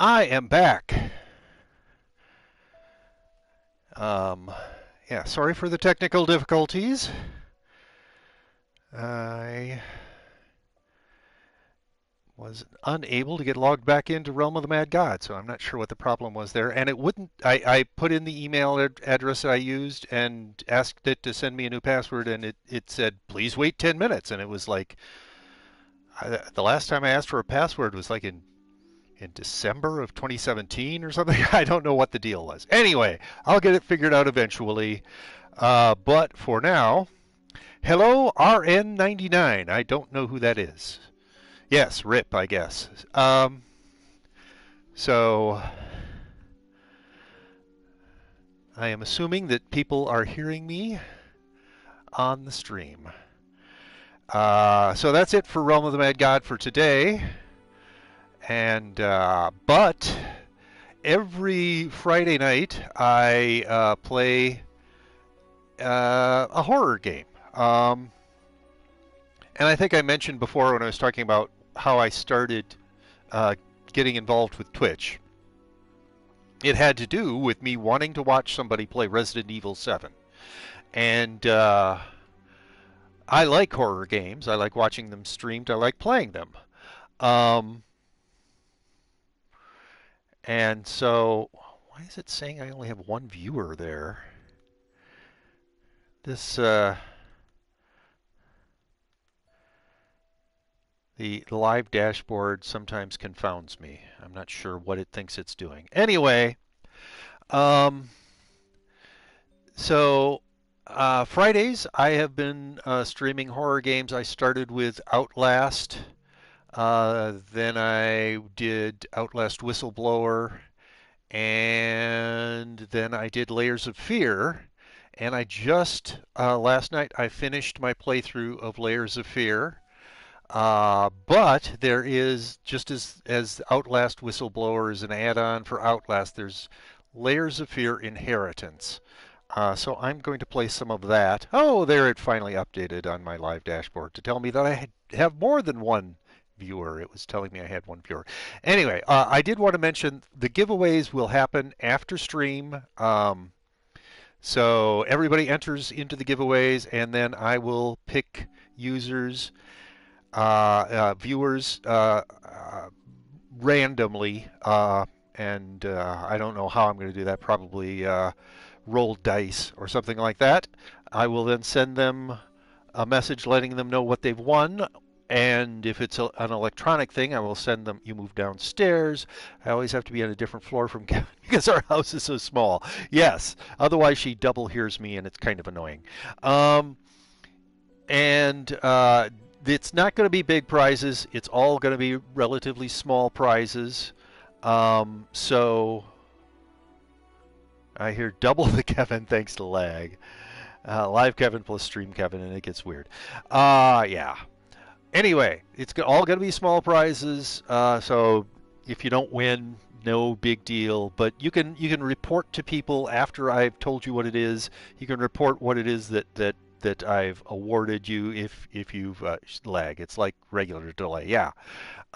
I am back. Um, yeah, sorry for the technical difficulties. I was unable to get logged back into Realm of the Mad God, so I'm not sure what the problem was there. And it wouldn't. I put in the email address I used and asked it to send me a new password, and it said, please wait 10 minutes. And it was like, the last time I asked for a password was like in December of 2017 or something. I don't know what the deal was. Anyway, I'll get it figured out eventually. But for now, hello RN99. I don't know who that is. Yes, RIP, I guess. So I am assuming that people are hearing me on the stream. So that's it for Realm of the Mad God for today. And but every Friday night I play a horror game. And I think I mentioned before when I was talking about how I started uh, getting involved with Twitch, it had to do with me wanting to watch somebody play Resident Evil 7. And I like horror games. I like watching them streamed. I like playing them. Um, and so, why is it saying I only have one viewer there? This the live dashboard sometimes confounds me. I'm not sure what it thinks it's doing. Anyway, um, so Fridays I have been streaming horror games. I started with Outlast. Then I did Outlast Whistleblower, and then I did Layers of Fear. And I just last night I finished my playthrough of Layers of Fear. But there is, just as Outlast Whistleblower is an add-on for Outlast, there's Layers of Fear Inheritance. So I'm going to play some of that. Oh, there it finally updated on my live dashboard to tell me that I have more than one viewer. It was telling me I had one viewer. Anyway, I did want to mention the giveaways will happen after stream. So everybody enters into the giveaways, and then I will pick users viewers randomly, and I don't know how I'm going to do that. Probably roll dice or something like that. I will then send them a message letting them know what they've won. And if it's an electronic thing, I will send them. You move downstairs. I always have to be on a different floor from Kevin because our house is so small. Yes, otherwise she double hears me, and it's kind of annoying. Um, and it's not going to be big prizes. It's all going to be relatively small prizes. So I hear double the Kevin thanks to lag. Live Kevin plus stream Kevin, and it gets weird. Yeah. Anyway, it's all going to be small prizes. So if you don't win, no big deal. But you can report to people after I've told you what it is. You can report what it is that I've awarded you if you've lag. It's like regular delay. Yeah.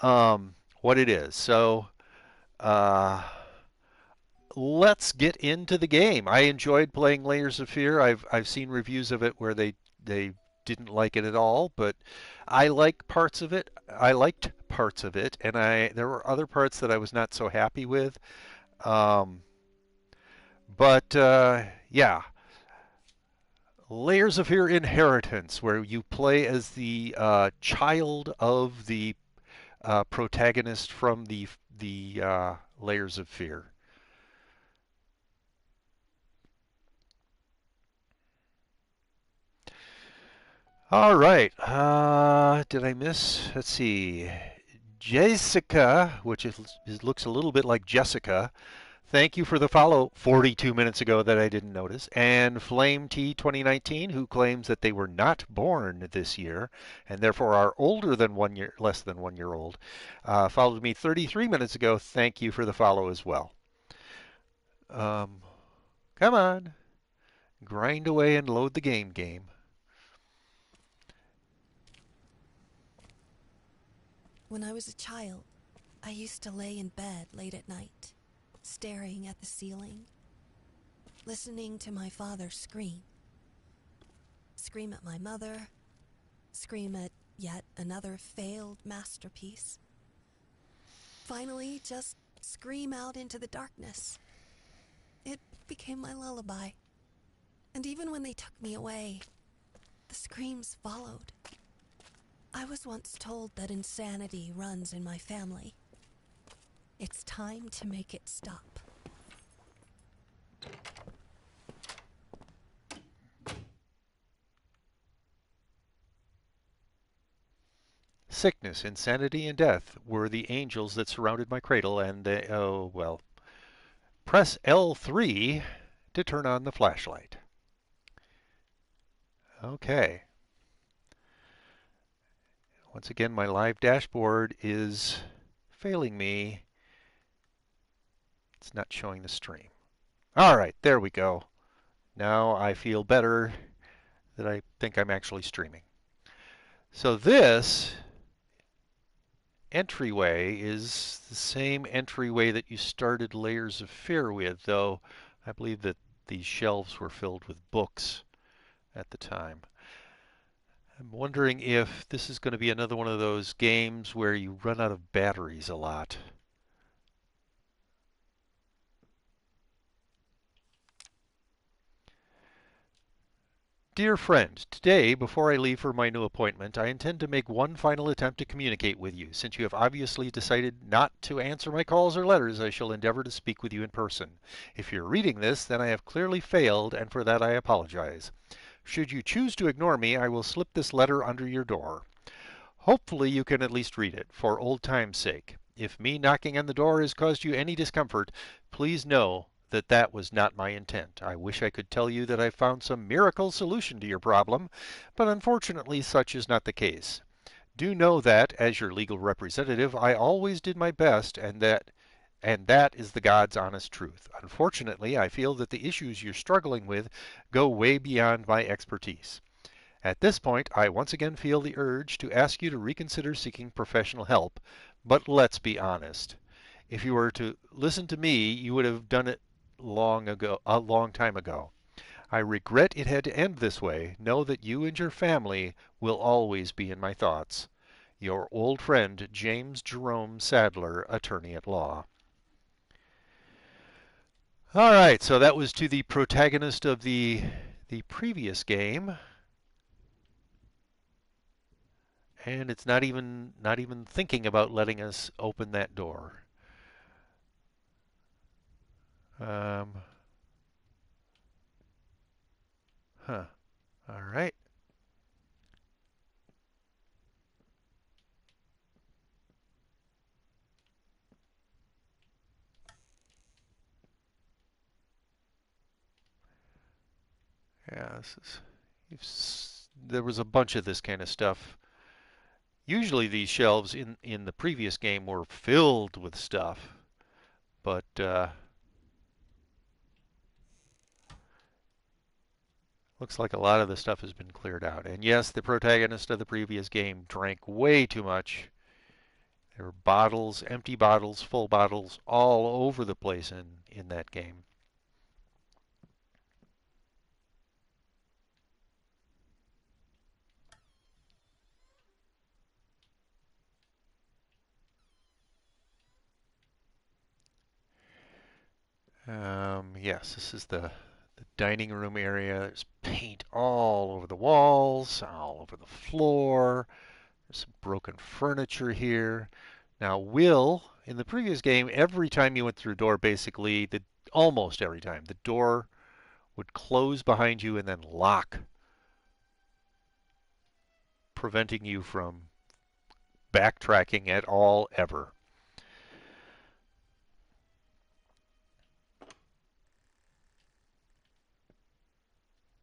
What it is. So uh, let's get into the game. I enjoyed playing Layers of Fear. I've seen reviews of it where they didn't like it at all, but I like parts of it. I liked parts of it, and there were other parts that I was not so happy with. Um, but yeah, Layers of Fear Inheritance, where you play as the child of the protagonist from the Layers of Fear. All right. Did I miss? Let's see. Jessica, which looks a little bit like Jessica. Thank you for the follow 42 minutes ago that I didn't notice. And Flame T 2019, who claims that they were not born this year and therefore are older than 1 year, less than 1 year old, followed me 33 minutes ago. Thank you for the follow as well. Um, Come on, grind away and load the game. When I was a child, I used to lay in bed late at night, staring at the ceiling, listening to my father scream. Scream at my mother, scream at yet another failed masterpiece. Finally, just scream out into the darkness. It became my lullaby. And even when they took me away, the screams followed. I was once told that insanity runs in my family. It's time to make it stop. Sickness, insanity, and death were the angels that surrounded my cradle, and they, oh, well. Press L3 to turn on the flashlight. Okay. Once again, my live dashboard is failing me. It's not showing the stream. All right, there we go. Now I feel better that I think I'm actually streaming. So this entryway is the same entryway that you started Layers of Fear with, though I believe that these shelves were filled with books at the time. I'm wondering if this is going to be another one of those games where you run out of batteries a lot. Dear friend, today, before I leave for my new appointment, I intend to make one final attempt to communicate with you. Since you have obviously decided not to answer my calls or letters, I shall endeavor to speak with you in person. If you're reading this, then I have clearly failed, and for that I apologize. Should you choose to ignore me, I will slip this letter under your door. Hopefully you can at least read it, for old time's sake. If me knocking on the door has caused you any discomfort, please know that that was not my intent. I wish I could tell you that I found some miracle solution to your problem, but unfortunately such is not the case. Do know that, as your legal representative, I always did my best, and that is the God's honest truth. Unfortunately, I feel that the issues you're struggling with go way beyond my expertise. At this point, I once again feel the urge to ask you to reconsider seeking professional help, but let's be honest. If you were to listen to me, you would have done it long ago, a long time ago. I regret it had to end this way. Know that you and your family will always be in my thoughts. Your old friend, James Jerome Sadler, Attorney at Law. All right, so that was to the protagonist of the previous game. And it's not even thinking about letting us open that door. Um, huh. All right. Yeah, there was a bunch of this kind of stuff. Usually these shelves in the previous game were filled with stuff, but looks like a lot of the stuff has been cleared out. And yes, the protagonist of the previous game drank way too much. There were bottles, empty bottles, full bottles all over the place in that game. Yes, this is the dining room area. There's paint all over the walls, all over the floor. There's some broken furniture here. Now, in the previous game, every time you went through a door, basically, almost every time, the door would close behind you and then lock, preventing you from backtracking at all ever.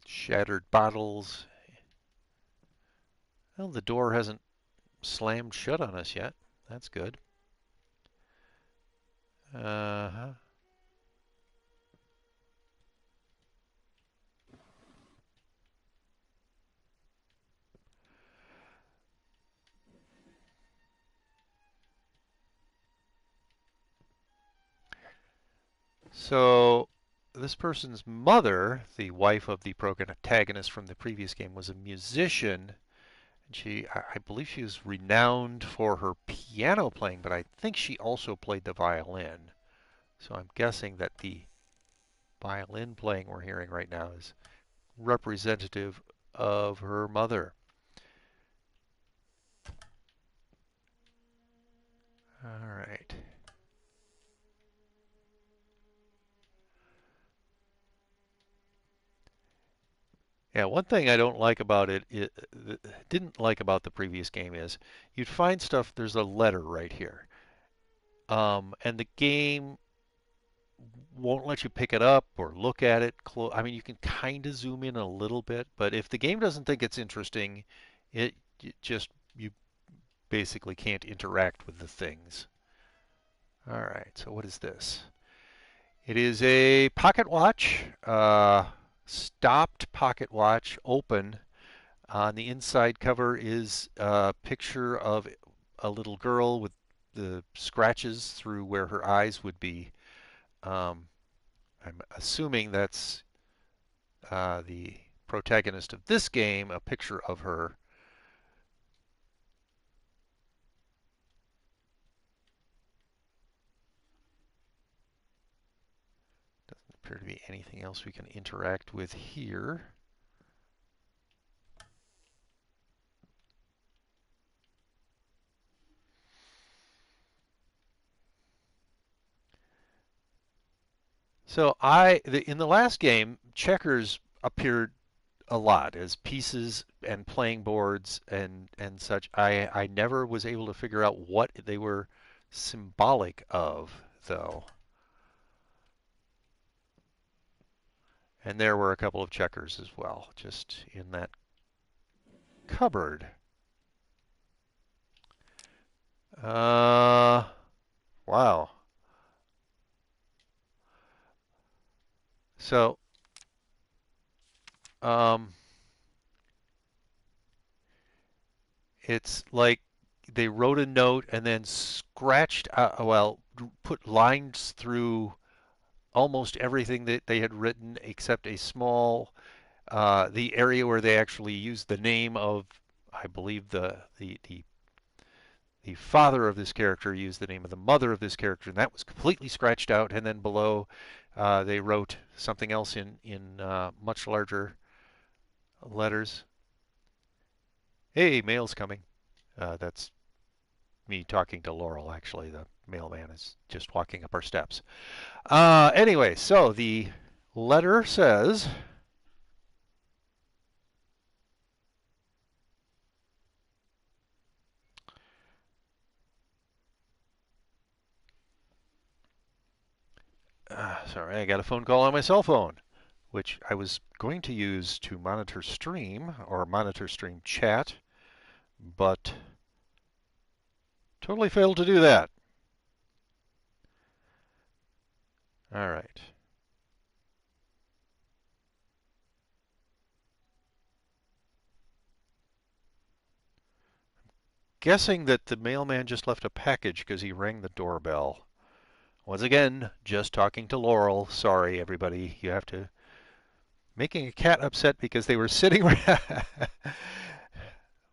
Shattered bottles. Well, the door hasn't slammed shut on us yet. That's good. Uh-huh. So this person's mother, the wife of the protagonist from the previous game, was a musician. And I believe she was renowned for her piano playing, but I think she also played the violin. So I'm guessing that the violin playing we're hearing right now is representative of her mother. All right. Yeah, one thing I don't like about didn't like about the previous game is you'd find stuff, there's a letter right here. And the game won't let you pick it up or look at it. I mean, you can kind of zoom in a little bit, but if the game doesn't think it's interesting, it just, you basically can't interact with the things. All right, so what is this? It is a pocket watch, stopped pocket watch, open. On the inside cover is a picture of a little girl with the scratches through where her eyes would be. Um, I'm assuming that's the protagonist of this game, a picture of her. Doesn't appear to be anything else we can interact with here. So in the last game, checkers appeared a lot as pieces and playing boards and such. I never was able to figure out what they were symbolic of, though. And there were a couple of checkers as well, just in that cupboard. Uh, wow. So, um, it's like they wrote a note and then scratched, well, put lines through almost everything that they had written except a small, the area where they actually used the name of, I believe the father of this character used the name of the mother of this character, and that was completely scratched out. And then below, they wrote something else in much larger letters. Hey, mail's coming. That's me talking to Laurel. Actually, the mailman is just walking up our steps. Anyway, so the letter says, sorry, I got a phone call on my cell phone, which I was going to use to monitor stream or monitor stream chat, but totally failed to do that. All right. Guessing that the mailman just left a package because he rang the doorbell. Once again, just talking to Laurel. Sorry, everybody. You have to making a cat upset because they were sitting where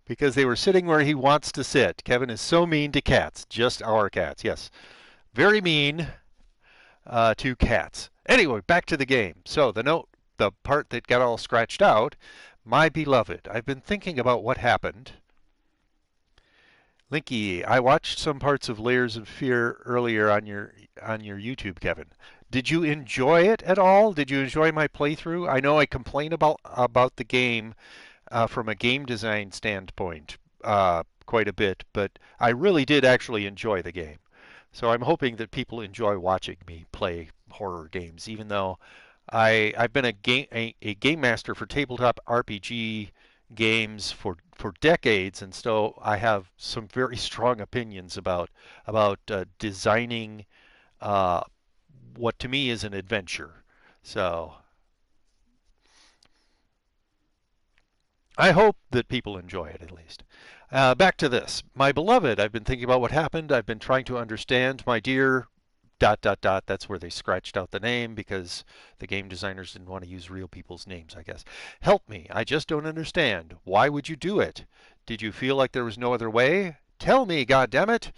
because they were sitting where he wants to sit. Kevin is so mean to cats, just our cats. Yes, very mean to cats. Anyway, back to the game. So the note, the part that got all scratched out, my beloved. I've been thinking about what happened. Linky, I watched some parts of Layers of Fear earlier on your YouTube, Kevin. Did you enjoy it at all? Did you enjoy my playthrough? I know I complain about the game from a game design standpoint quite a bit, but I really did actually enjoy the game. So I'm hoping that people enjoy watching me play horror games, even though I've been a game master for tabletop RPG games for decades, and so I have some very strong opinions about designing uh, what to me is an adventure. So I hope that people enjoy it at least. Back to this. My beloved, I've been thinking about what happened. I've been trying to understand. My dear dot dot dot. That's where they scratched out the name because the game designers didn't want to use real people's names, I guess. Help me. I just don't understand. Why would you do it? Did you feel like there was no other way? Tell me, goddammit.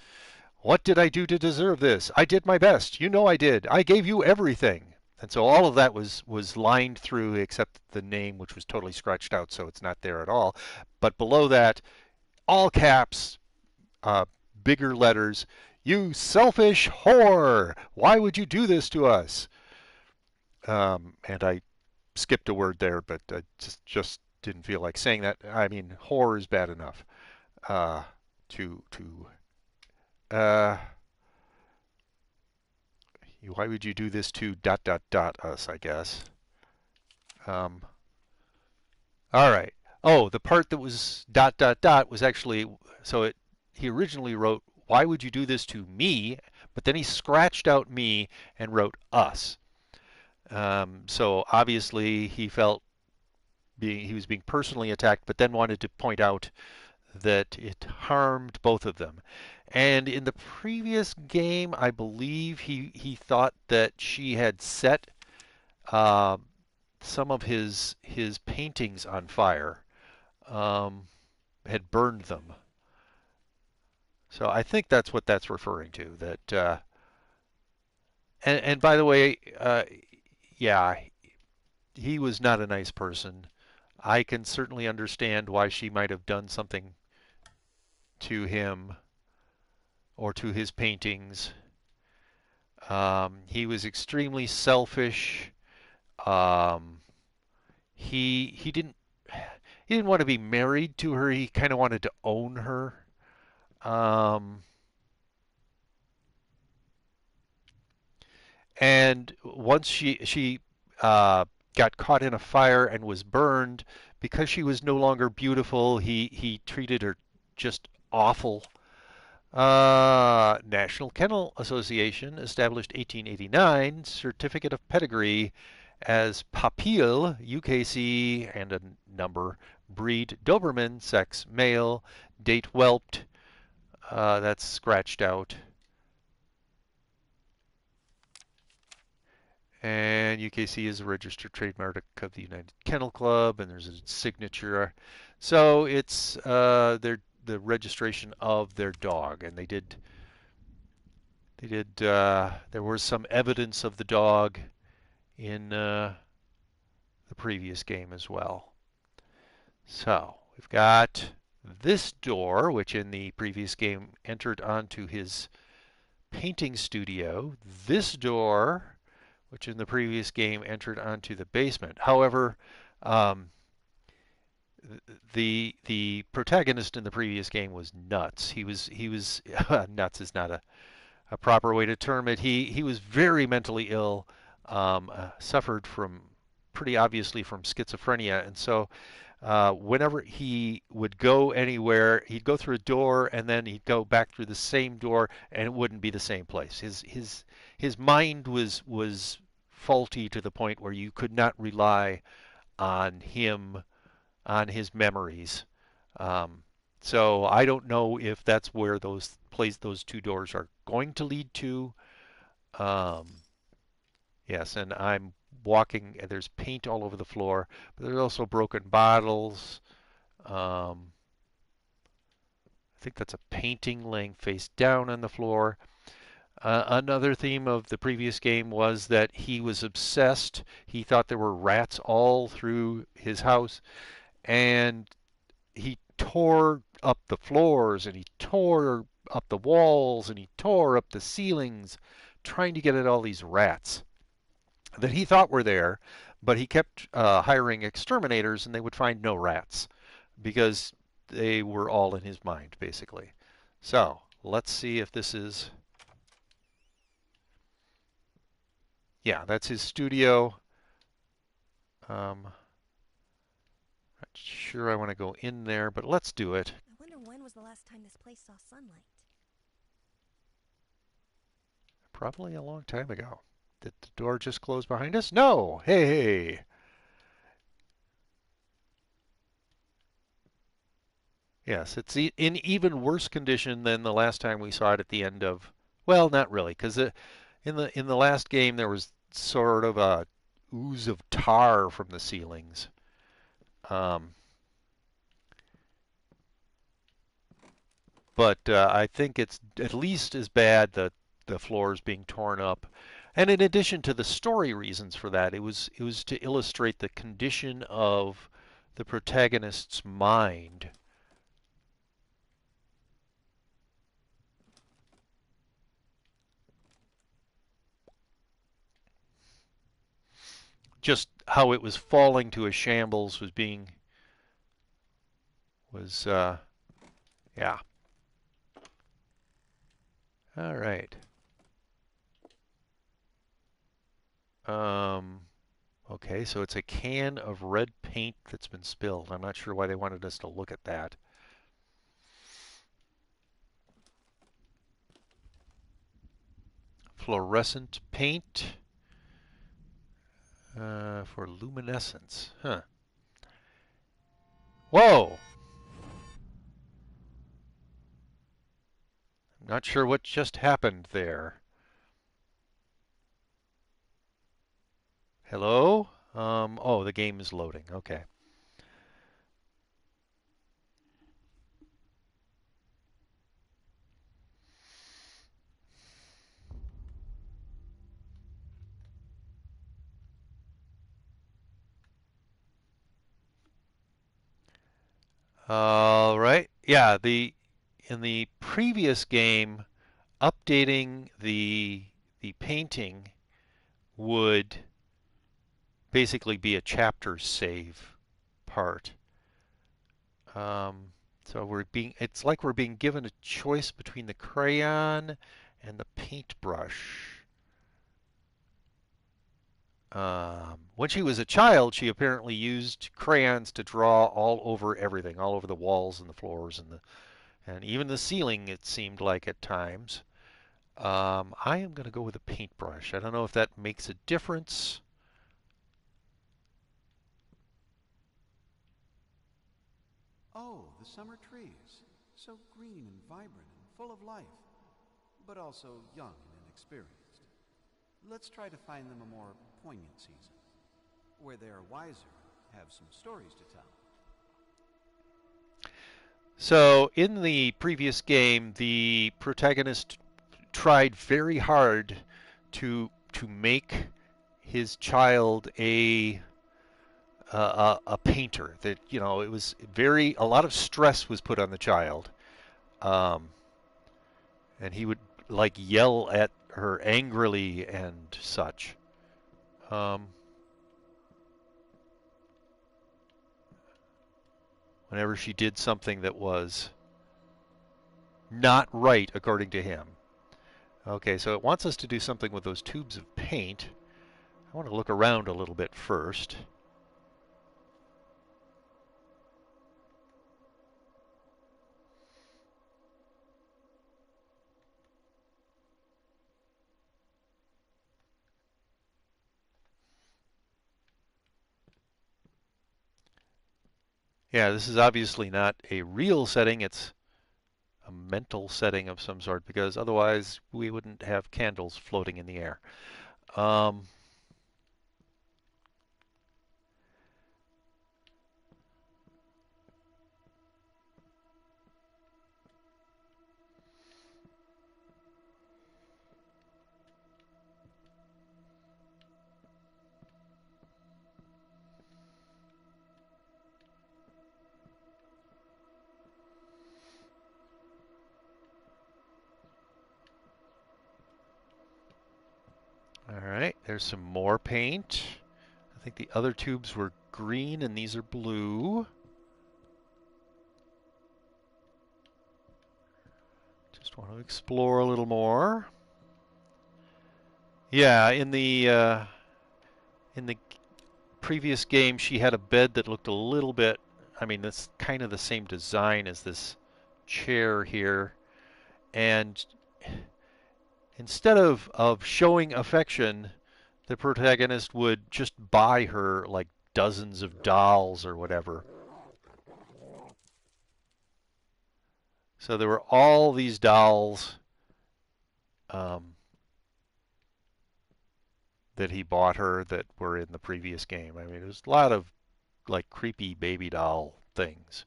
What did I do to deserve this? I did my best. You know I did. I gave you everything. And so all of that was lined through except the name, which was totally scratched out, so it's not there at all. But below that, all caps, uh, bigger letters, you selfish whore! Why would you do this to us? And I skipped a word there, but I just didn't feel like saying that. I mean, whore is bad enough. Uh, to uh, why would you do this to dot dot dot us? I guess. Um, all right. Oh, the part that was dot dot dot was actually so it. He originally wrote, "Why would you do this to me?" But then he scratched out me and wrote us. So obviously he felt he was being personally attacked, but then wanted to point out that it harmed both of them. And in the previous game, I believe he thought that she had set uh, some of his paintings on fire, um, had burned them. So I think that's what that's referring to. That and by the way, yeah, he was not a nice person. I can certainly understand why she might have done something to him or to his paintings. He was extremely selfish. Um, he didn't want to be married to her. He kind of wanted to own her. Um, and once she got caught in a fire and was burned because she was no longer beautiful, he treated her just awful. National Kennel Association established 1889 certificate of pedigree as Papil, UKC, and a number. Breed Doberman, sex male, date whelped. That's scratched out. And UKC is a registered trademark of the United Kennel Club, and there's a signature. So it's the registration of their dog, and there was some evidence of the dog in the previous game as well. So we've got this door, which in the previous game entered onto his painting studio. This door, which in the previous game entered onto the basement. However, um, the protagonist in the previous game was nuts. He was nuts is not a proper way to term it. He was very mentally ill, suffered from pretty obviously from schizophrenia, and so whenever he would go anywhere, he'd go through a door and then he'd go back through the same door, and it wouldn't be the same place. His mind was faulty to the point where you could not rely on him on his memories. Um, so I don't know if that's where those two doors are going to lead to. Um, yes, and I'm walking, and there's paint all over the floor, but there's also broken bottles. Um, I think that's a painting laying face down on the floor. Another theme of the previous game was that he was obsessed. He thought there were rats all through his house, and he tore up the floors, and he tore up the walls, and he tore up the ceilings, trying to get at all these rats that he thought were there, but he kept hiring exterminators, and they would find no rats because they were all in his mind, basically. So let's see if this is. Yeah, that's his studio. Not sure I want to go in there, but let's do it. I wonder when was the last time this place saw sunlight? Probably a long time ago. Did the door just close behind us? No! Hey, hey! Yes, it's in even worse condition than the last time we saw it at the end of. Well, not really, because In the last game there was sort of a ooze of tar from the ceilings. Um, but I think it's at least as bad that the floors being torn up. And in addition to the story reasons for that, it was to illustrate the condition of the protagonist's mind. Just how it was falling to a shambles was yeah. All right. Um, okay, so it's a can of red paint that's been spilled. I'm not sure why they wanted us to look at that. Fluorescent paint for luminescence. Huh. Whoa! I'm not sure what just happened there. Hello? Oh, the game is loading. Okay. All right. Yeah, the in the previous game, updating the painting would basically be a chapter save part. Um, so it's like we're being given a choice between the crayon and the paintbrush. When she was a child, she apparently used crayons to draw all over everything, all over the walls and the floors and even the ceiling. It seemed like at times. I am going to go with a paintbrush. I don't know if that makes a difference. Oh, the summer trees. So green and vibrant and full of life, but also young and inexperienced. Let's try to find them a more poignant season, where they are wiser and have some stories to tell. So in the previous game, the protagonist tried very hard to make his child a painter. That it was very a lot of stress was put on the child, um, and he would like yell at her angrily and such. Um, Whenever she did something that was not right according to him. Okay, so it wants us to do something with those tubes of paint. I want to look around a little bit first. Yeah, this is obviously not a real setting. It's a mental setting of some sort because otherwise we wouldn't have candles floating in the air. Um, all right, there's some more paint. I think the other tubes were green and these are blue. Just want to explore a little more. Yeah, in the previous game, she had a bed that looked a little bit. I mean, that's kind of the same design as this chair here, and instead of showing affection, the protagonist would just buy her like dozens of dolls or whatever. So there were all these dolls. Um, that he bought her that were in the previous game. I mean, there's a lot of like creepy baby doll things.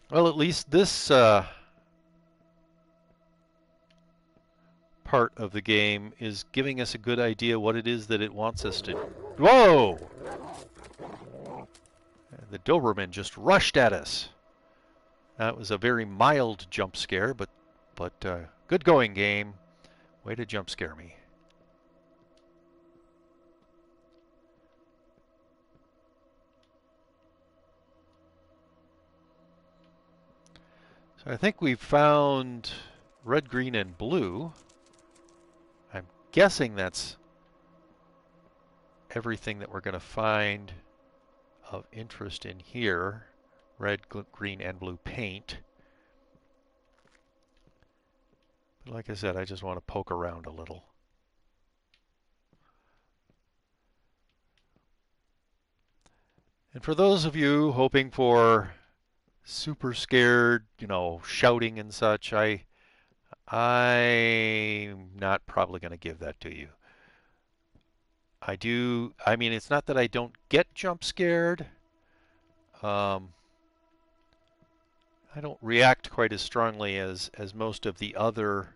Well, at least this part of the game is giving us a good idea what it is that it wants us to. Whoa! The Doberman just rushed at us. That was a very mild jump scare, but good going, game. Way to jump scare me. So I think we've found red, green, and blue. I'm guessing that's everything that we're going to find of interest in here. Red, green, and blue paint. But like I said, I just want to poke around a little. And for those of you hoping for super scared, shouting and such, I'm not probably going to give that to you. I mean, it's not that I don't get jump scared. I don't react quite as strongly as most of the other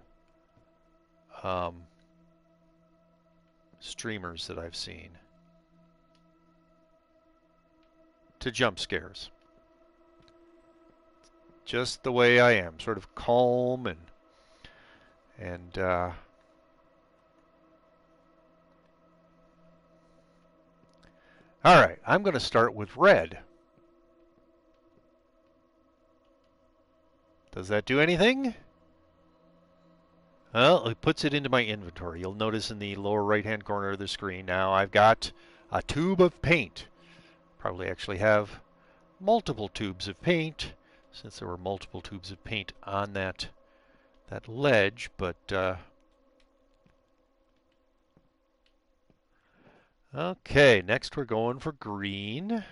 streamers that I've seen to jump scares. Just the way I am, sort of calm and all right, I'm going to start with red. Does that do anything? Well, it puts it into my inventory. You'll notice in the lower right-hand corner of the screen now I've got a tube of paint. Probably actually have multiple tubes of paint, since there were multiple tubes of paint on that ledge, but okay, next we're going for green.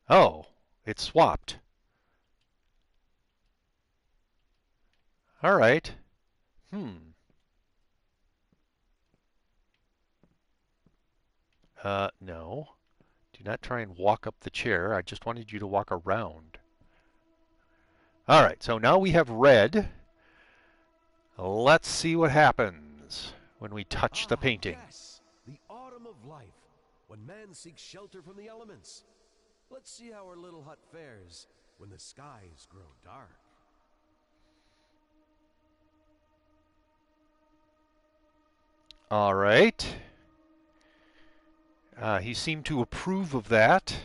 Oh, it swapped. All right. No. Do not try and walk up the chair. I just wanted you to walk around. All right, so now we have red. Let's see what happens when we touch the painting. Yes, the autumn of life, when man seeks shelter from the elements. Let's see how our little hut fares when the skies grow dark. All right. He seemed to approve of that.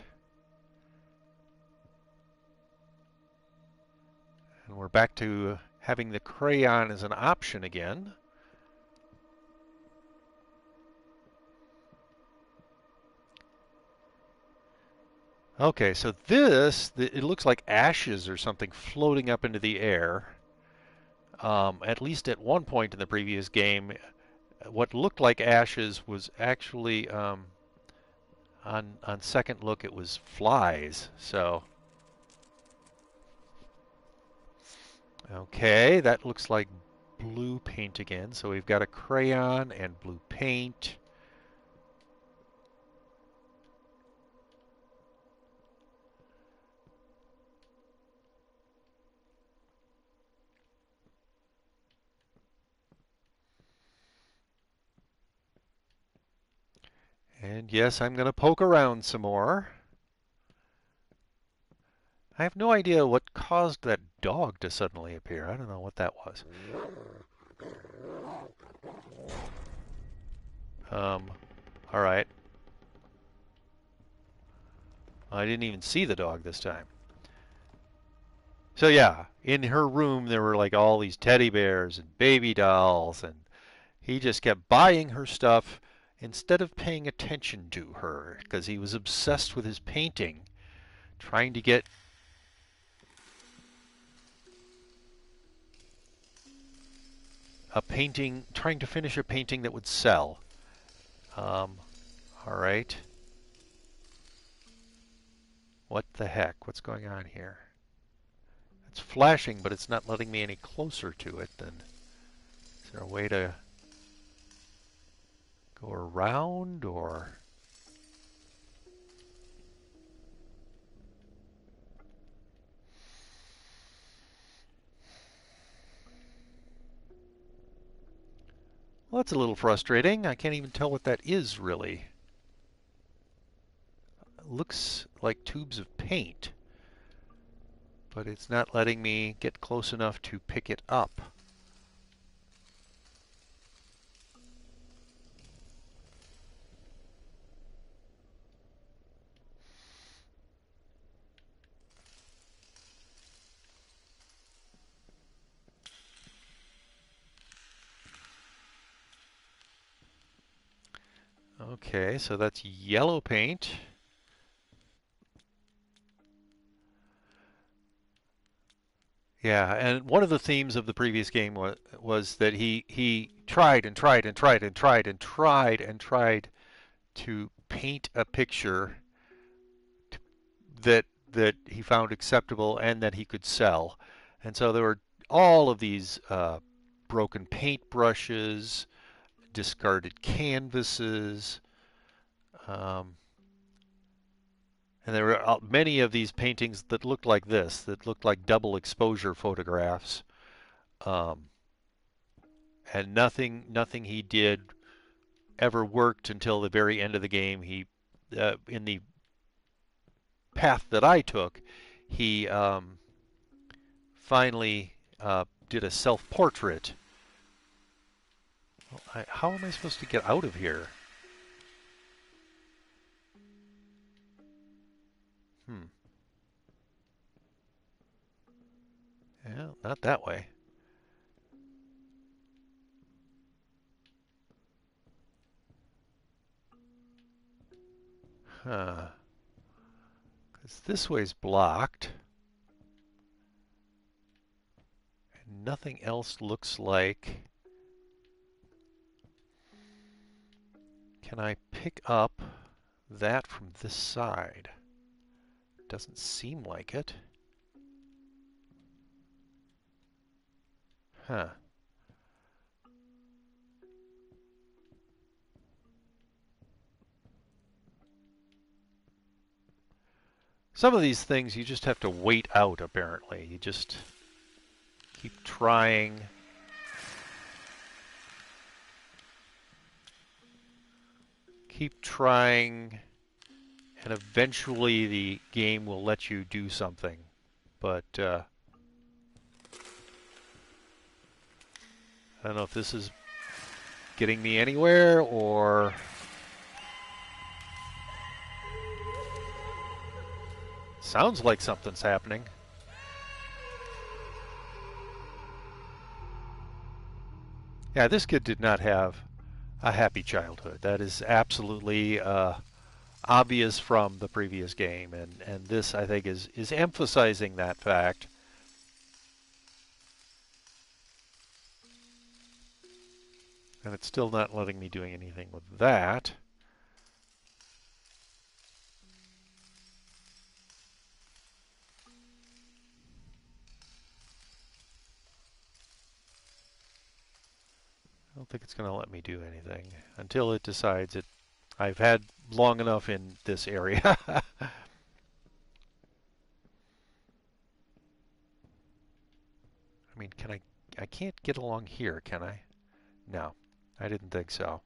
And we're back to having the crayon as an option again. Okay, so it looks like ashes or something floating up into the air. At least at one point in the previous game, what looked like ashes was actually, on second look, it was flies. So, okay, that looks like blue paint again. So we've got a crayon and blue paint. And yes, I'm going to poke around some more. I have no idea what caused that dog to suddenly appear. I don't know what that was. All right. I didn't even see the dog this time. So yeah, in her room there were like all these teddy bears and baby dolls, and he just kept buying her stuff instead of paying attention to her because he was obsessed with his painting, trying to get a painting, trying to finish a painting that would sell. All right. What the heck? What's going on here? It's flashing, but it's not letting me any closer to it. Then is there a way to go around, or? Well, that's a little frustrating. I can't even tell what that is, really. It looks like tubes of paint, but it's not letting me get close enough to pick it up. Okay, so that's yellow paint. Yeah, and one of the themes of the previous game was that he tried and tried and tried and tried and tried and tried to paint a picture that he found acceptable and that he could sell. And so there were all of these broken paint brushes, discarded canvases, um, and there were many of these paintings that looked like this, that looked like double exposure photographs. Um, and nothing he did ever worked until the very end of the game. He, in the path that I took, he finally did a self-portrait. Well, how am I supposed to get out of here? Yeah, not that way. Huh. Because this way's blocked. And nothing else looks like... Can I pick up that from this side? Doesn't seem like it. Huh. Some of these things you just have to wait out, apparently. You just keep trying. Keep trying, and eventually the game will let you do something. But I don't know if this is getting me anywhere or... Sounds like something's happening. Yeah, this kid did not have a happy childhood. That is absolutely obvious from the previous game, and this, I think, is emphasizing that fact. And it's still not letting me doing anything with that. I don't think it's going to let me do anything until it decides it. I've had long enough in this area. I mean, can I can't get along here, can I? No, I didn't think so.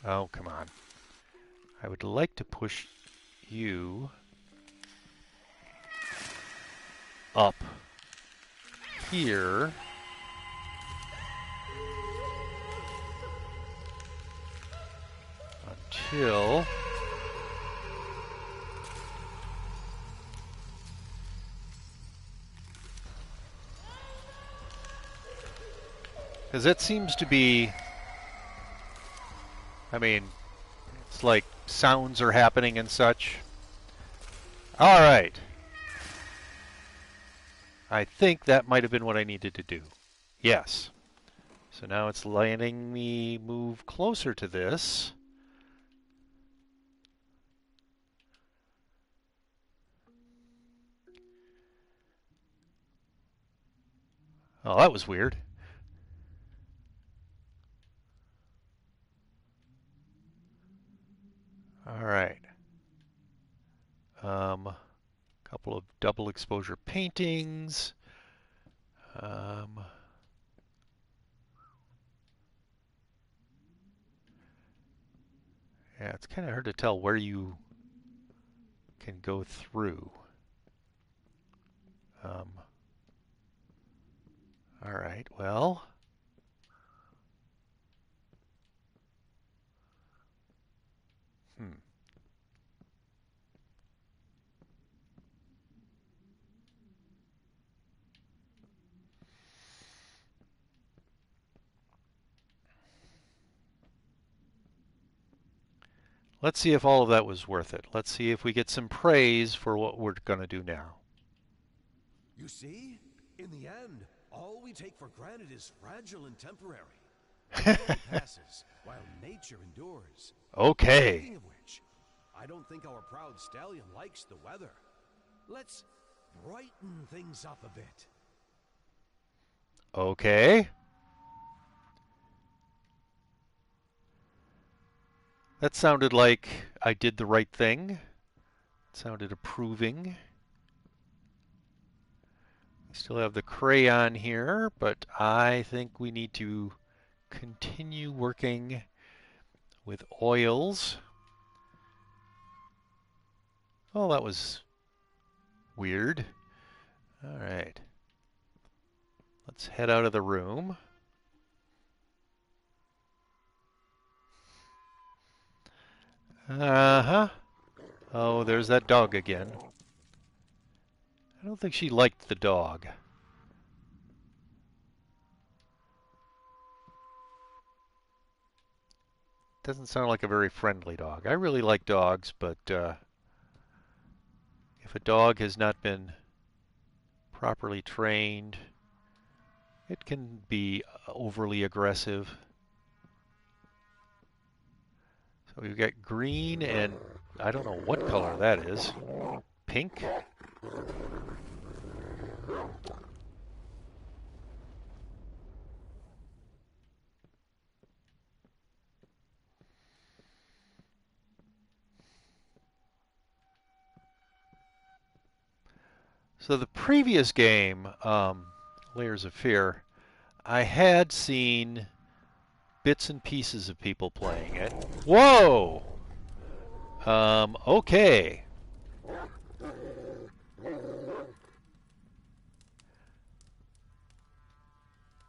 Oh, come on. I would like to push you up here. Until... Because it seems to be... I mean, it's like sounds are happening and such. All right. I think that might have been what I needed to do. Yes. So now it's letting me move closer to this. Oh, that was weird. All right. Couple of double exposure paintings. Um, yeah, it's kind of hard to tell where you can go through. Um, all right, well, hmm. Let's see if all of that was worth it. Let's see if we get some praise for what we're going to do now. You see? In the end, all we take for granted is fragile and temporary. Time passes while nature endures. Okay. Speaking of which, I don't think our proud stallion likes the weather. Let's brighten things up a bit. Okay. That sounded like I did the right thing. It sounded approving. We still have the crayon here, but I think we need to continue working with oils. Oh, that was weird. All right. Let's head out of the room. Uh-huh. Oh, there's that dog again. I don't think she liked the dog. Doesn't sound like a very friendly dog. I really like dogs, but if a dog has not been properly trained, it can be overly aggressive. So we've got green and I don't know what color that is. Pink? So the previous game, Layers of Fear, I had seen bits and pieces of people playing it. Whoa! Okay.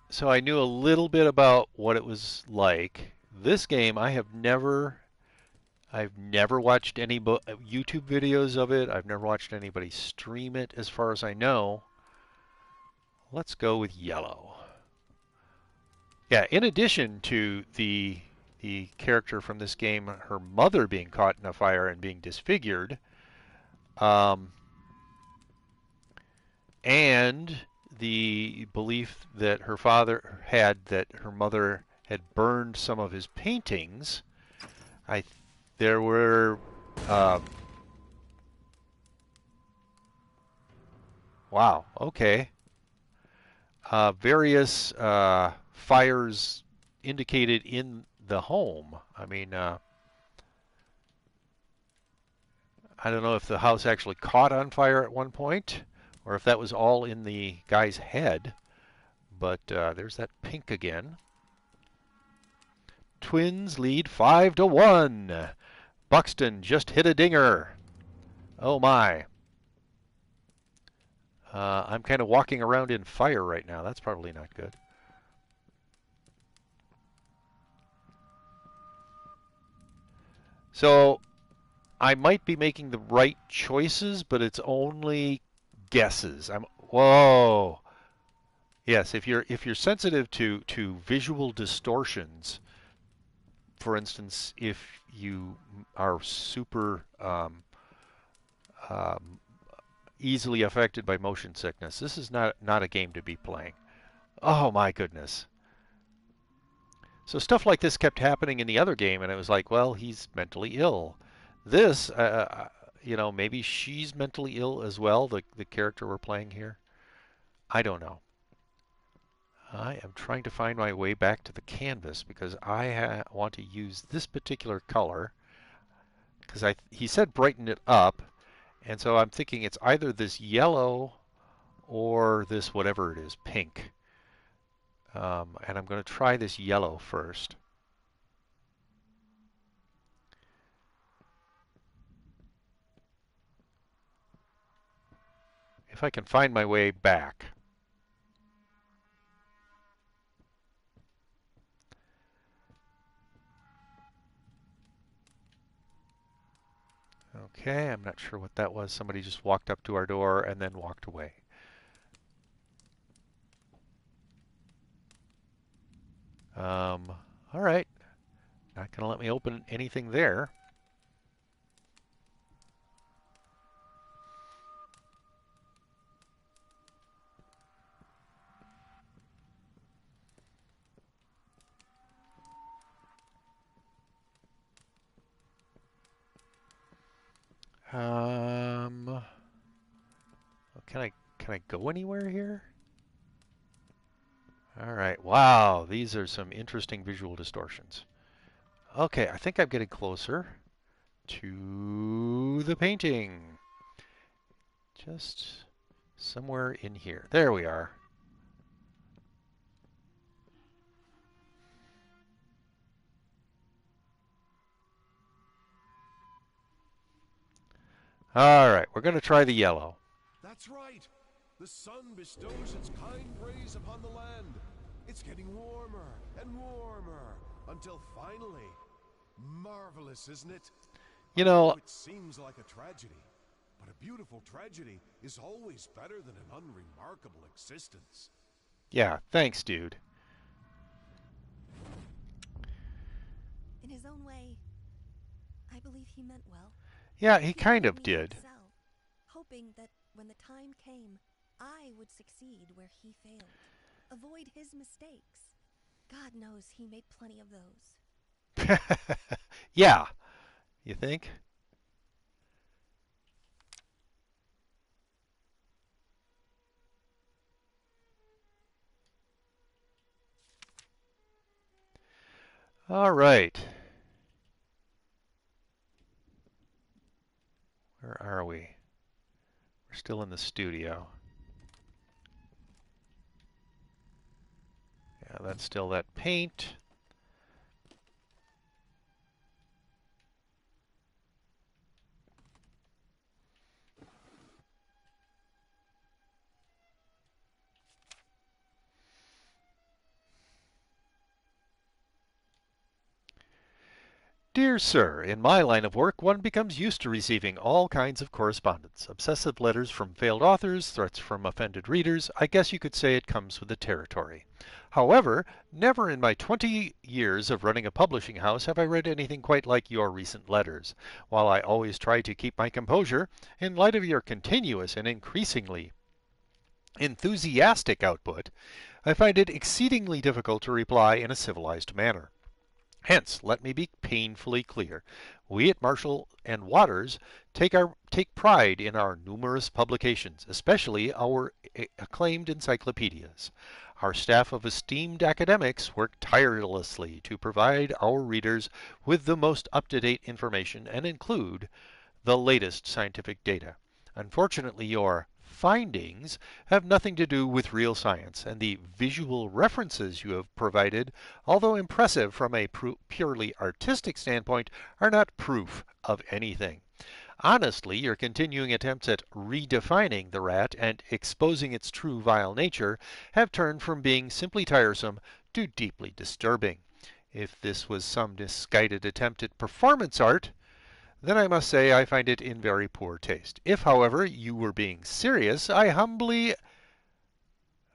So I knew a little bit about what it was like. This game, I've never watched any YouTube videos of it. I've never watched anybody stream it, as far as I know. Let's go with yellow. Yeah, in addition to the character from this game, her mother being caught in a fire and being disfigured, um, and the belief that her father had that her mother had burned some of his paintings. I there were wow, okay, various fires indicated in the home. I mean, I don't know if the house actually caught on fire at one point or if that was all in the guy's head. But there's that pink again. Twins lead 5-1. Buxton just hit a dinger. Oh my. I'm kind of walking around in fire right now. That's probably not good. So I might be making the right choices, but it's only guesses. Whoa. Yes, if you're sensitive to visual distortions, for instance, if you are super um, easily affected by motion sickness, this is not a game to be playing. Oh my goodness. So stuff like this kept happening in the other game, and it was like, well, he's mentally ill. This, maybe she's mentally ill as well, the character we're playing here. I don't know. I am trying to find my way back to the canvas because I want to use this particular color because he said brighten it up, and so I'm thinking it's either this yellow or this whatever it is, pink. And I'm going to try this yellow first. If I can find my way back. Okay, I'm not sure what that was. Somebody just walked up to our door and then walked away. All right. Not going to let me open anything there. Can I go anywhere here? All right. Wow, these are some interesting visual distortions. Okay, I think I'm getting closer to the painting. Just somewhere in here. There we are. All right, we're going to try the yellow. That's right. The sun bestows its kind rays upon the land. It's getting warmer and warmer until finally, marvelous, isn't it? You I know know, it seems like a tragedy, but a beautiful tragedy is always better than an unremarkable existence. yeah, thanks, dude. In his own way, I believe he meant well. Yeah, he He kind wanted of me to did. excel, hoping that when the time came, I would succeed where he failed. Avoid his mistakes. God knows he made plenty of those. Yeah, you think? All right. Where are we? We're still in the studio. Yeah, that's still that paint. Dear Sir, in my line of work, one becomes used to receiving all kinds of correspondence. Obsessive letters from failed authors, threats from offended readers. I guess you could say it comes with the territory. However, never in my 20 years of running a publishing house have I read anything quite like your recent letters. While I always try to keep my composure, in light of your continuous and increasingly enthusiastic output, I find it exceedingly difficult to reply in a civilized manner. Hence, let me be painfully clear. We at Marshall and Waters take pride in our numerous publications, especially our acclaimed encyclopedias. Our staff of esteemed academics work tirelessly to provide our readers with the most up-to-date information and include the latest scientific data. Unfortunately, your findings have nothing to do with real science, and the visual references you have provided, although impressive from a purely artistic standpoint, are not proof of anything. Honestly, your continuing attempts at redefining the rat and exposing its true vile nature have turned from being simply tiresome to deeply disturbing. If this was some misguided attempt at performance art, then I must say I find it in very poor taste. If, however, you were being serious, I humbly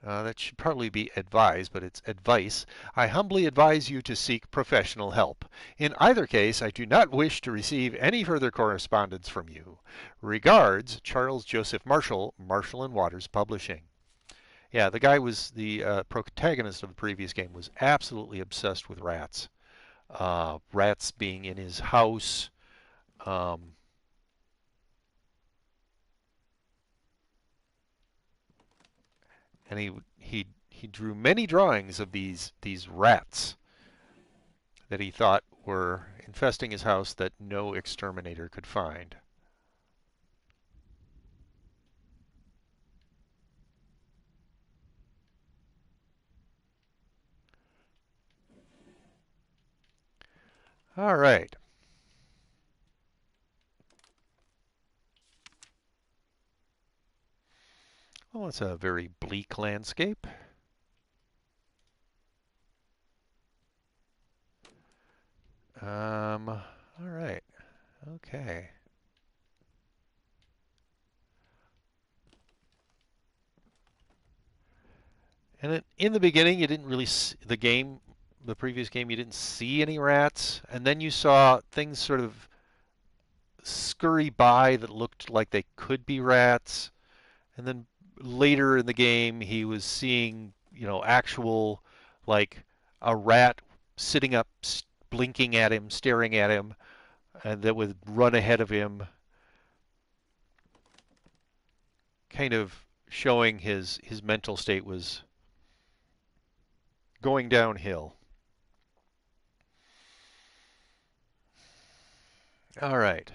that should probably be advised, but it's advice. I humbly advise you to seek professional help. In either case, I do not wish to receive any further correspondence from you. Regards, Charles Joseph Marshall, Marshall and Waters Publishing. Yeah, the guy was the protagonist of the previous game was absolutely obsessed with rats. Rats being in his house. Um, and he drew many drawings of these rats that he thought were infesting his house that no exterminator could find. All right. Well, it's a very bleak landscape. All right. Okay. And in the beginning, you didn't really see the previous game, you didn't see any rats, and then you saw things sort of scurry by that looked like they could be rats, and then later in the game, he was seeing, actual like a rat sitting up, blinking at him, staring at him, and that would run ahead of him, kind of showing his mental state was going downhill. All right.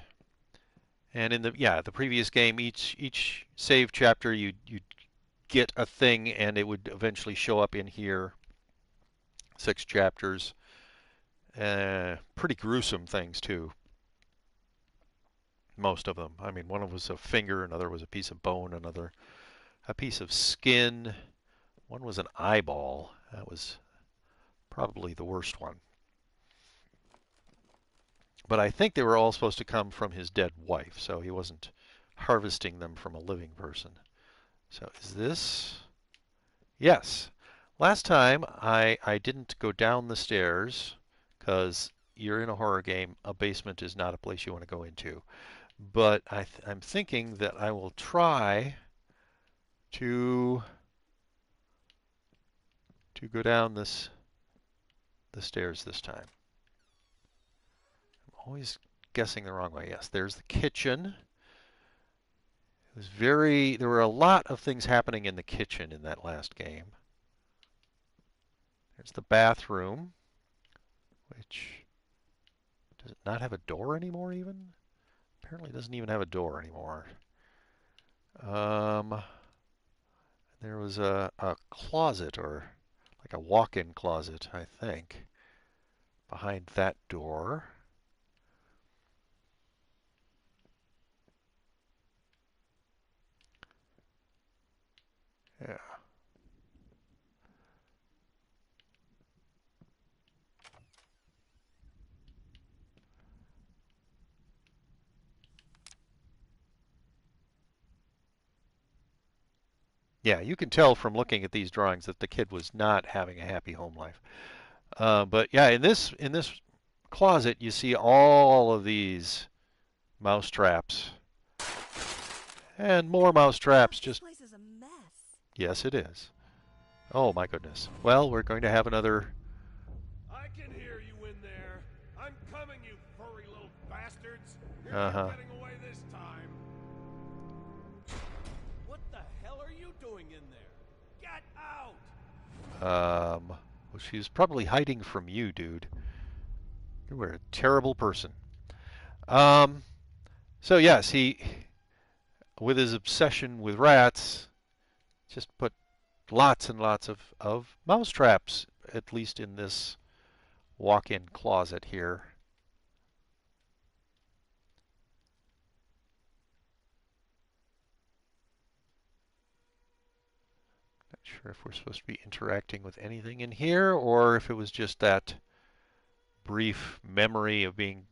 And in the previous game, each save chapter you get a thing, and it would eventually show up in here. 6 chapters. Pretty gruesome things too. Most of them. I mean, one of them was a finger, another was a piece of bone, another a piece of skin. One was an eyeball. That was probably the worst one. But I think they were all supposed to come from his dead wife, so he wasn't harvesting them from a living person. So is this? Yes. Last time I didn't go down the stairs because you're in a horror game. A basement is not a place you want to go into. But I'm thinking that I will try to go down the stairs this time. I'm always guessing the wrong way. Yes, there's the kitchen. There were a lot of things happening in the kitchen in that last game. There's the bathroom, which does it not have a door anymore even? Apparently it doesn't even have a door anymore. Um, there was a closet, or like a walk-in closet, I think, behind that door. Yeah. Yeah, you can tell from looking at these drawings that the kid was not having a happy home life. But yeah, in this closet, you see all of these mouse traps and more mouse Gosh, traps. this Just place is a mess. yes, it is. Oh my goodness. Well, we're going to have another. I can hear you in there. I'm coming, you furry little bastards. You're Uh not huh. getting away this time. What the hell are you doing in there? Get out! Well, she's probably hiding from you, dude. You were a terrible person. Um. So yes, he, with his obsession with rats, just put lots and lots of mouse traps, at least in this walk-in closet here. Not sure if we're supposed to be interacting with anything in here or if it was just that brief memory of being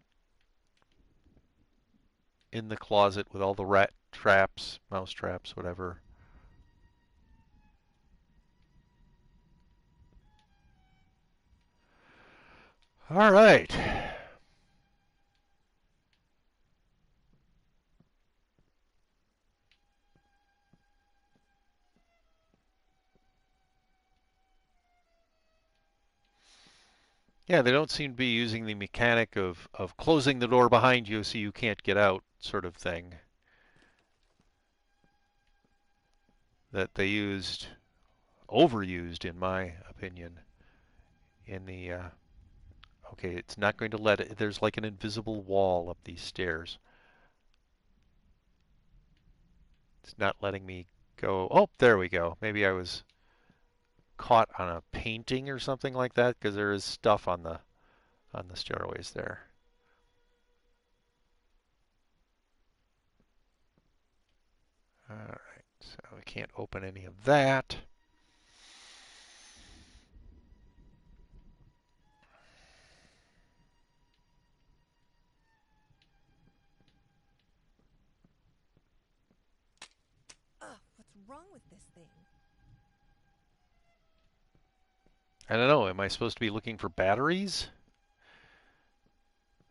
in the closet with all the rat traps, mouse traps, whatever. All right. Yeah, they don't seem to be using the mechanic of closing the door behind you so you can't get out sort of thing that they overused in my opinion in the okay, it's not going to let it. There's like an invisible wall up these stairs. It's not letting me go. Oh, there we go. Maybe I was caught on a painting or something like that because there is stuff on the stairways there. All right, so we can't open any of that. Ugh, what's wrong with this thing? I don't know. Am I supposed to be looking for batteries?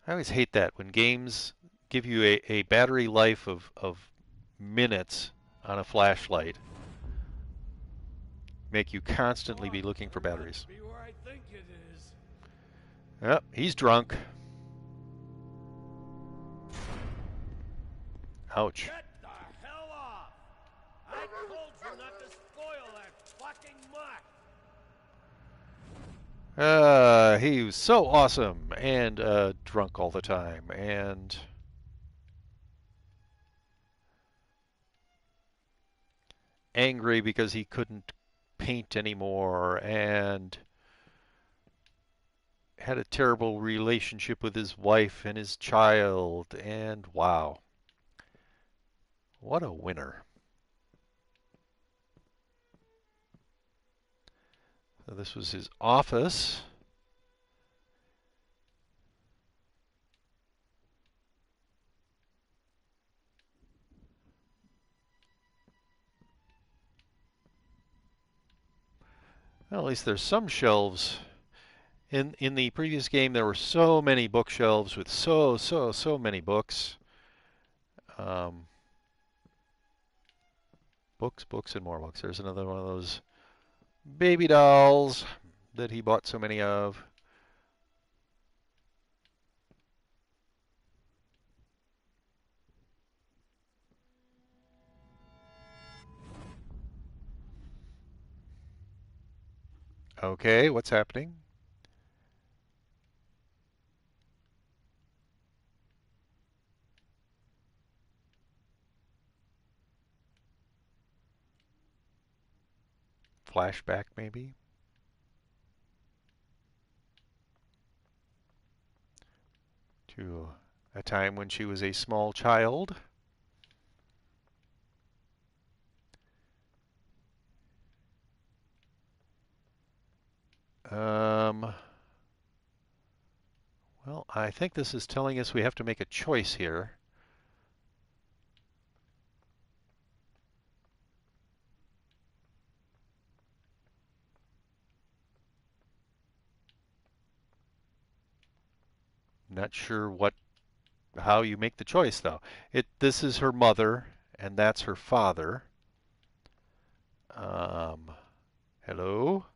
I always hate that when games give you a battery life of minutes on a flashlight, make you constantly be What? looking for Turn out batteries. to be where I think it is. Yep, he's drunk. Ouch. Get the hell off! I told you not to spoil that fucking mutt! He was so awesome and drunk all the time and angry because he couldn't paint anymore and had a terrible relationship with his wife and his child and wow, what a winner. So this was his office. Well, at least there's some shelves. In the previous game, there were so many bookshelves with so many books. Um, books, and more books. There's another one of those baby dolls that he bought so many of. Okay, what's happening? Flashback, maybe? To a time when she was a small child. Um, well, I think this is telling us we have to make a choice here. Not sure how you make the choice though. This is her mother and that's her father. Um, hello?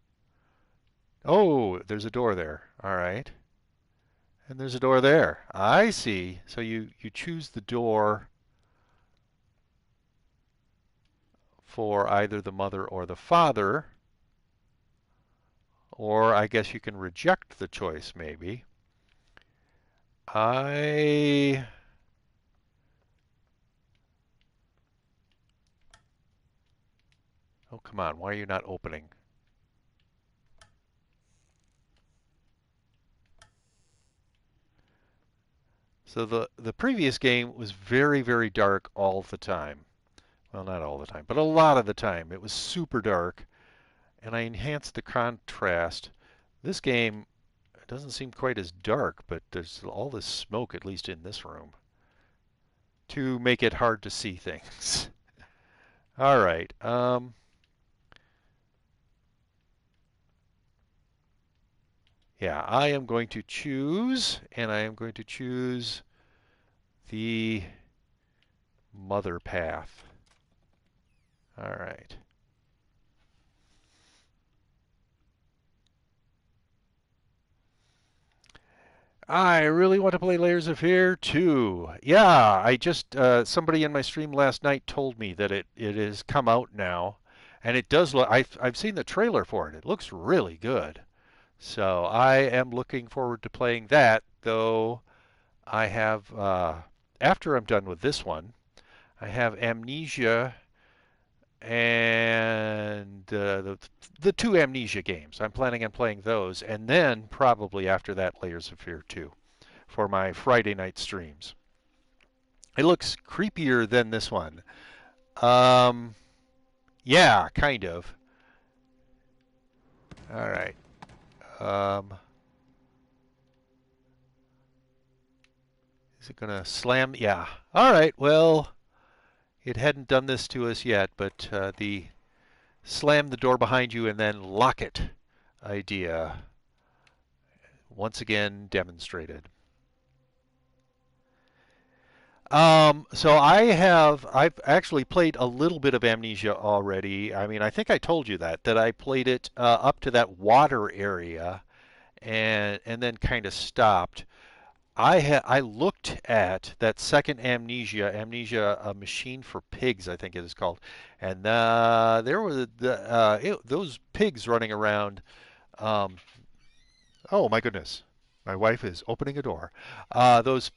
Oh, there's a door there. All right. And there's a door there. I see. So you choose the door for either the mother or the father, or I guess you can reject the choice maybe. I Oh, come on. Why are you not opening? So the previous game was very dark all the time. Well, not all the time, but a lot of the time. It was super dark, and I enhanced the contrast. This game doesn't seem quite as dark, but there's all this smoke, at least in this room, to make it hard to see things. All right. Yeah, I am going to choose, and I am going to choose the mother path. All right. I really want to play Layers of Fear 2. Yeah, I just somebody in my stream last night told me that it has come out now, and it does look. I've seen the trailer for it. It looks really good. So I am looking forward to playing that. Though I have after I'm done with this one, I have Amnesia and the two Amnesia games. I'm planning on playing those, and then probably after that, Layers of Fear 2 for my Friday night streams. It looks creepier than this one. Um, yeah, kind of. All right. Um, is it gonna slam? Yeah. All right. Well, it hadn't done this to us yet, but the slam the door behind you and then lock it idea once again demonstrated. So I've actually played a little bit of Amnesia already. I mean, I think I told you that I played it up to that water area and then kind of stopped. I looked at that second Amnesia, a Machine for Pigs, I think it is called, and there were those pigs running around. Um, oh my goodness, my wife is opening a door. Those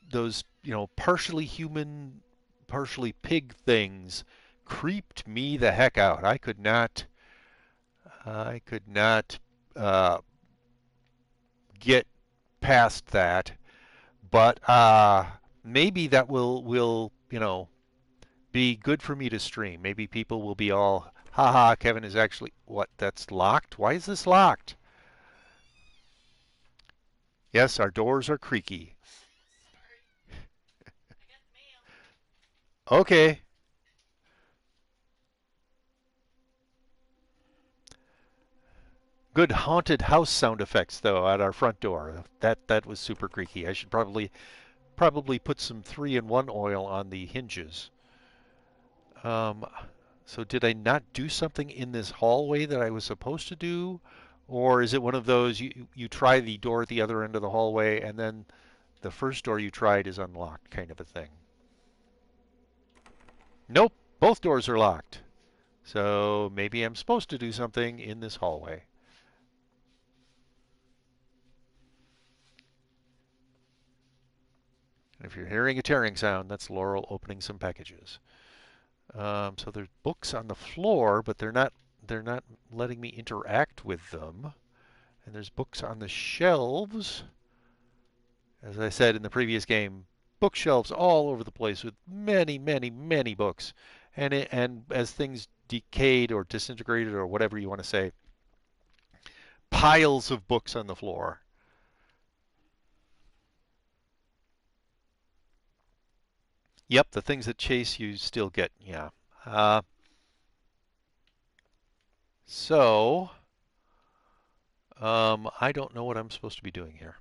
partially human, partially pig things creeped me the heck out. I could not uh, get past that. But maybe that will be good for me to stream. Maybe people will be all, haha, Kevin is actually what? That's locked. Why is this locked? Yes, our doors are creaky. Okay. Good haunted house sound effects though at our front door. That was super creaky. I should probably put some 3-in-1 oil on the hinges. Um, so did I not do something in this hallway that I was supposed to do? Or is it one of those you try the door at the other end of the hallway and then the first door you tried is unlocked kind of a thing? Nope, both doors are locked. So maybe I'm supposed to do something in this hallway. And if you're hearing a tearing sound, that's Laurel opening some packages. So there's books on the floor, but they're not letting me interact with them. And there's books on the shelves. As I said in the previous game, bookshelves all over the place with many, many, many books. And as things decayed or disintegrated or whatever you want to say, piles of books on the floor. Yep, the things that chase you still get. Yeah. Uh, so I don't know what I'm supposed to be doing here.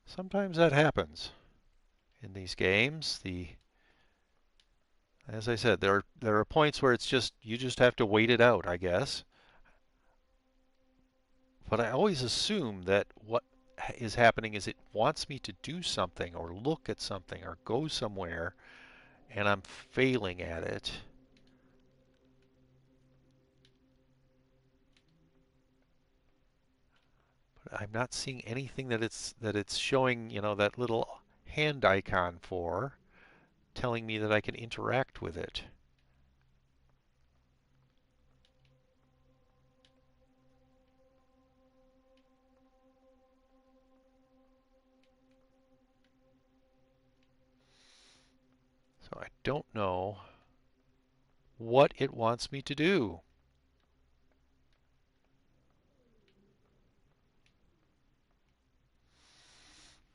Sometimes that happens in these games. As I said, there are points where it's just you just have to wait it out, I guess. But I always assume that what is happening is it wants me to do something or look at something or go somewhere, and I'm failing at it. But I'm not seeing anything that it's showing, that little hand icon for, telling me that I can interact with it. So I don't know what it wants me to do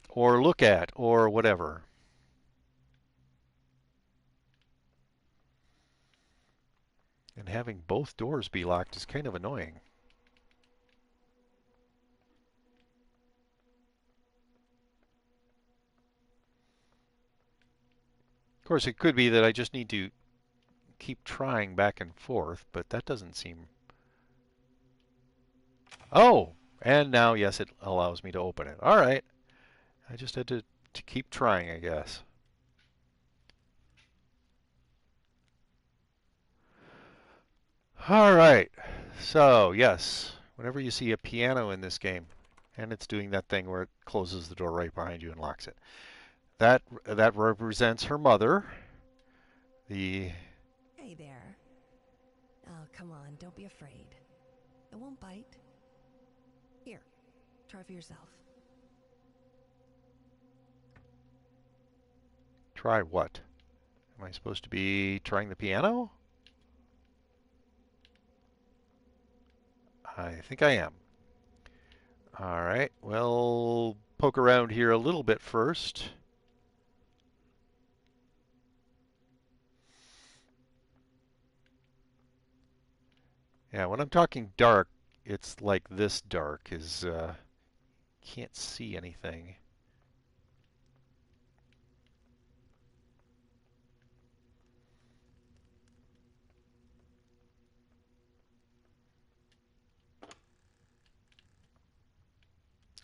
or look at or whatever. And having both doors be locked is kind of annoying. Of course, it could be that I just need to keep trying back and forth, but that doesn't seem... Oh! And now, yes, it allows me to open it. All right. I just had to keep trying, I guess. All right. So, yes, whenever you see a piano in this game, and it's doing that thing where it closes the door right behind you and locks it, that represents her mother. The Hey there. Oh, come on, don't be afraid. It won't bite. Here, try for yourself. Try what? Am I supposed to be trying the piano? I think I am. All right. We'll poke around here a little bit first. Yeah, when I'm talking dark, it's like this dark is can't see anything.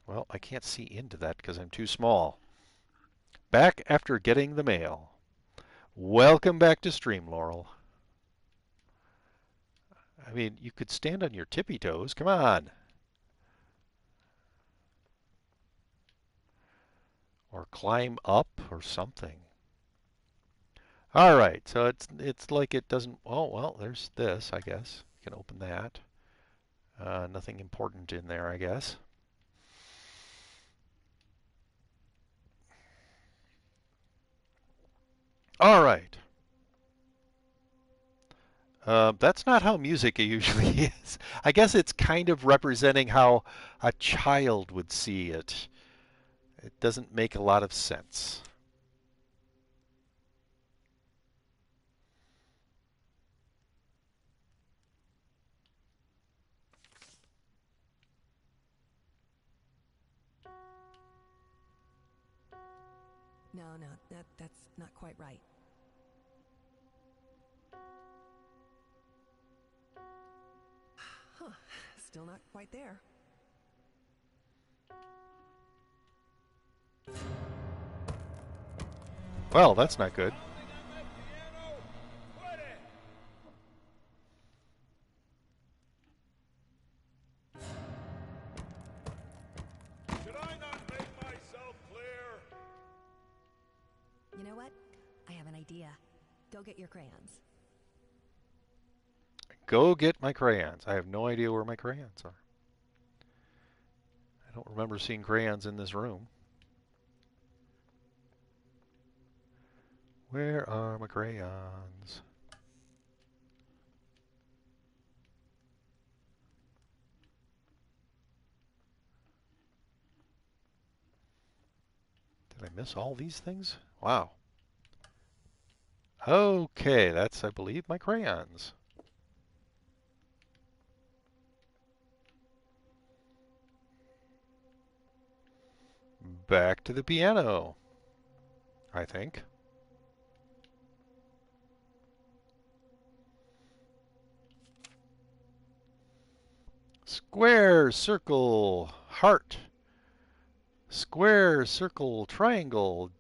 Well, I can't see into that because I'm too small. Back after getting the mail. Welcome back to Stream, Laurel. I mean, you could stand on your tippy toes. Come on. Or climb up or something. All right, so it's like it doesn't. Oh well, there's this. I guess you can open that. Nothing important in there, I guess. All right. That's not how music usually is. I guess it's kind of representing how a child would see it. It doesn't make a lot of sense. No, that's not quite right. Huh, still not quite there. Well, that's not good. Did I not make myself clear? You know what? I have an idea. Go get your crayons. Go get my crayons. I have no idea where my crayons are. I don't remember seeing crayons in this room. Where are my crayons? Did I miss all these things? Wow. Okay, that's, I believe, my crayons. Back to the piano, I think. Square, circle, heart. Square, circle, triangle,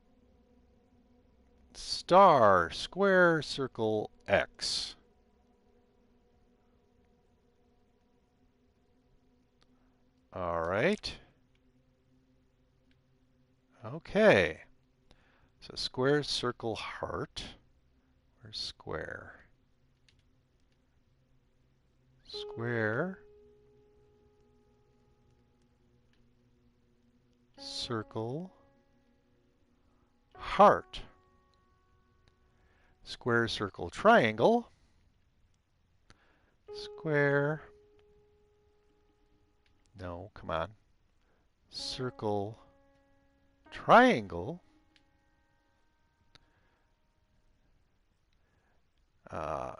star, square, circle, X. All right. Okay. So square, circle, heart. Where's square? Square, circle, heart. Square, circle, triangle. Square. No, come on. Circle, triangle.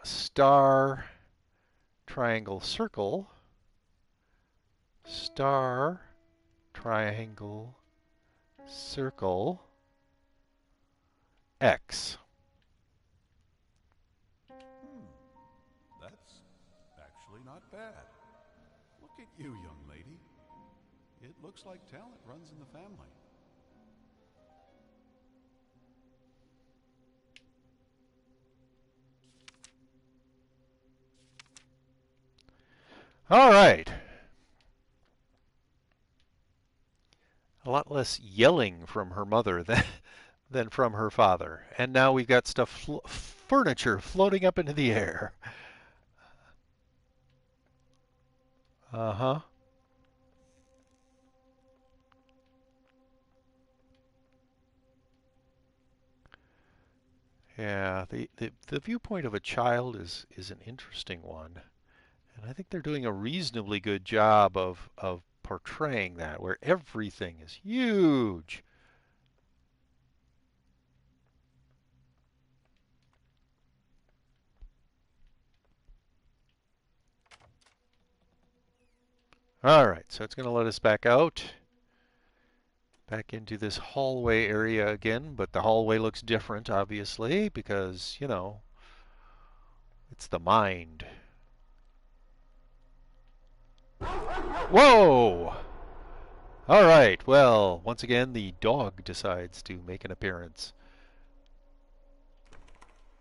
Star, triangle, circle. Star, triangle, circle, X. That's actually not bad. Look at you, young lady. It looks like talent runs in the family. All right. A lot less yelling from her mother than from her father. And now we've got furniture floating up into the air. Uh-huh. Yeah, the viewpoint of a child is an interesting one. And I think they're doing a reasonably good job of portraying that, where everything is huge. All right, so it's going to let us back out, back into this hallway area again, but the hallway looks different, obviously, because, you know, it's the mind. Whoa! All right, well, once again, the dog decides to make an appearance.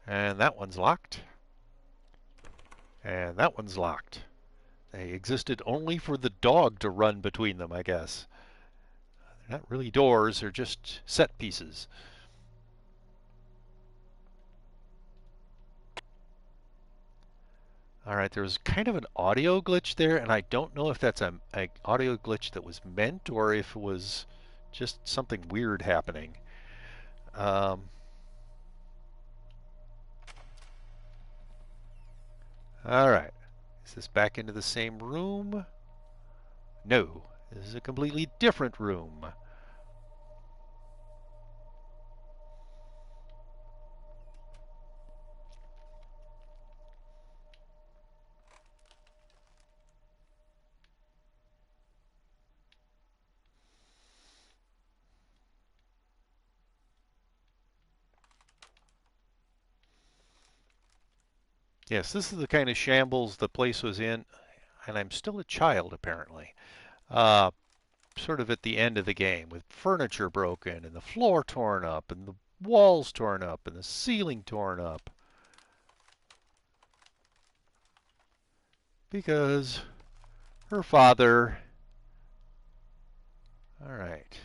And that one's locked. And that one's locked. They existed only for the dog to run between them, I guess. They're not really doors, they're just set pieces. All right, there was kind of an audio glitch there, and I don't know if that's an audio glitch that was meant or if it was just something weird happening. Um, all right, is this back into the same room? No, this is a completely different room. Yes, this is the kind of shambles the place was in, and I'm still a child apparently. Uh, Sort of at the end of the game, with furniture broken, and the floor torn up, and the walls torn up, and the ceiling torn up. Because her father. Alright,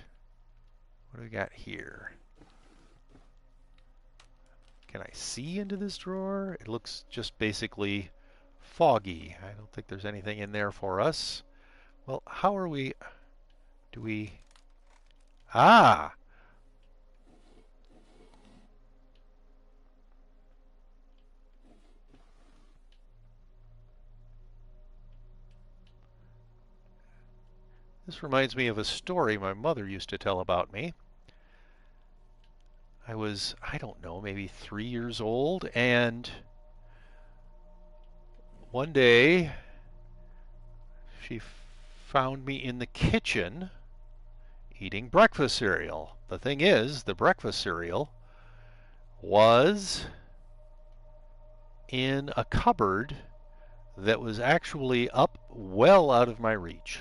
what do we got here? Can I see into this drawer? It looks just basically foggy. I don't think there's anything in there for us. Well, how are we... Do we... Ah! This reminds me of a story my mother used to tell about me. I was, I don't know, maybe 3 years old, and one day she found me in the kitchen eating breakfast cereal. The thing is, the breakfast cereal was in a cupboard that was actually up well out of my reach.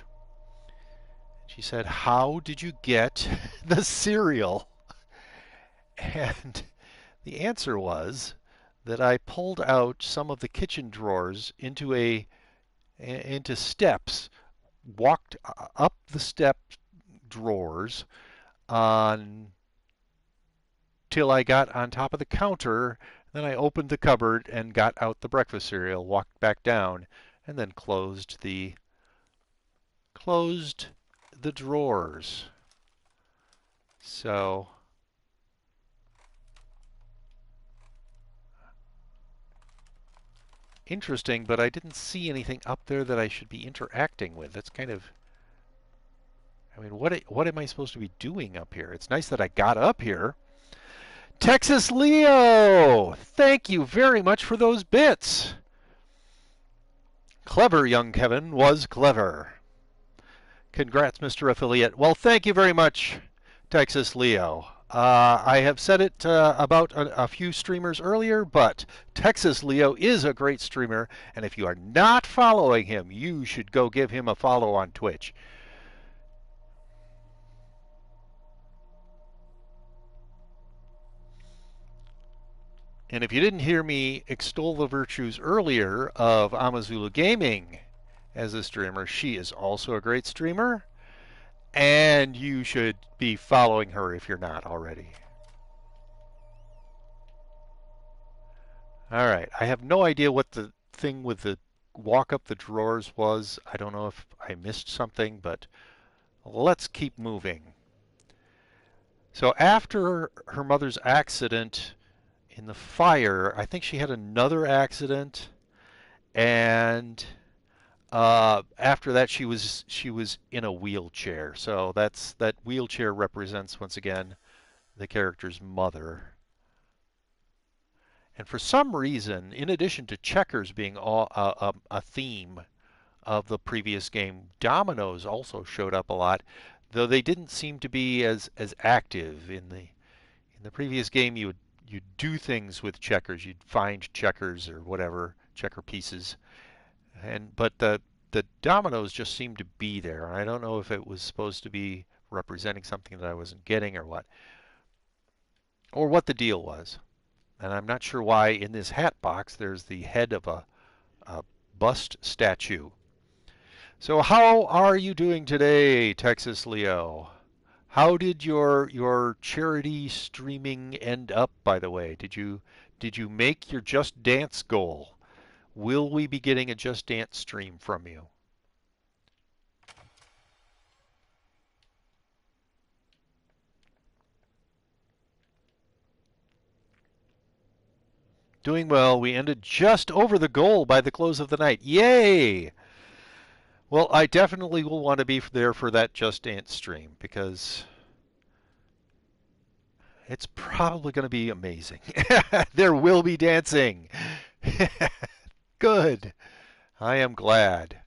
She said, "How did you get the cereal?" And the answer was that I pulled out some of the kitchen drawers into steps, walked up the step drawers on till I got on top of the counter. Then I opened the cupboard and got out the breakfast cereal, walked back down, and then closed the drawers. So interesting, but I didn't see anything up there that I should be interacting with. That's kind of, I mean, what am I supposed to be doing up here? It's nice that I got up here. Texas Leo, thank you very much for those bits. Clever, young Kevin was clever. Congrats, Mr. Affiliate. Well, thank you very much, Texas Leo. I have said it about a few streamers earlier, but Texas Leo is a great streamer, and if you are not following him, you should go give him a follow on Twitch. And if you didn't hear me extol the virtues earlier of Amazulu Gaming as a streamer. She is also a great streamer, and you should be following her if you're not already. All right, I have no idea what the thing with the walk up the drawers was. I don't know if I missed something, but let's keep moving. So after her mother's accident in the fire, I think she had another accident, and after that she was in a wheelchair. So that wheelchair represents once again the character's mother. And for some reason, in addition to checkers being a theme of the previous game, dominoes also showed up a lot, though they didn't seem to be as active in the previous game. You'd do things with checkers. You'd find checkers or whatever checker pieces, but the dominoes just seemed to be there. I don't know if it was supposed to be representing something that I wasn't getting or what the deal was. And I'm not sure why in this hat box there's the head of a bust statue. So how are you doing today, Texas Leo? How did your charity streaming end up, by the way? Did you make your Just Dance goal? Will we be getting a Just Dance stream from you? Doing well. We ended just over the goal by the close of the night. Yay! Well, I definitely will want to be there for that Just Dance stream because it's probably going to be amazing. There will be dancing. Good. I am glad.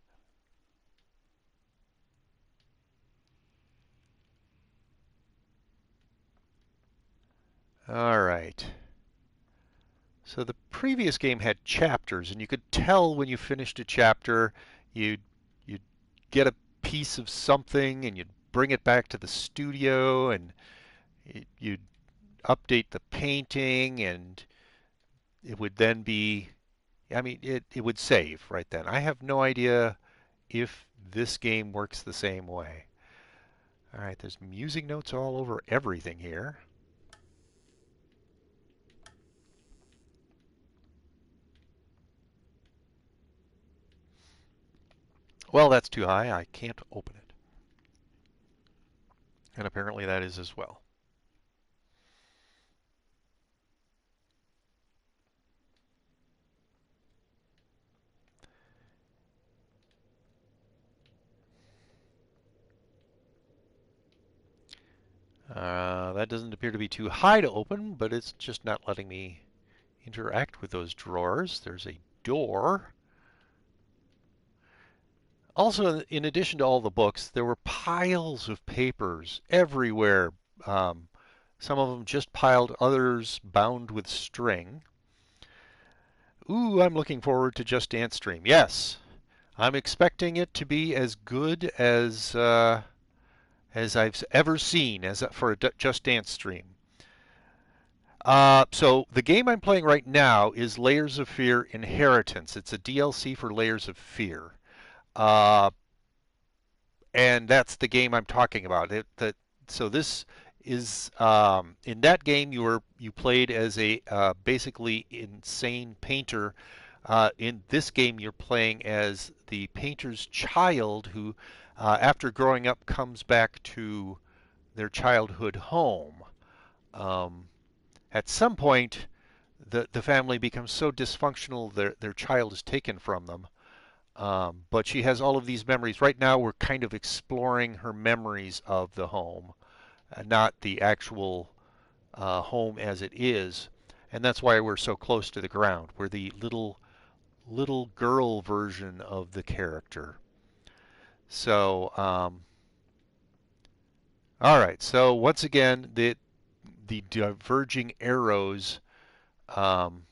All right. So the previous game had chapters, and you could tell when you finished a chapter, you'd get a piece of something, and you'd bring it back to the studio, and you'd update the painting, and it would then be, I mean, it would save right then. I have no idea if this game works the same way. All right, there's music notes all over everything here. Well, that's too high. I can't open it. And apparently that is as well. That doesn't appear to be too high to open, but it's just not letting me interact with those drawers. There's a door. Also, in addition to all the books, there were piles of papers everywhere. Um, some of them just piled, others bound with string. Ooh, I'm looking forward to Just Dance Stream. Yes, I'm expecting it to be as good as I've ever seen for a Just Dance stream. So the game I'm playing right now is Layers of Fear Inheritance. It's a DLC for Layers of Fear. Uh, and that's the game I'm talking about. So this is in that game you played as a basically insane painter. In this game, you're playing as the painter's child who, after growing up, comes back to their childhood home. Um, at some point, the family becomes so dysfunctional their child is taken from them. But she has all of these memories. Right now, we're kind of exploring her memories of the home, not the actual home as it is. And that's why we're so close to the ground. We're the little girl version of the character. So, all right. So once again, the diverging arrows um,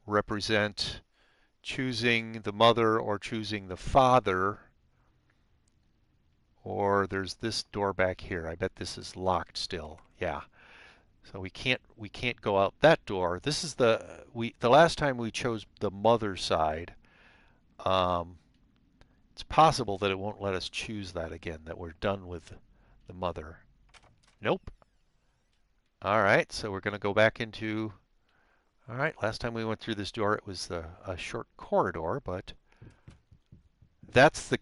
represent choosing the mother or choosing the father. Or there's this door back here. I bet this is locked still. Yeah. So we can't go out that door. This is the last time we chose the mother side. Um, It's possible that it won't let us choose that again, that we're done with the mother. Nope. All right, so we're going to go back into... All right, last time we went through this door, it was a short corridor, but that's the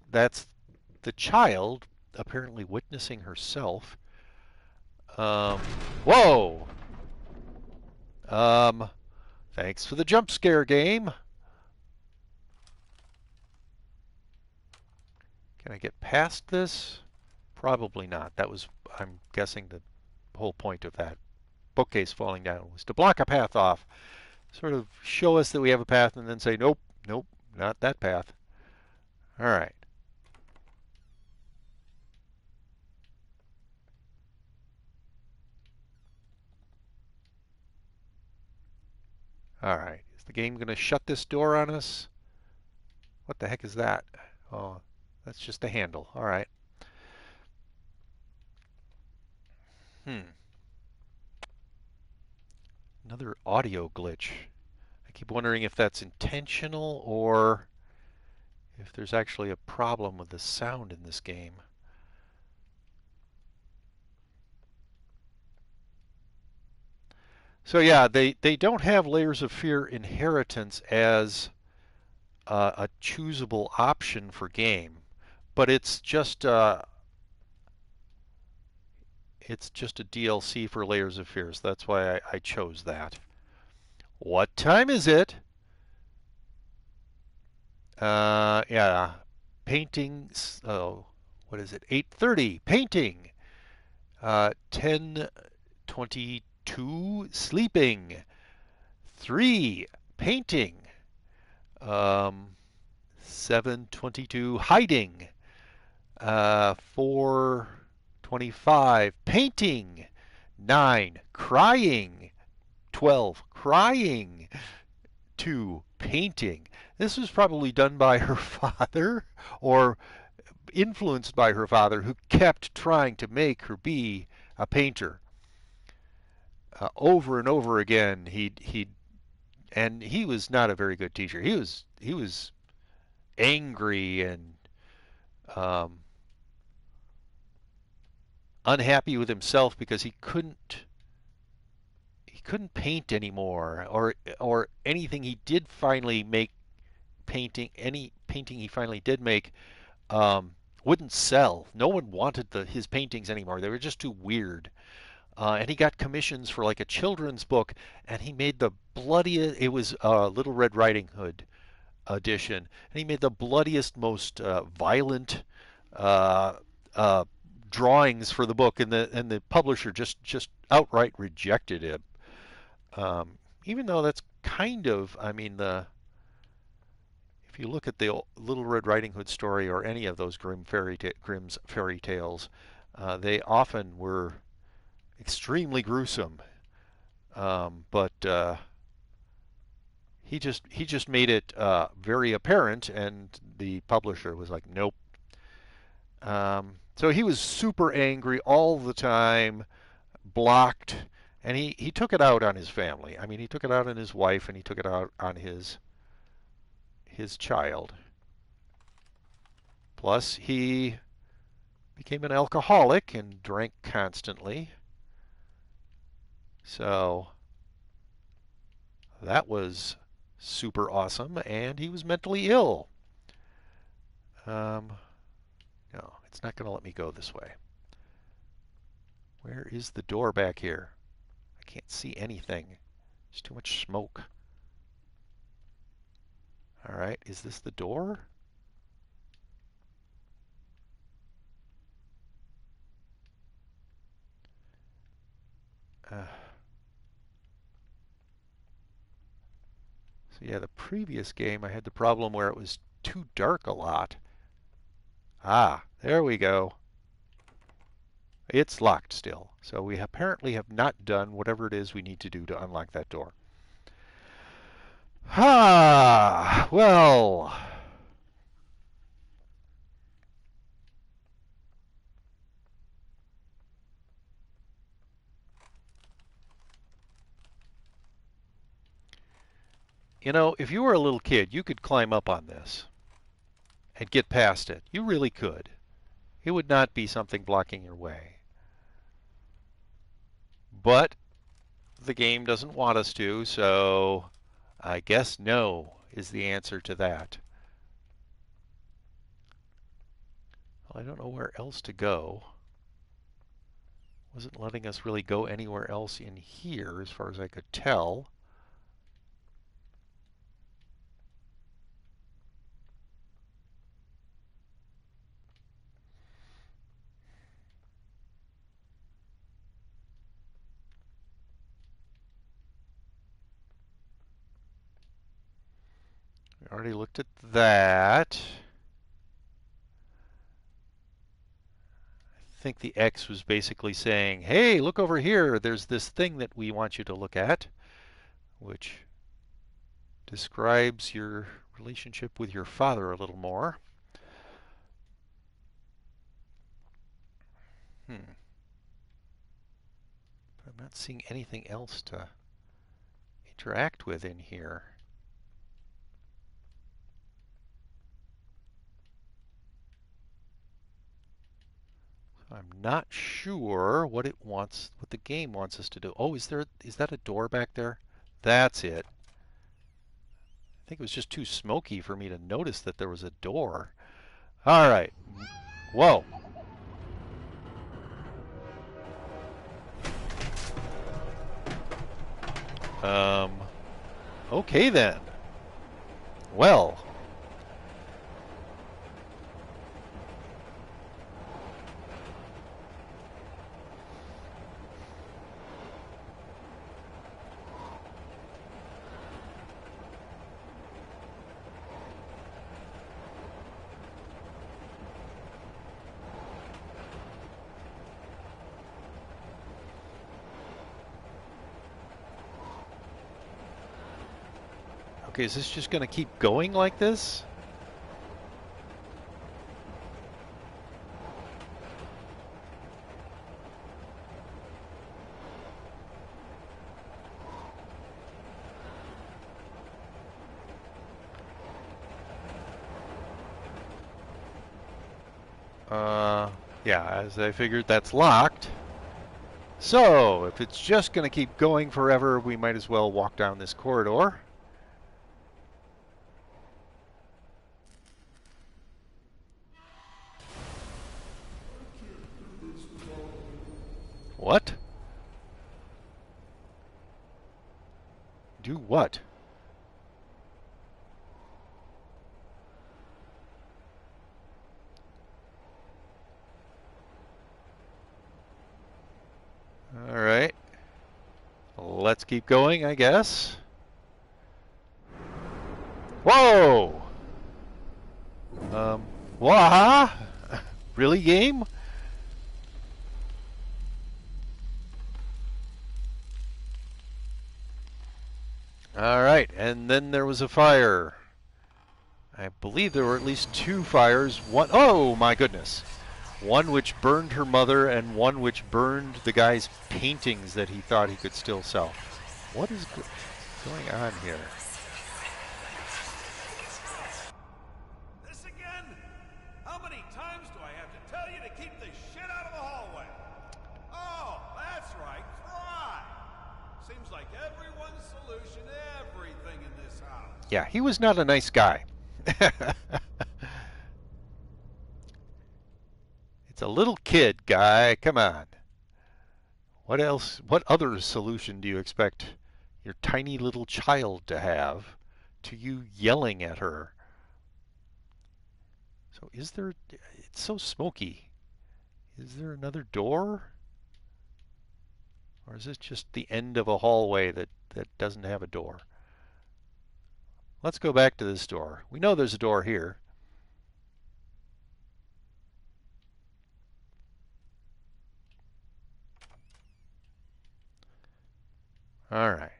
child apparently witnessing herself. Um, whoa! Um, thanks for the jump scare game. Can I get past this? Probably not. That was, I'm guessing, the whole point of that bookcase falling down was to block a path off. Sort of show us that we have a path and then say, nope, nope, not that path. All right. All right. Is the game going to shut this door on us? What the heck is that? Oh, that's just a handle. All right. Hmm. Another audio glitch. I keep wondering if that's intentional or if there's actually a problem with the sound in this game. So yeah, they don't have layers of fear inheritance as a choosable option for game, but it's just a DLC for Layers of Fear. So that's why I chose that. What time is it? Yeah, painting. Oh, what is it? 8:30. Painting. 10:22. Sleeping. 3. Painting. 7:22. Hiding. 4:25. Painting. 9. Crying. 12. Crying. 2. Painting. This was probably done by her father or influenced by her father, who kept trying to make her be a painter. Over and over again, and he was not a very good teacher. He was angry and um, unhappy with himself because he couldn't paint anymore, or anything he did finally make any painting he finally did make um, wouldn't sell. No one wanted his paintings anymore. They were just too weird. And he got commissions for like a children's book, and he made the bloodiest. It was Little Red Riding Hood edition, and he made the bloodiest, most violent uh, uh, drawings for the book, and the publisher just outright rejected him. Even though that's kind of, I mean, the if you look at the Little Red Riding Hood story or any of those Grimm's fairy tales, they often were extremely gruesome. But he just made it very apparent, and the publisher was like, nope. So he was super angry all the time, blocked, and he took it out on his family. I mean, he took it out on his wife, and he took it out on his child. Plus, he became an alcoholic and drank constantly. So that was super awesome, and he was mentally ill. Um, no, it's not going to let me go this way. Where is the door back here? I can't see anything. There's too much smoke. All right, is this the door? So yeah, the previous game I had the problem where it was too dark a lot. Ah, there we go. It's locked still. So we apparently have not done whatever it is we need to do to unlock that door. Ah, well. You know, if you were a little kid, you could climb up on this and get past it. You really could. It would not be something blocking your way. But the game doesn't want us to, so I guess no is the answer to that. Well, I don't know where else to go. Wasn't letting us really go anywhere else in here as far as I could tell. We already looked at that. I think the X was basically saying, hey, look over here. There's this thing that we want you to look at, which describes your relationship with your father a little more. I'm not seeing anything else to interact with in here. So I'm not sure what it wants, what the game wants us to do. Oh, is that a door back there? That's it. I think it was just too smoky for me to notice that there was a door. All right. Whoa. Okay then. Well. Okay, is this just going to keep going like this? Yeah, as I figured, that's locked. So, if it's just going to keep going forever, we might as well walk down this corridor. What? Do what? All right. Let's keep going, I guess. Whoa! Wah! Really, game? All right, and then there was a fire. I believe there were at least two fires. One, oh my goodness. One which burned her mother and one which burned the guy's paintings that he thought he could still sell. What is going on here? This again? How many times do I have to tell you to keep the shit out of the hallway? Oh, that's right, try. Seems like everyone's solution to everything in this house. Yeah, he was not a nice guy. It's a little kid, guy. Come on. What else? What other solution do you expect your tiny little child to have to you yelling at her? So is there... It's so smoky. Is there another door? Or is this just the end of a hallway that doesn't have a door? Let's go back to this door. We know there's a door here. All right.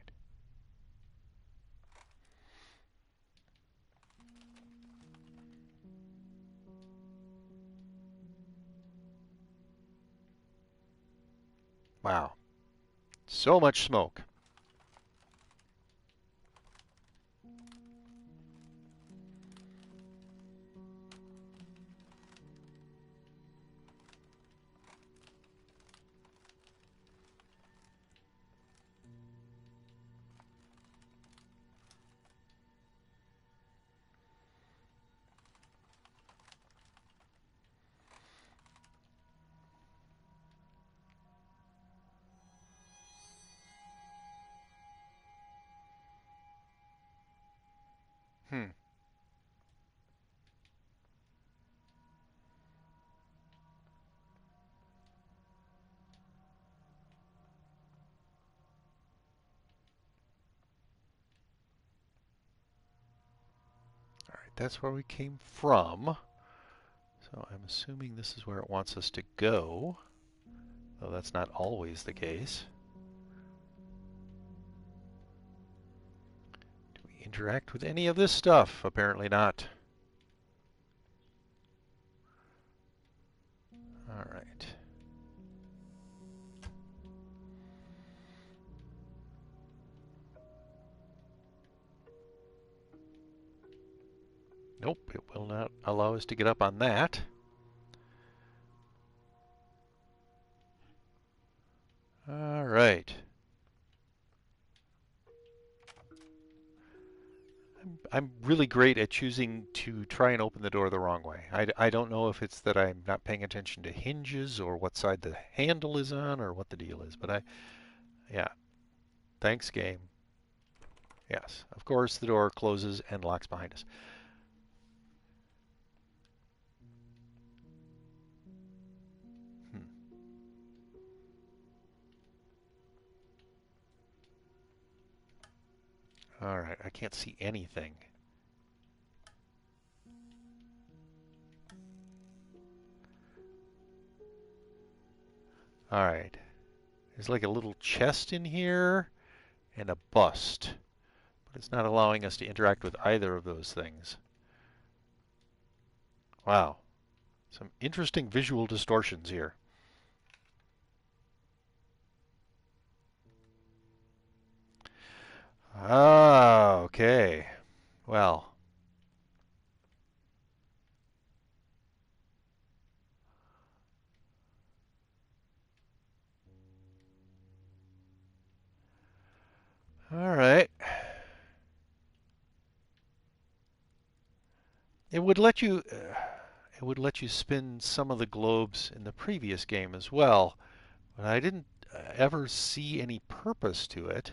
Wow. So much smoke. Hmm. All right, that's where we came from. So I'm assuming this is where it wants us to go, though that's not always the case. Do we interact with any of this stuff? Apparently not. All right. Nope, it will not allow us to get up on that. All right. I'm really great at choosing to try and open the door the wrong way. I don't know if it's that I'm not paying attention to hinges or what side the handle is on or what the deal is, but yeah, thanks game. Yes, of course the door closes and locks behind us. Hmm. All right, I can't see anything. All right, there's like a little chest in here and a bust, but it's not allowing us to interact with either of those things. Wow, some interesting visual distortions here. Ah, okay. Well, all right. It would let you it would let you spin some of the globes in the previous game as well, but I didn't ever see any purpose to it.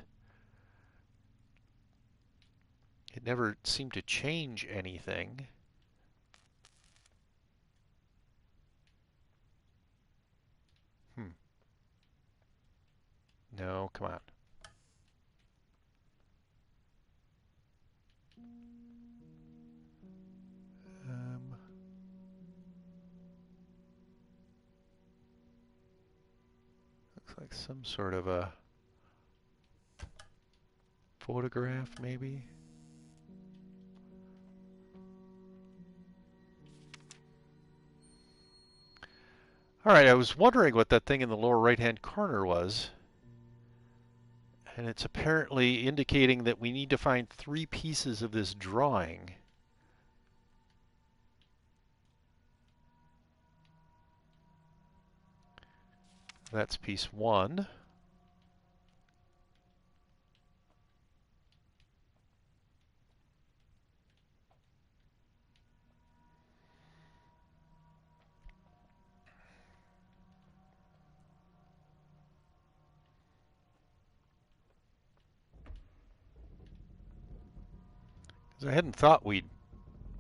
It never seemed to change anything. Hmm. No, come on. Um, looks like some sort of a photograph, maybe. All right, I was wondering what that thing in the lower right-hand corner was. And it's apparently indicating that we need to find 3 pieces of this drawing. That's piece 1. Because I hadn't thought we'd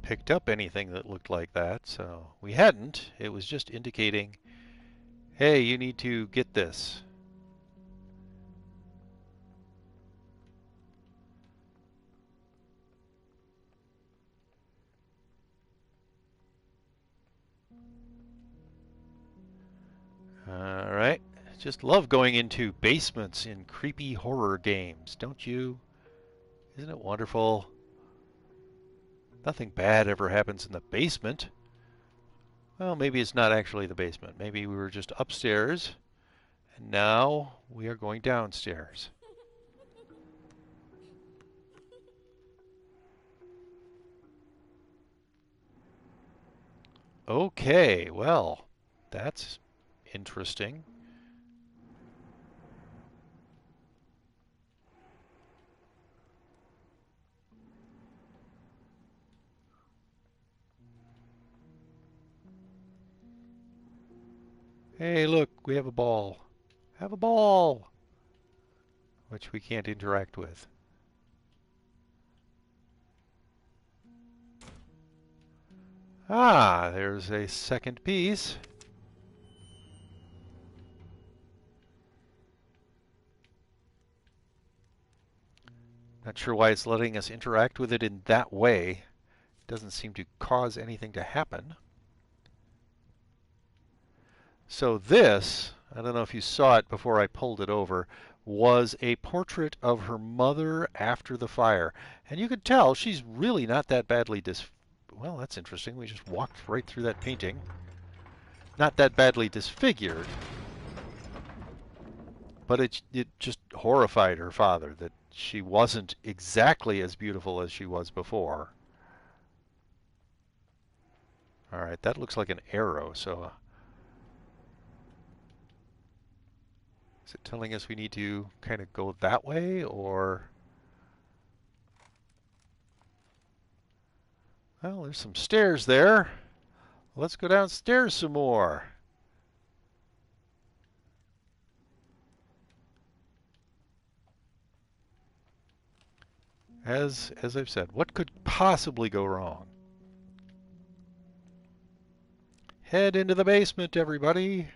picked up anything that looked like that, so we hadn't. It was just indicating, hey, you need to get this. All right. Just love going into basements in creepy horror games, don't you? Isn't it wonderful? Nothing bad ever happens in the basement. Well, maybe it's not actually the basement. Maybe we were just upstairs, and now we are going downstairs. Okay, well, that's interesting. Hey, look, we have a ball. Have a ball! Which we can't interact with. Ah, there's a second piece. Not sure why it's letting us interact with it in that way. Doesn't seem to cause anything to happen. So this, I don't know if you saw it before I pulled it over, was a portrait of her mother after the fire. And you could tell she's really not that badly well, that's interesting. We just walked right through that painting. Not that badly disfigured, but it just horrified her father that she wasn't exactly as beautiful as she was before. All right, that looks like an arrow, so is it telling us we need to kind of go that way, or... Well, there's some stairs there. Let's go downstairs some more. As I've said, what could possibly go wrong? Head into the basement, everybody.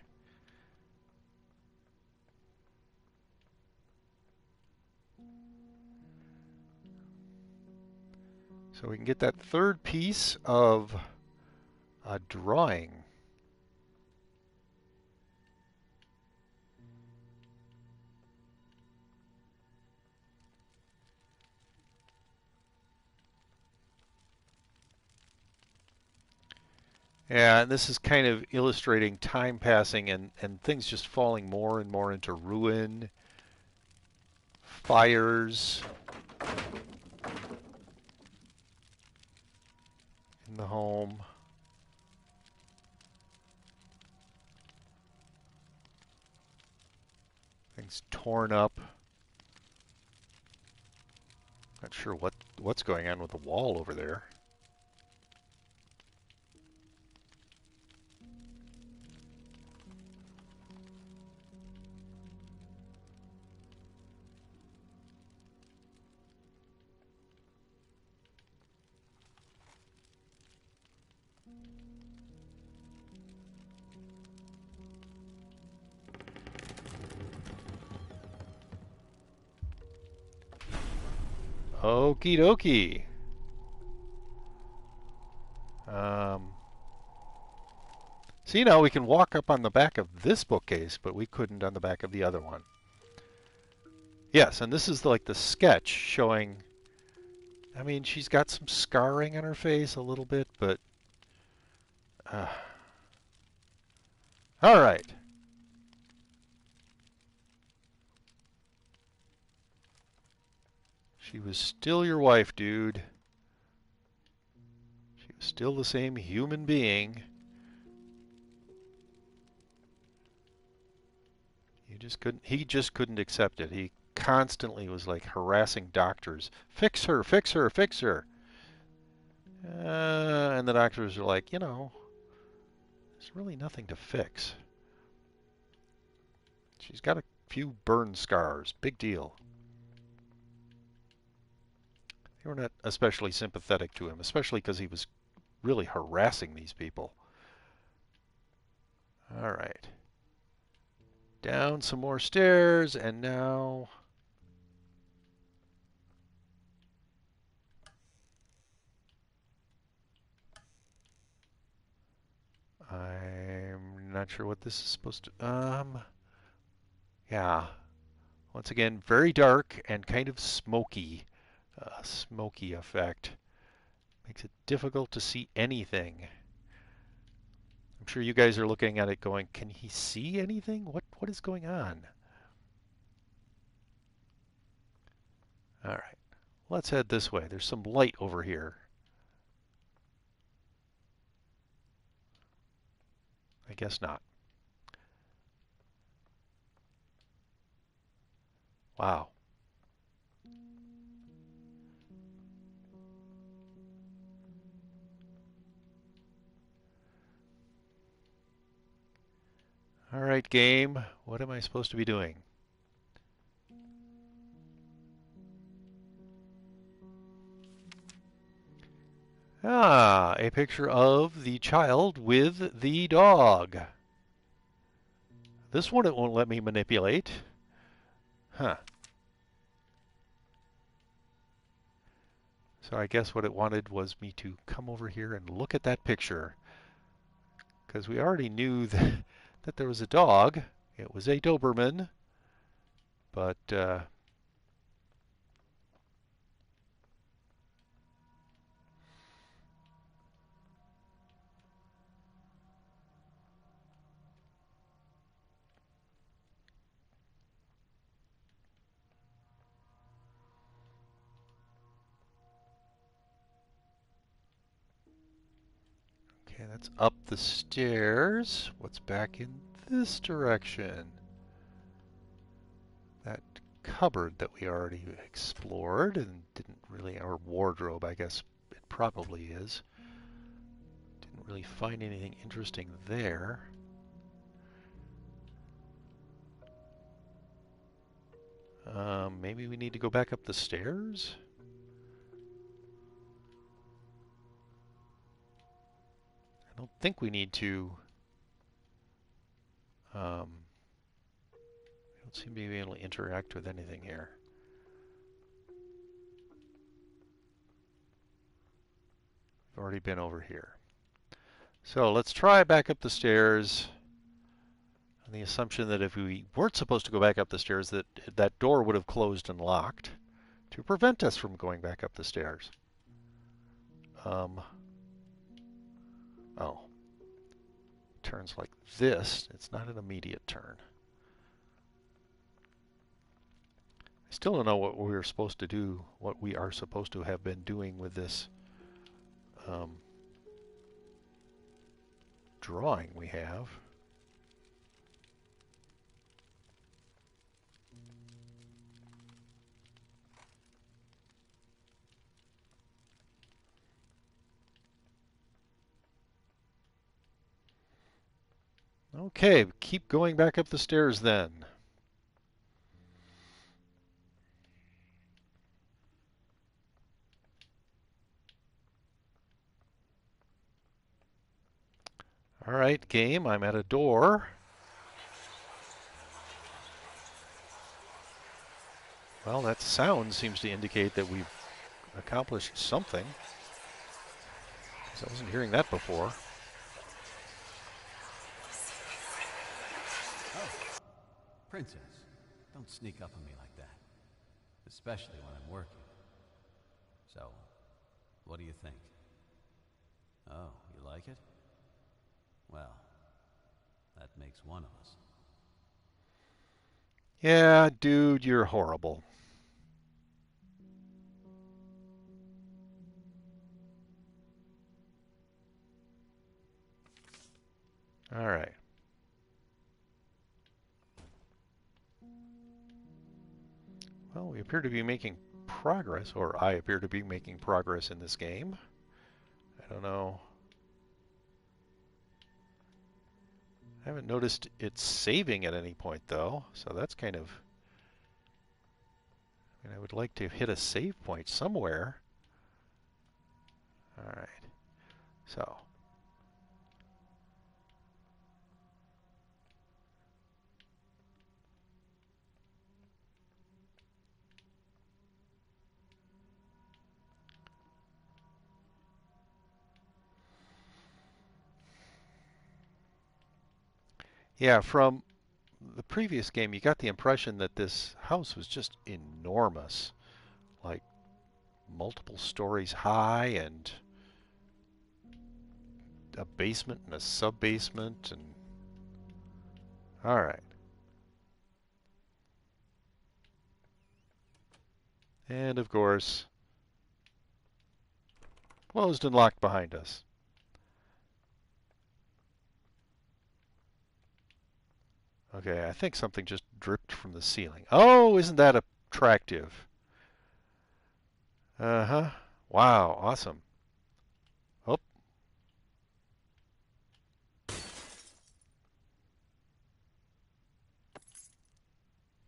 So we can get that third piece of a drawing. Yeah, and this is kind of illustrating time passing and things just falling more and more into ruin, fires in the home. Things torn up. Not sure what's going on with the wall over there. Okie dokie. See, now we can walk up on the back of this bookcase, but we couldn't on the back of the other one. Yes, and this is like the sketch showing, I mean, she's got some scarring on her face a little bit, but... all right. She was still your wife, dude. She was still the same human being. He just couldn't accept it. He constantly was like harassing doctors. Fix her, fix her, fix her. And the doctors are like, there's really nothing to fix. She's got a few burn scars. Big deal. They were not especially sympathetic to him, especially because he was really harassing these people. All right. Down some more stairs, and now... I'm not sure what this is supposed to... yeah. Once again, very dark and kind of smoky. Smoky effect. Makes it difficult to see anything. I'm sure you guys are looking at it going, can he see anything? What is going on? All right. Let's head this way. There's some light over here. I guess not. Wow. All right, game. What am I supposed to be doing? Ah, a picture of the child with the dog. This one it won't let me manipulate. Huh. So I guess what it wanted was me to come over here and look at that picture. Because we already knew that there was a dog. It was a Doberman. But, okay, that's up the stairs. What's back in this direction? That cupboard that we already explored and didn't really, or wardrobe, I guess it probably is. Didn't really find anything interesting there. Maybe we need to go back up the stairs? I don't think we need to. Um, I don't seem to be able to interact with anything here. We've already been over here. So let's try back up the stairs on the assumption that if we weren't supposed to go back up the stairs, that that door would have closed and locked to prevent us from going back up the stairs. Oh. Turns like this. It's not an immediate turn. I still don't know what we were supposed to do, what we are supposed to have been doing with this drawing we have. Okay, keep going back up the stairs then. All right, game, I'm at a door. Well, that sound seems to indicate that we've accomplished something. 'Cause I wasn't hearing that before. Oh, Princess, don't sneak up on me like that. Especially when I'm working. So, what do you think? Oh, you like it? Well, that makes one of us. Yeah, dude, you're horrible. All right. Well, we appear to be making progress, or I appear to be making progress in this game. I don't know. I haven't noticed it saving at any point, though, so that's kind of... I mean, I would like to hit a save point somewhere. All right. So... Yeah, from the previous game, you got the impression that this house was just enormous. Like, multiple stories high and a basement and a sub-basement and... All right. And, of course, closed and locked behind us. Okay, I think something just dripped from the ceiling. Oh, isn't that attractive? Uh-huh. Wow, awesome. Oh.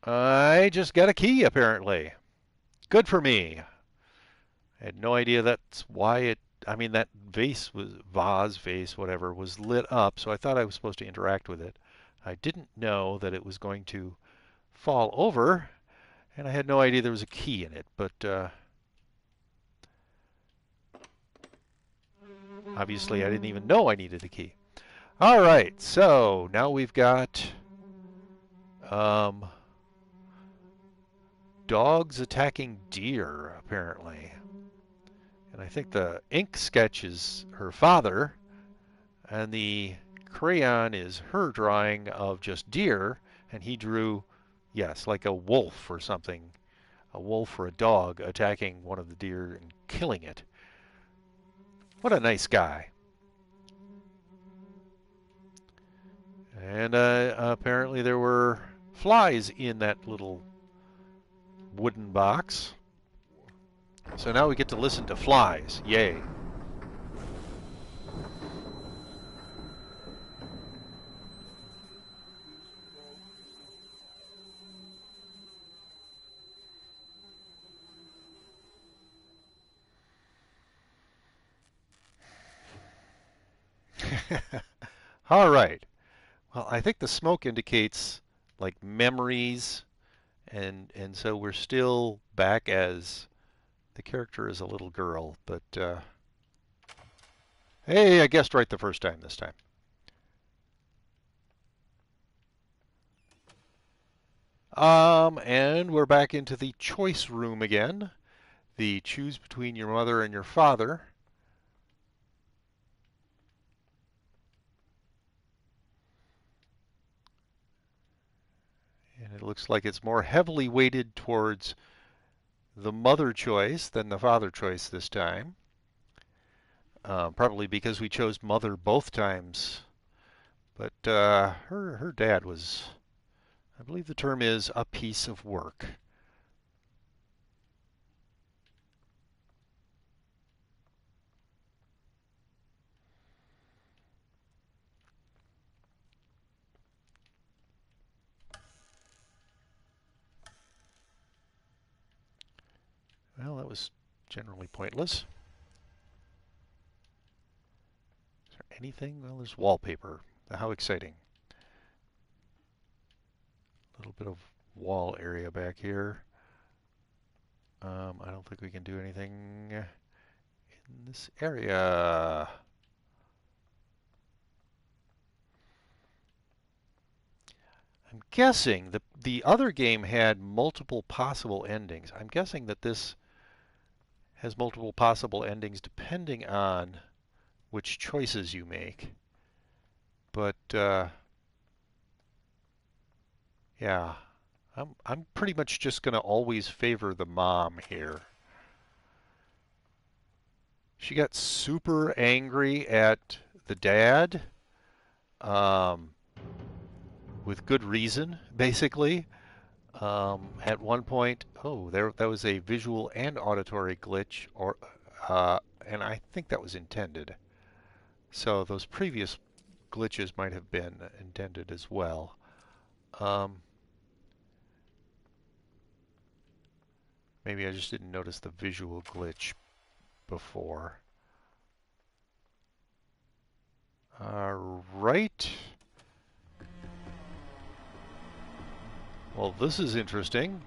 I just got a key, apparently. Good for me. I had no idea that's why it I mean, that vase, vase, whatever, was lit up, so I thought I was supposed to interact with it. I didn't know that it was going to fall over, and I had no idea there was a key in it, but obviously I didn't even know I needed a key. All right, so now we've got um, dogs attacking deer, apparently. And I think the ink sketch is her father, and the crayon is her drawing of just deer, and he drew, yes, like a wolf or something, a wolf or a dog attacking one of the deer and killing it. What a nice guy. And apparently there were flies in that little wooden box. So now we get to listen to flies. Yay. All right. Well, I think the smoke indicates like memories, and so we're still back as the character is a little girl, but hey, I guessed right the first time this time. And we're back into the choice room again. The choose between your mother and your father. And it looks like it's more heavily weighted towards the mother choice than the father choice this time. Probably because we chose mother both times. But her dad was, I believe the term is, a piece of work. Well, that was generally pointless. Is there anything? Well, there's wallpaper. How exciting. A little bit of wall area back here. I don't think we can do anything in this area. I'm guessing the other game had multiple possible endings. I'm guessing that this has multiple possible endings depending on which choices you make. But yeah, I'm pretty much just going to always favor the mom here. She got super angry at the dad, um, with good reason, basically. At one point, oh, that was a visual and auditory glitch, and I think that was intended. So those previous glitches might have been intended as well. Maybe I just didn't notice the visual glitch before. Right. Well, this is interesting.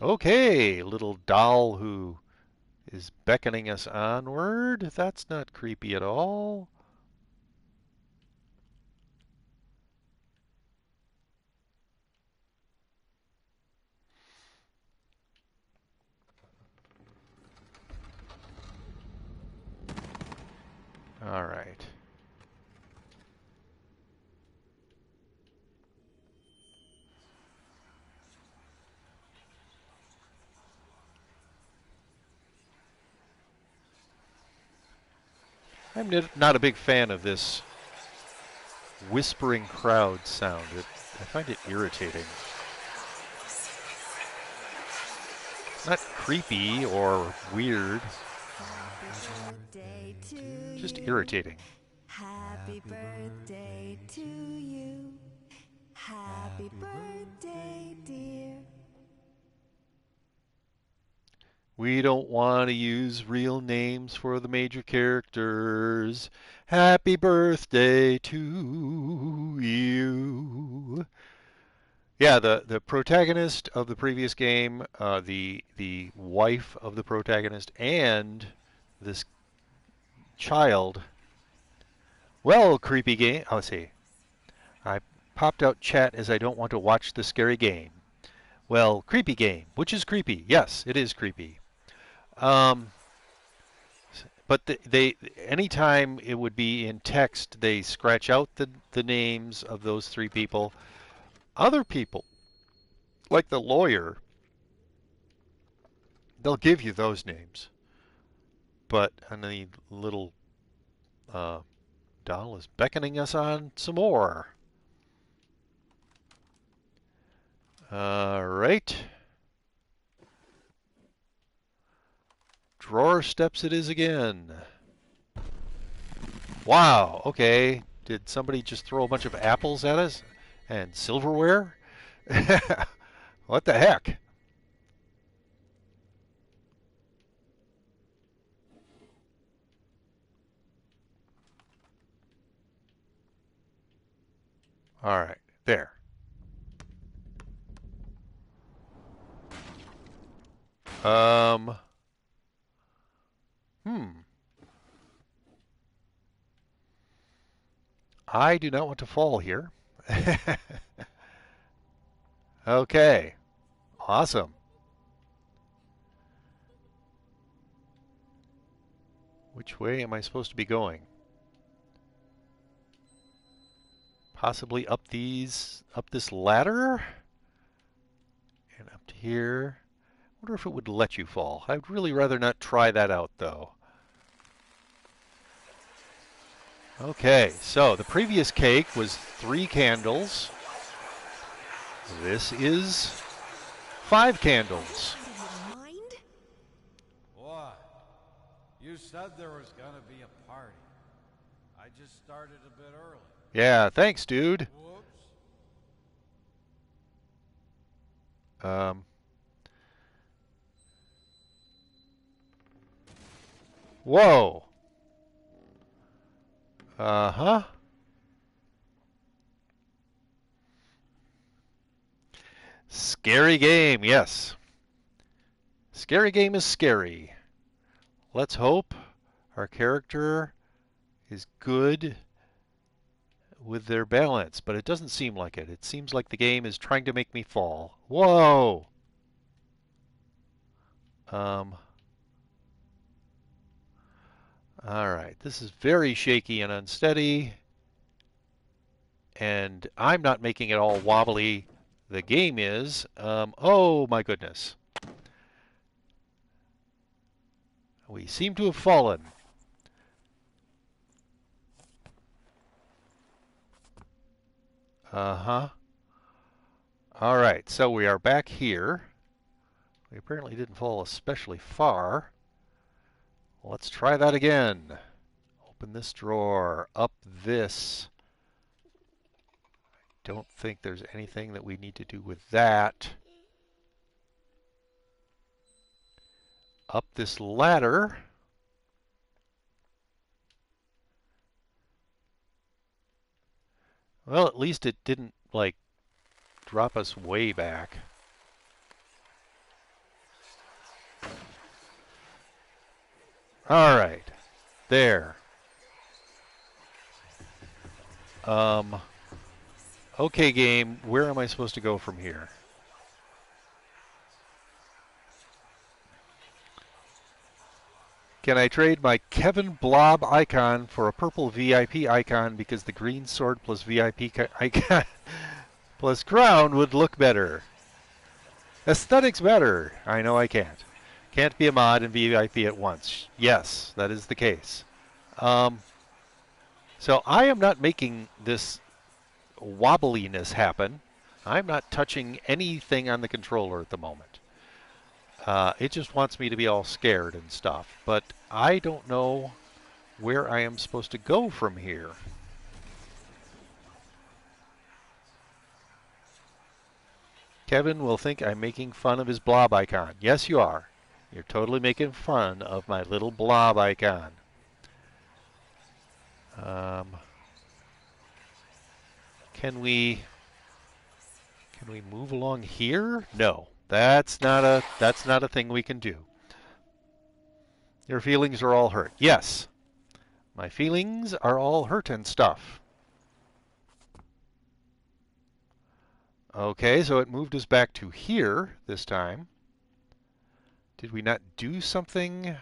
Okay, little doll who is beckoning us onward. That's not creepy at all. All right. I'm not a big fan of this whispering crowd sound. I find it irritating. Not creepy or weird, just irritating. Happy birthday to you. Happy birthday, dear. We don't want to use real names for the major characters. Happy birthday to you. Yeah, the protagonist of the previous game, the wife of the protagonist, and this child. Well, creepy game. Oh, see, I popped out chat as I don't want to watch the scary game. Well, creepy game, which is creepy. Yes, it is creepy. Um, but they anytime it would be in text, they scratch out the names of those three people. Other people, like the lawyer, they'll give you those names. But and the little uh, doll is beckoning us on some more. All right. Drawer steps it is again. Wow, okay. Did somebody just throw a bunch of apples at us? And silverware? What the heck? All right, there. Um, hmm. I do not want to fall here. Okay, awesome. Which way am I supposed to be going? Possibly up this ladder? And up to here. I wonder if it would let you fall. I'd really rather not try that out, though. Okay, so the previous cake was 3 candles. This is 5 candles. Mind? What? You said there was gonna be a party. I just started a bit early. Yeah, thanks, dude. Whoops. Um, whoa. Uh-huh. Scary game, yes. Scary game is scary. Let's hope our character is good with their balance, but it doesn't seem like it. It seems like the game is trying to make me fall. Whoa! Um, all right, this is very shaky and unsteady, and I'm not making it all wobbly. The game is. Oh my goodness. We seem to have fallen. Uh-huh. All right, so we are back here. We apparently didn't fall especially far. Let's try that again. Open this drawer, up this. Don't think there's anything that we need to do with that. Up this ladder. Well, at least it didn't, like, drop us way back. All right, there. Okay, game, where am I supposed to go from here? Can I trade my Kevin Blob icon for a purple VIP icon because the green sword plus VIP icon plus crown would look better? Aesthetics better. I know I can't. Can't be a mod and VIP at once. Yes, that is the case. So I am not making this wobbliness happen. I'm not touching anything on the controller at the moment. It just wants me to be all scared and stuff. But I don't know where I am supposed to go from here. Kevin will think I'm making fun of his blob icon. Yes, you are. You're totally making fun of my little blob icon. Um, can we move along here? No, that's not a thing we can do. Your feelings are all hurt. Yes, my feelings are all hurt and stuff. Okay, so it moved us back to here this time. Did we not do something?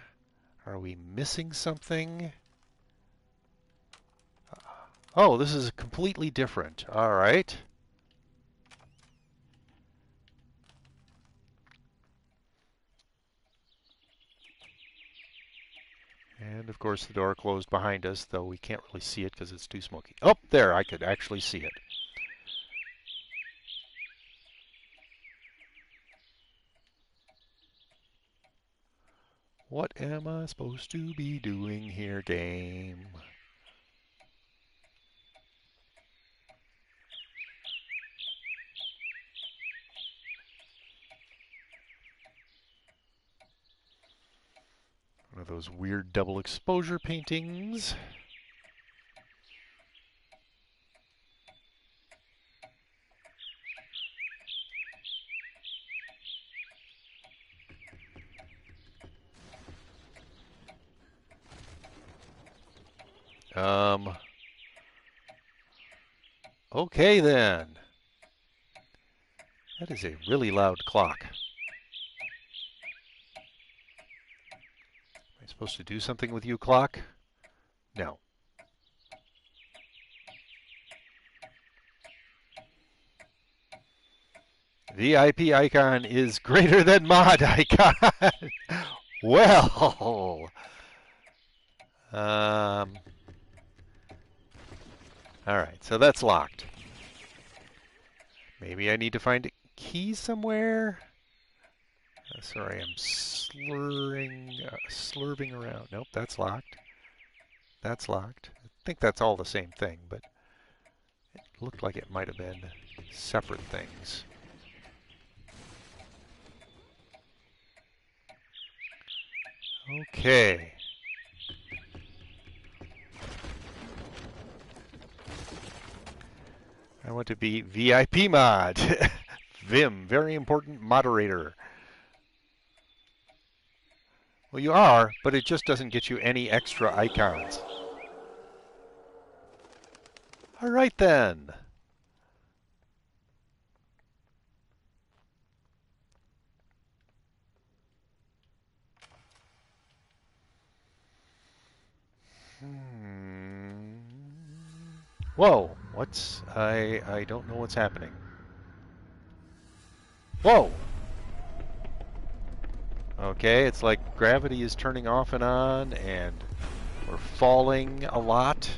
Are we missing something? Oh, this is completely different. All right. And of course the door closed behind us, though we can't really see it because it's too smoky. Oh, there, I could actually see it. What am I supposed to be doing here, game? One of those weird double exposure paintings. Um, okay then. That is a really loud clock. Am I supposed to do something with you, clock? No. VIP icon is greater than mod icon. Well, um, all right, so that's locked. Maybe I need to find a key somewhere. Sorry, I'm slurving around. Nope, that's locked. That's locked. I think that's all the same thing, but it looked like it might have been separate things. Okay. I want to be VIP mod. Vim, very important moderator. Well, you are, but it just doesn't get you any extra icons. All right then. Whoa, I don't know what's happening. Whoa! Okay, it's like gravity is turning off and on, and we're falling a lot.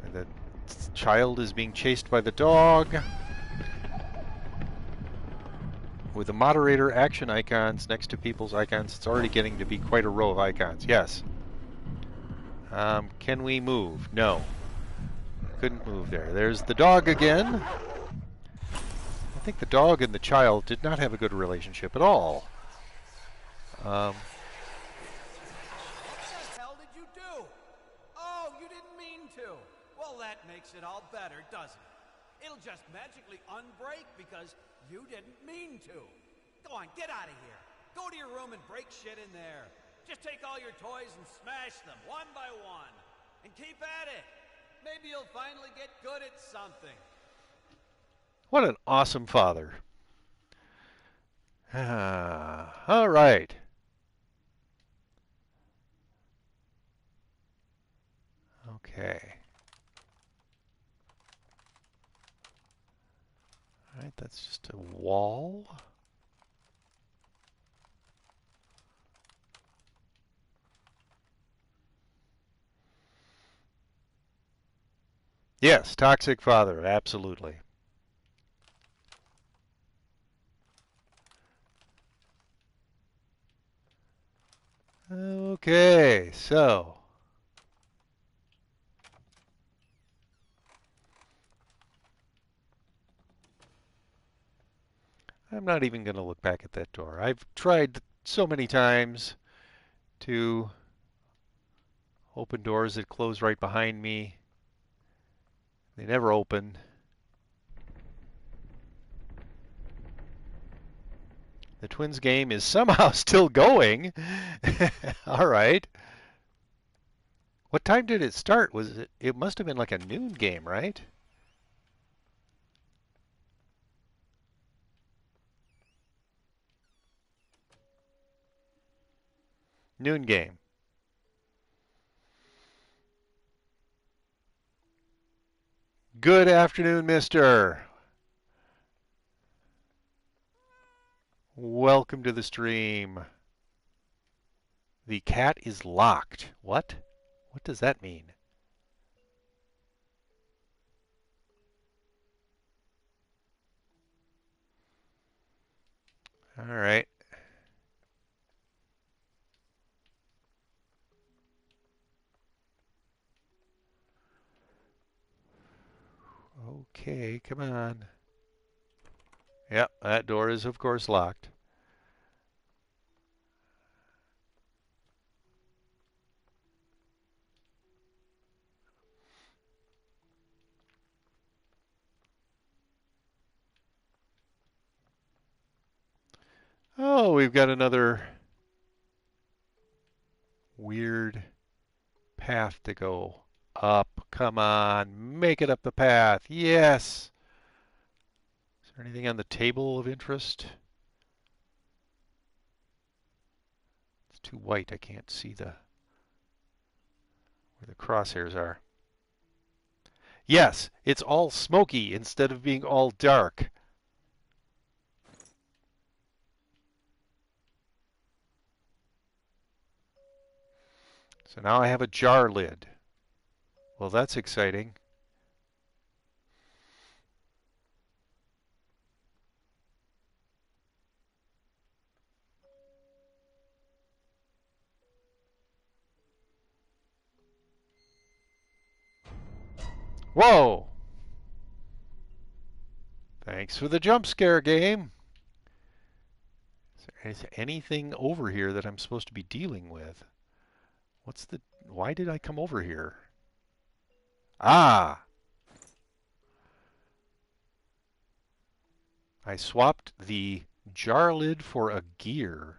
And the child is being chased by the dog. With the moderator action icons next to people's icons, it's already getting to be quite a row of icons. Yes. Can we move? No. Couldn't move there. There's the dog again. I think the dog and the child did not have a good relationship at all. What the hell did you do? Oh, you didn't mean to. Well, that makes it all better, doesn't it? It'll just magically unbreak because you didn't mean to. Go on, get out of here. Go to your room and break shit in there. Just take all your toys and smash them one by one. And keep at it. Maybe you'll finally get good at something. What an awesome father. All right. Okay. All right, that's just a wall. Yes, toxic father, absolutely. Okay, so I'm not even going to look back at that door. I've tried so many times to open doors that close right behind me. They never open. The Twins game is somehow still going. All right. What time did it start? Was it? It must have been like a noon game, right? Noon game. Good afternoon, mister. Welcome to the stream. The cat is locked. What? What does that mean? All right. Okay, come on. Yep, that door is of course locked. Oh, we've got another weird path to go up. Come on, make it up the path. Yes. Is there anything on the table of interest? It's too white. I can't see where the crosshairs are. Yes, it's all smoky instead of being all dark. So now I have a jar lid. Well, that's exciting. Whoa! Thanks for the jump scare game. Is there anything over here that I'm supposed to be dealing with? Why did I come over here? Ah! I swapped the jar lid for a gear.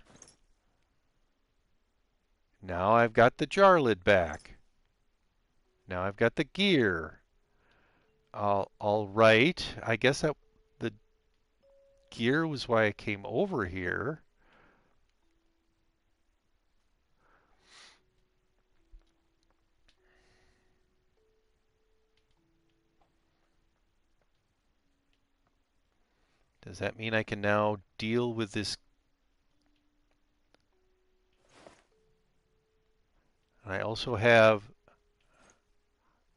Now I've got the jar lid back. Now I've got the gear. All right. I guess the gear was why I came over here. Does that mean I can now deal with this? I also have...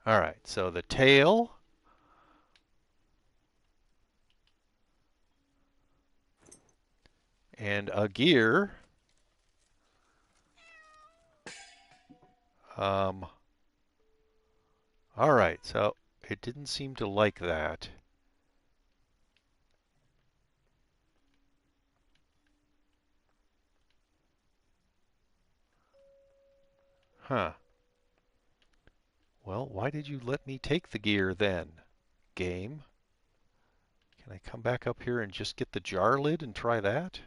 All right, so the tail. And a gear. All right, so it didn't seem to like that. Huh. Well, why did you let me take the gear then, game? Can I come back up here and just get the jar lid and try that?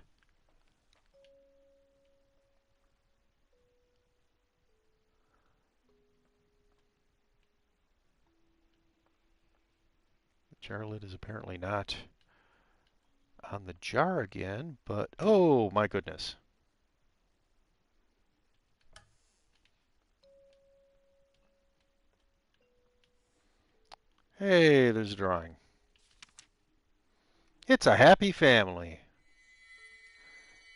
The jar lid is apparently not on the jar again, but oh my goodness. Hey, there's a drawing. It's a happy family.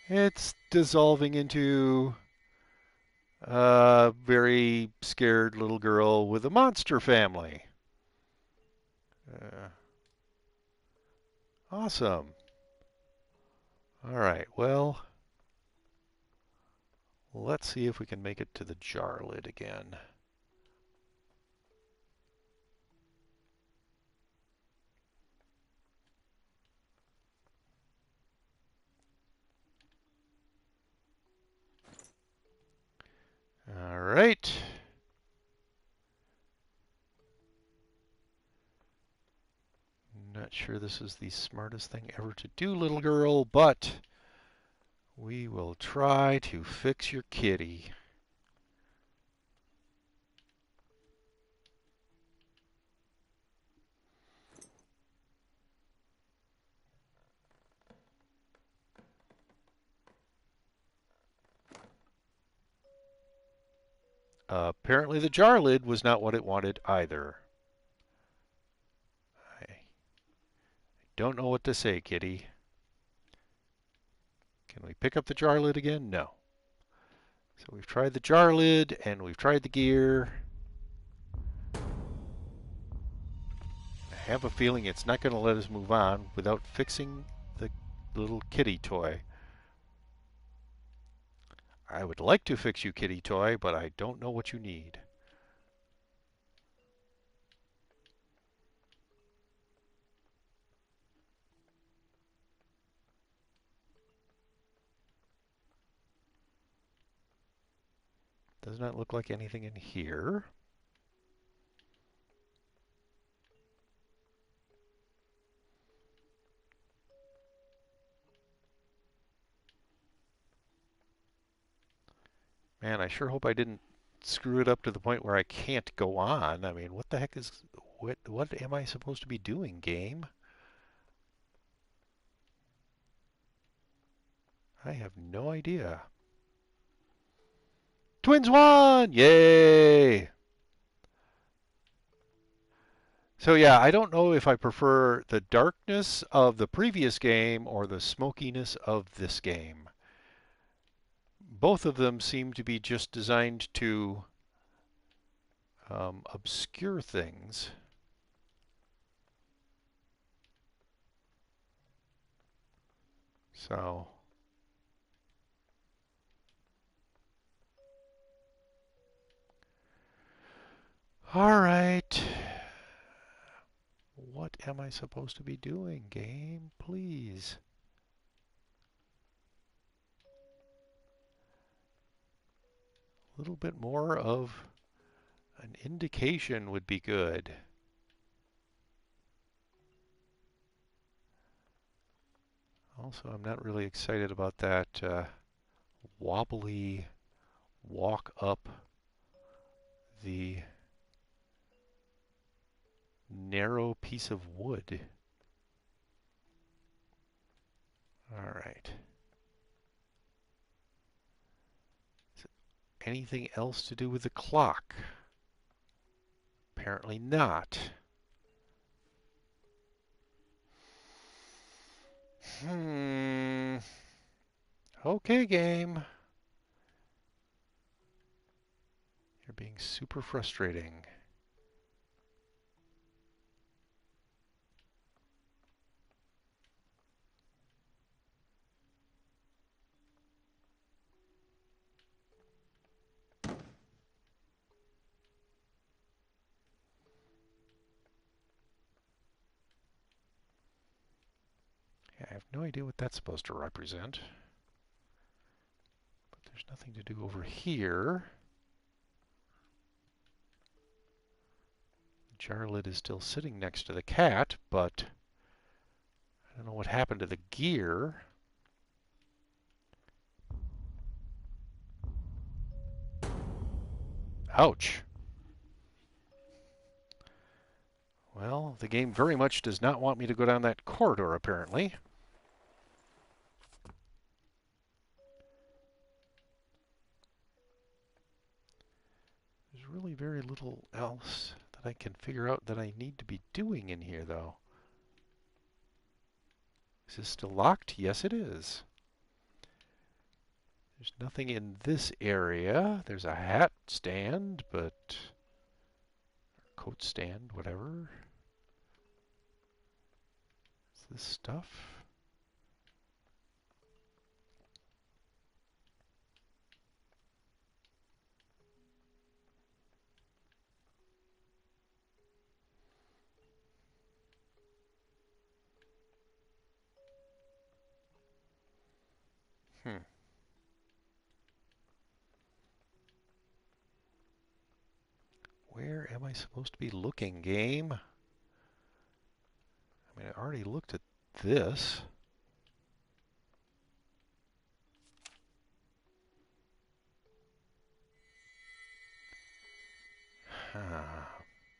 It's dissolving into a very scared little girl with a monster family. Uh, awesome. All right, well, let's see if we can make it to the jar lid again. Not sure this is the smartest thing ever to do, little girl, but we will try to fix your kitty. Apparently the jar lid was not what it wanted either. I don't know what to say, kitty. Can we pick up the jar lid again? No. So we've tried the jar lid and we've tried the gear. I have a feeling it's not going to let us move on without fixing the little kitty toy. I would like to fix you, kitty toy, but I don't know what you need. Does not look like anything in here. Man, I sure hope I didn't screw it up to the point where I can't go on. I mean, what the heck is... What am I supposed to be doing, game? I have no idea. Twins won! Yay! So yeah, I don't know if I prefer the darkness of the previous game or the smokiness of this game. Both of them seem to be just designed to obscure things. So, all right. What am I supposed to be doing, game? Please. A little bit more of an indication would be good. Also, I'm not really excited about that wobbly walk up the narrow piece of wood. All right. Is it anything else to do with the clock? Apparently not. Okay, game. You're being super frustrating. Yeah, I have no idea what that's supposed to represent. But there's nothing to do over here. The jar lid is still sitting next to the cat, but I don't know what happened to the gear. Ouch. Well, the game very much does not want me to go down that corridor, apparently. There's really very little else that I can figure out that I need to be doing in here, though. Is this still locked? Yes, it is. There's nothing in this area. There's a hat stand, but... coat stand, whatever. Is this stuff? Hmm. Where am I supposed to be looking, game? I mean, already looked at this.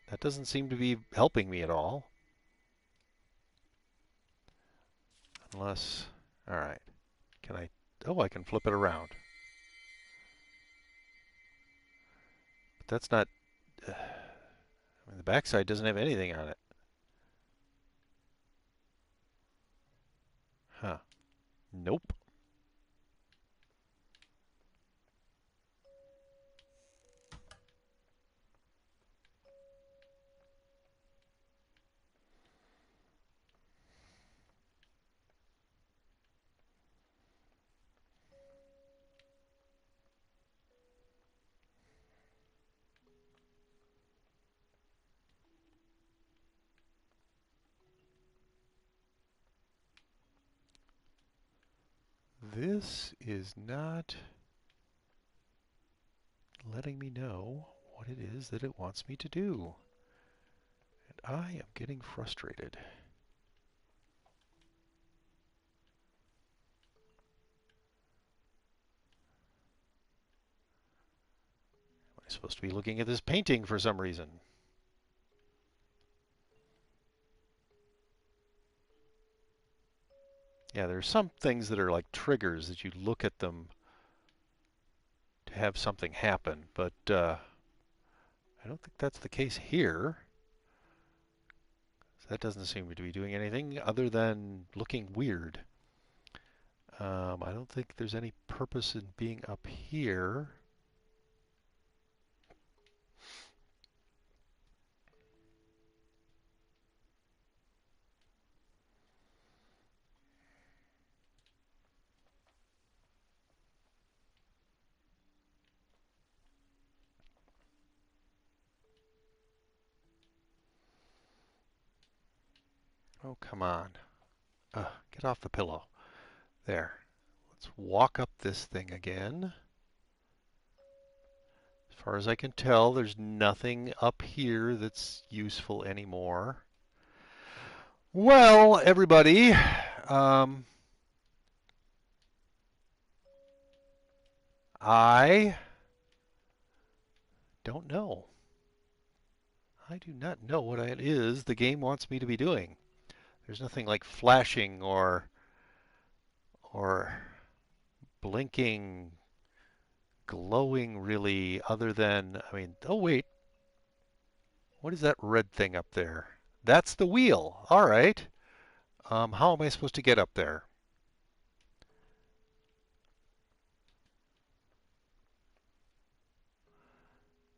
That doesn't seem to be helping me at all. Unless, all right, can I, oh, I can flip it around. But that's not, I mean, the backside doesn't have anything on it. Huh. Nope. This is not letting me know what it is that it wants me to do. And I am getting frustrated. Am I supposed to be looking at this painting for some reason? Yeah, there's some things that are like triggers that you look at them to have something happen, but I don't think that's the case here. So that doesn't seem to be doing anything other than looking weird. I don't think there's any purpose in being up here. Oh, come on. Get off the pillow. There. Let's walk up this thing again. As far as I can tell, there's nothing up here that's useful anymore. Well, everybody, I don't know. I do not know what it is the game wants me to be doing. There's nothing like flashing or blinking, glowing really, other than, I mean, oh wait, what is that red thing up there? That's the wheel. All right. How am I supposed to get up there?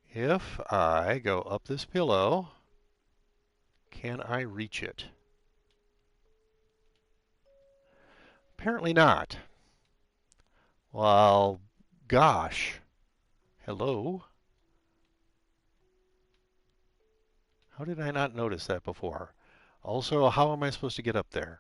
If I go up this pillow, can I reach it? Apparently not. Well, gosh. Hello? How did I not notice that before? Also, how am I supposed to get up there?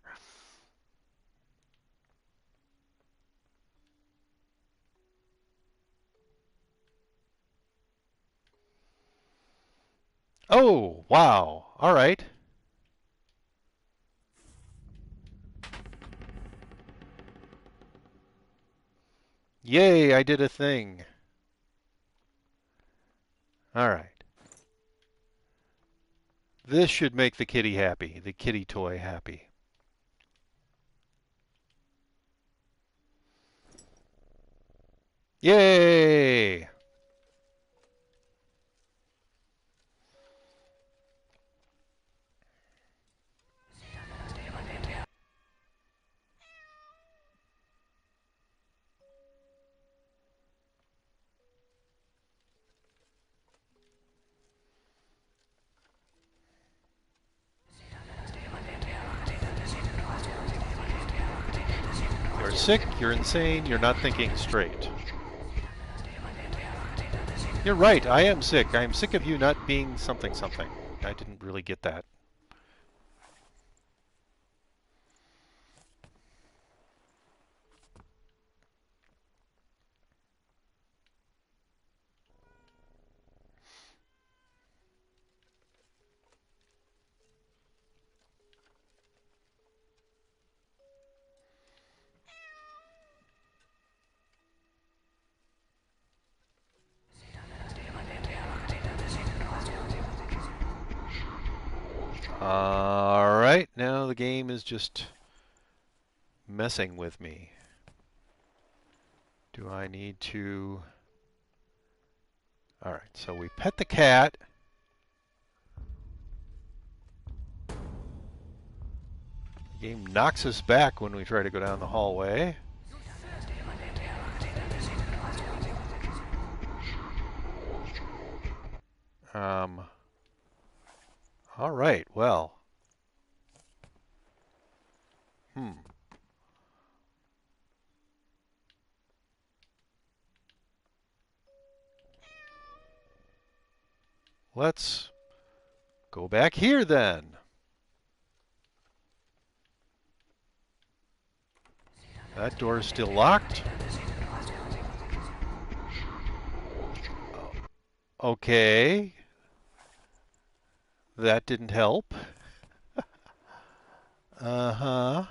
Oh, wow. All right. Yay, I did a thing. All right. This should make the kitty happy, the kitty toy happy. Yay! You're sick, you're insane, you're not thinking straight. You're right, I am sick. I am sick of you not being something something. I didn't really get that. Alright, now the game is just messing with me. Do I need to... Alright, so we pet the cat. The game knocks us back when we try to go down the hallway. Alright, well. Let's go back here then. That door is still locked. Okay. That didn't help. Uh-huh.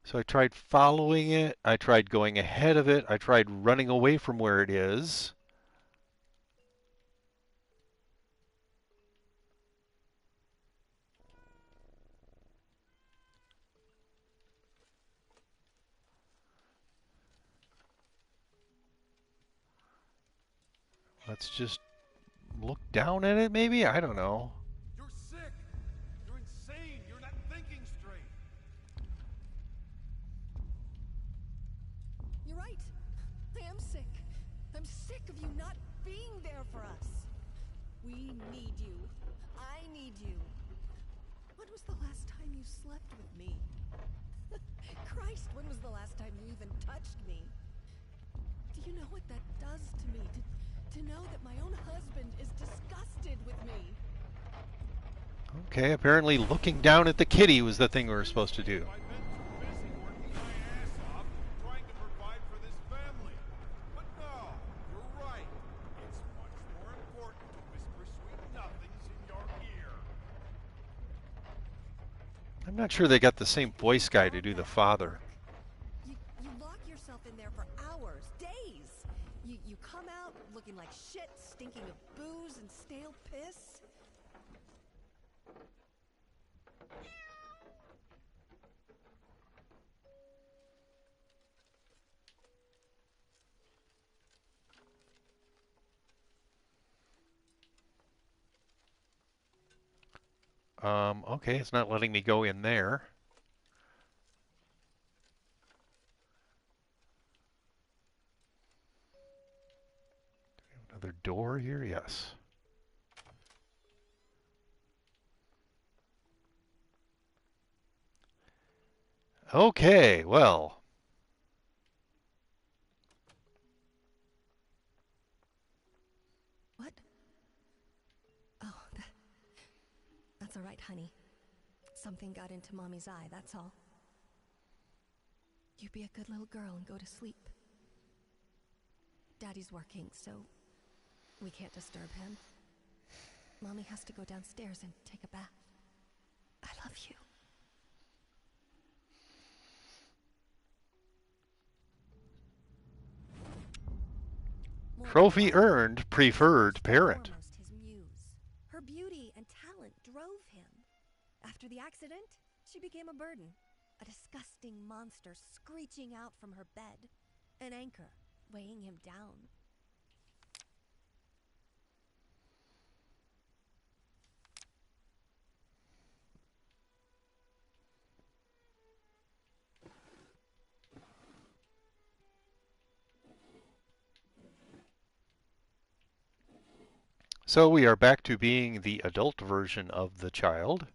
So I tried following it. I tried going ahead of it. I tried running away from where it is. Let's just look down at it, maybe? I don't know. You're sick. You're insane. You're not thinking straight. You're right. I am sick. I'm sick of you not being there for us. We need you. I need you. When was the last time you slept with me? Christ, when was the last time you even touched me? Do you know what that does to me? To know that my own husband is disgusted with me. Okay, apparently looking down at the kitty was the thing we were supposed to do. I've been too busy working my ass off trying to provide for this family. But no, you're right. It's much more important to whisper sweet nothings in your ear. I'm not sure they got the same voice guy to do the father. You lock yourself in there for hours, days. You come out looking like shit, stinking of booze and stale piss. Okay, it's not letting me go in there. Another door here? Yes. Okay, well. What? Oh, that's all right, honey. Something got into Mommy's eye, that's all. You be a good little girl and go to sleep. Daddy's working, so we can't disturb him. Mommy has to go downstairs and take a bath. I love you. Trophy earned, preferred parent. Foremost, his muse. Her beauty and talent drove him. After the accident, she became a burden. A disgusting monster screeching out from her bed. An anchor weighing him down. So we are back to being the adult version of the child.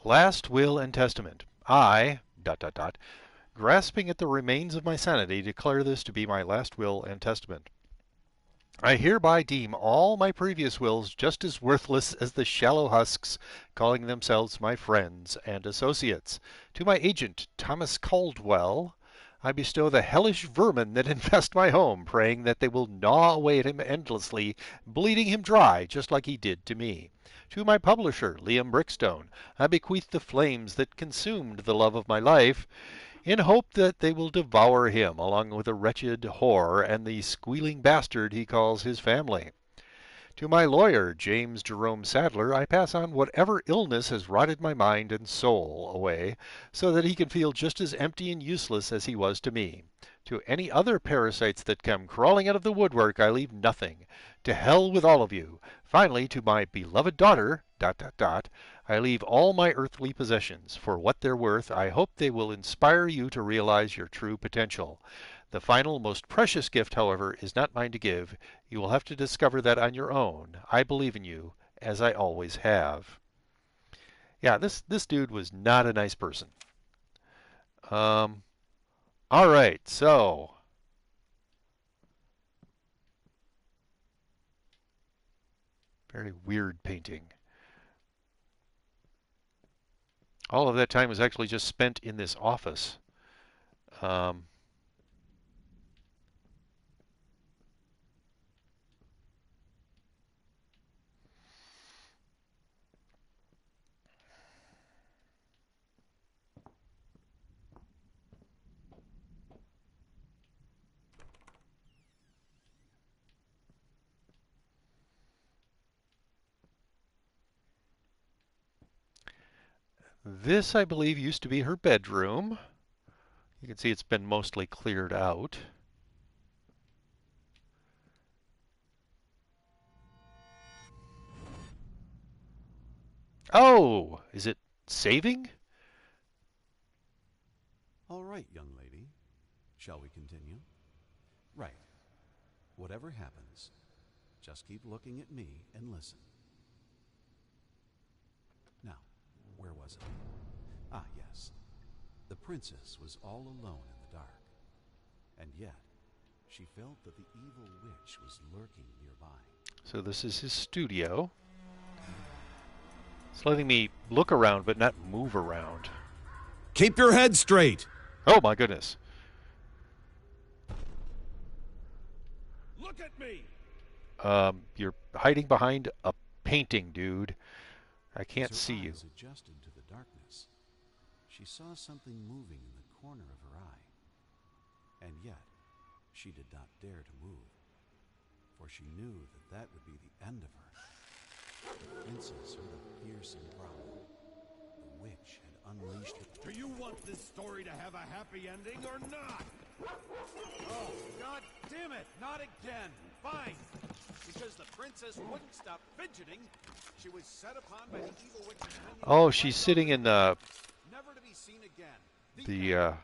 Last will and testament. I, ... grasping at the remains of my sanity, declare this to be my last will and testament. I hereby deem all my previous wills just as worthless as the shallow husks calling themselves my friends and associates. To my agent, Thomas Caldwell, I bestow the hellish vermin that infest my home, praying that they will gnaw away at him endlessly, bleeding him dry, just like he did to me. To my publisher, Liam Brickstone, I bequeath the flames that consumed the love of my life. in hope that they will devour him along with the wretched whore and the squealing bastard he calls his family. To my lawyer, James Jerome Sadler, I pass on whatever illness has rotted my mind and soul away, so that he can feel just as empty and useless as he was to me. To any other parasites that come crawling out of the woodwork, I leave nothing. To hell with all of you. Finally, to my beloved daughter, ... I leave all my earthly possessions. For what they're worth, I hope they will inspire you to realize your true potential. The final, most precious gift, however, is not mine to give. You will have to discover that on your own. I believe in you, as I always have. Yeah, this dude was not a nice person. Um, all right, so very weird painting. All of that time was actually just spent in this office. Um, this, I believe, used to be her bedroom. You can see it's been mostly cleared out. Oh, is it saving? All right, young lady. Shall we continue? Right. Whatever happens, just keep looking at me and listen. Now, where was it? Ah, yes. The princess was all alone in the dark, and yet she felt that the evil witch was lurking nearby. So this is his studio. It's letting me look around but not move around. Keep your head straight. Oh my goodness. Look at me. You're hiding behind a painting, dude. I can't As see her you. eyes adjusted to the darkness, she saw something moving in the corner of her eye. And yet, she did not dare to move, for she knew that that would be the end of her. The princess heard a piercing growl. The witch had unleashed her. Do you want this story to have a happy ending or not? Oh, God damn it! Not again! Fine! Because the princess wouldn't stop fidgeting, she was set upon by the evil witch's minions. Oh, she's sitting in the Never to be seen again. the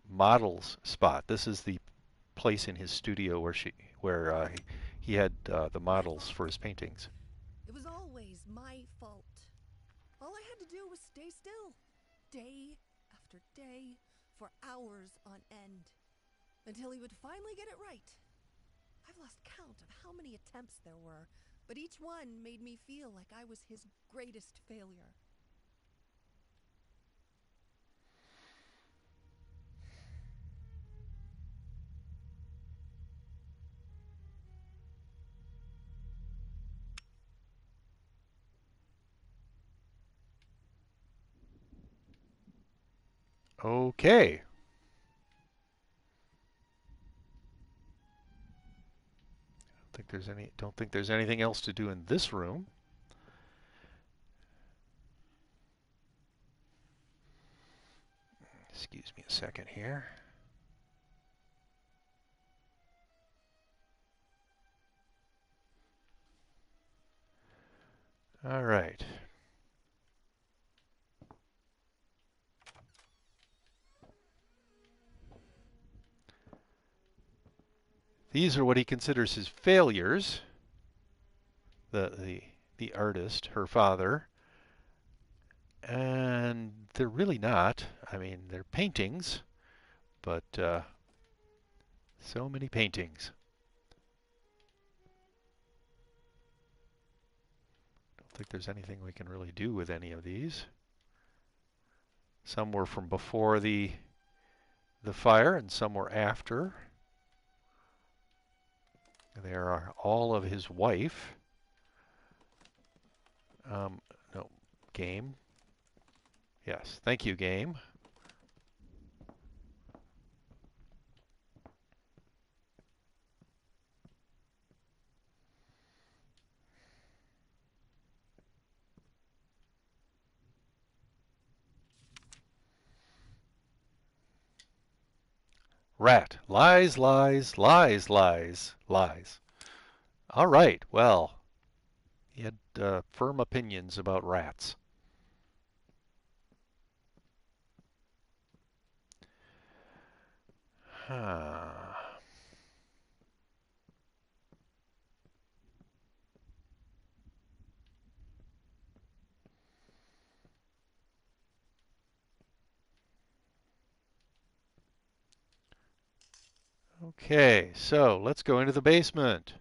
models spot. This is the place in his studio where he had the models for his paintings. It was always my fault. All I had to do was stay still, day after day, for hours on end, until he would finally get it right. I've lost count of how many attempts there were, but each one made me feel like I was his greatest failure. Okay. Don't think there's anything else to do in this room. Excuse me a second here. All right. These are what he considers his failures. The artist, her father, and they're really not. I mean, they're paintings, but so many paintings. Don't think there's anything we can really do with any of these. Some were from before the fire, and some were after. There are all of his wife. No, game. Yes, thank you, game. Rat. Lies, lies, lies, lies, lies. All right. Well, he had firm opinions about rats. Huh. Okay, so let's go into the basement.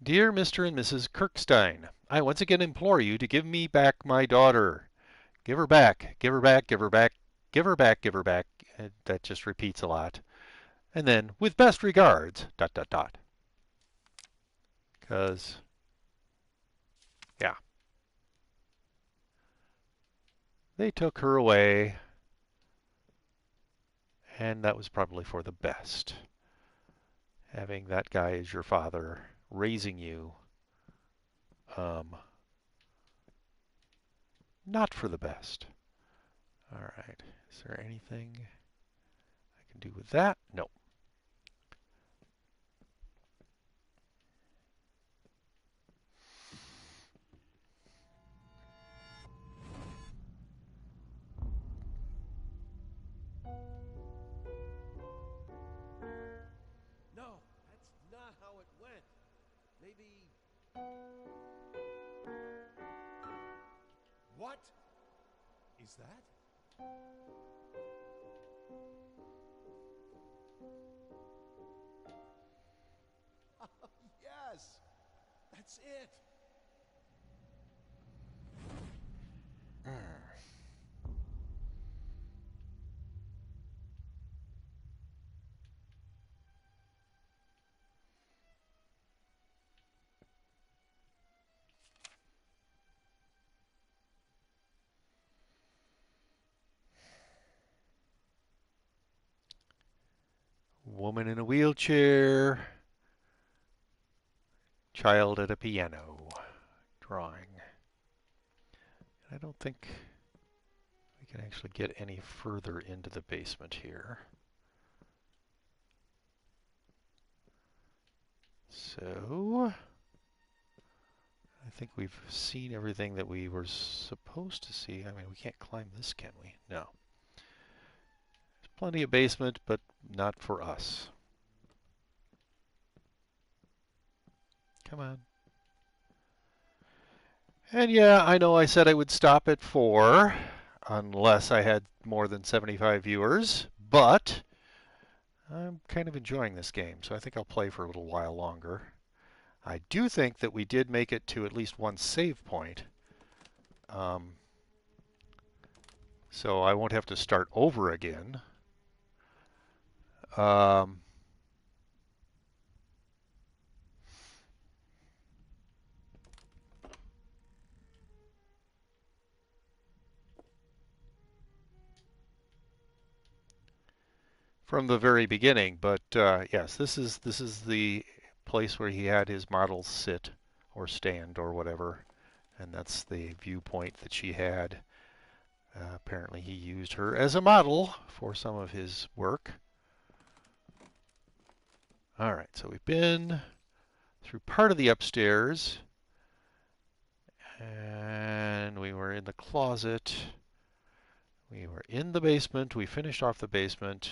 Dear Mr. and Mrs. Kirkstein, I once again implore you to give me back my daughter. Give her back, give her back, give her back, give her back, give her back. That just repeats a lot. And then, with best regards, dot, dot, dot. Because, yeah, they took her away, and that was probably for the best. Having that guy as your father, raising you, not for the best. All right, is there anything I can do with that? No. No, that's not how it went. Maybe. What is that? Yes, that's it. Woman in a wheelchair. Child at a piano. Drawing. I don't think we can actually get any further into the basement here. So, I think we've seen everything that we were supposed to see. I mean, we can't climb this, can we? No. There's plenty of basement, but not for us. Come on. And yeah, I know I said I would stop at 4, unless I had more than 75 viewers, but I'm kind of enjoying this game, so I think I'll play for a little while longer. I do think that we did make it to at least one save point, so I won't have to start over again. Um, from the very beginning, but yes, this is the place where he had his models sit or stand or whatever, and that's the viewpoint that she had. Apparently he used her as a model for some of his work. All right, so we've been through part of the upstairs, and we were in the closet. We were in the basement. We finished off the basement.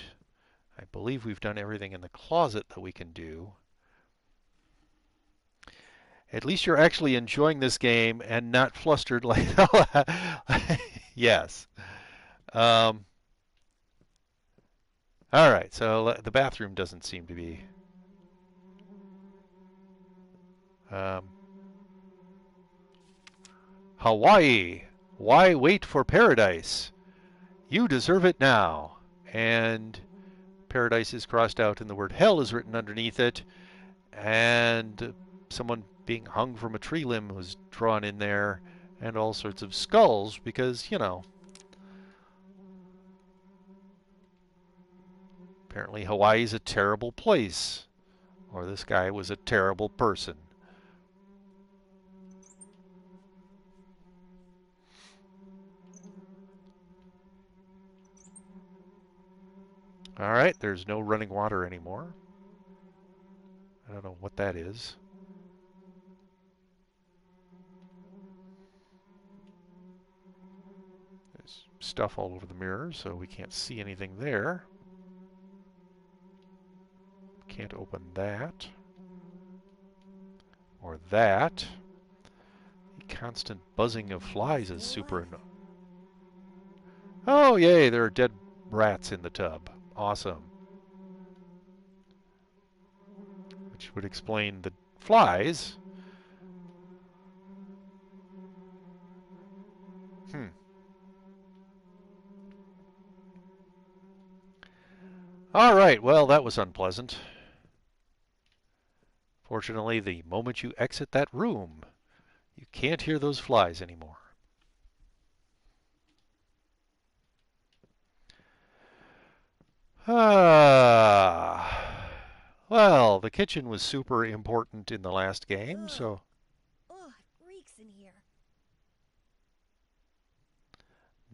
I believe we've done everything in the closet that we can do. At least you're actually enjoying this game and not flustered like yes. Um, all right, so the bathroom doesn't seem to be. Um, Hawaii, why wait for paradise? You deserve it now. And paradise is crossed out and the word hell is written underneath it. And someone being hung from a tree limb was drawn in there. And all sorts of skulls because, apparently Hawaii's a terrible place. Or this guy was a terrible person. Alright, there's no running water anymore. I don't know what that is. There's stuff all over the mirror, so we can't see anything there. Can't open that. Or that. The constant buzzing of flies is super annoying. Oh, yay, there are dead rats in the tub. Awesome. Which would explain the flies. Alright, well, that was unpleasant. Fortunately, the moment you exit that room, you can't hear those flies anymore. Well, the kitchen was super important in the last game, Ugh. so Ugh, it reeks in here.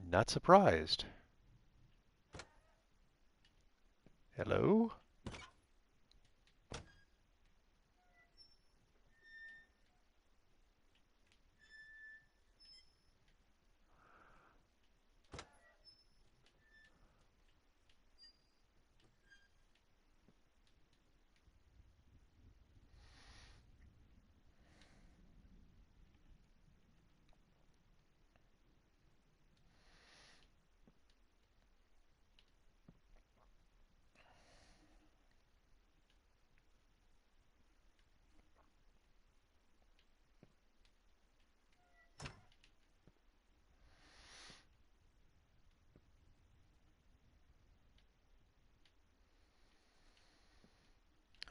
not surprised. Hello?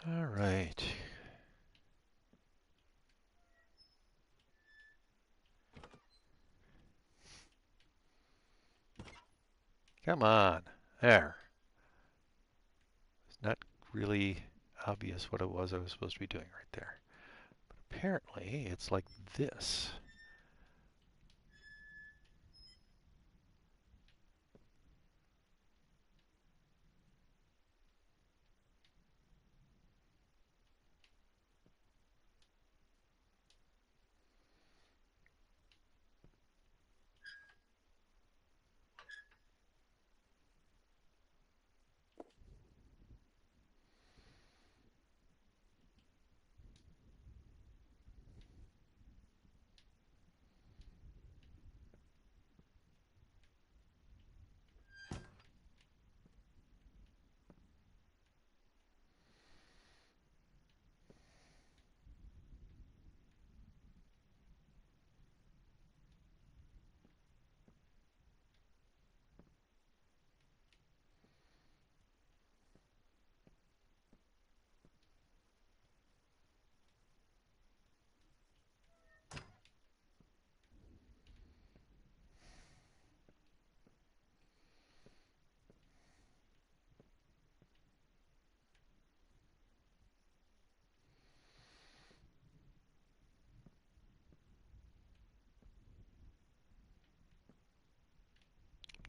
All right. Come on. There. It's not really obvious what it was I was supposed to be doing right there. But apparently, it's like this.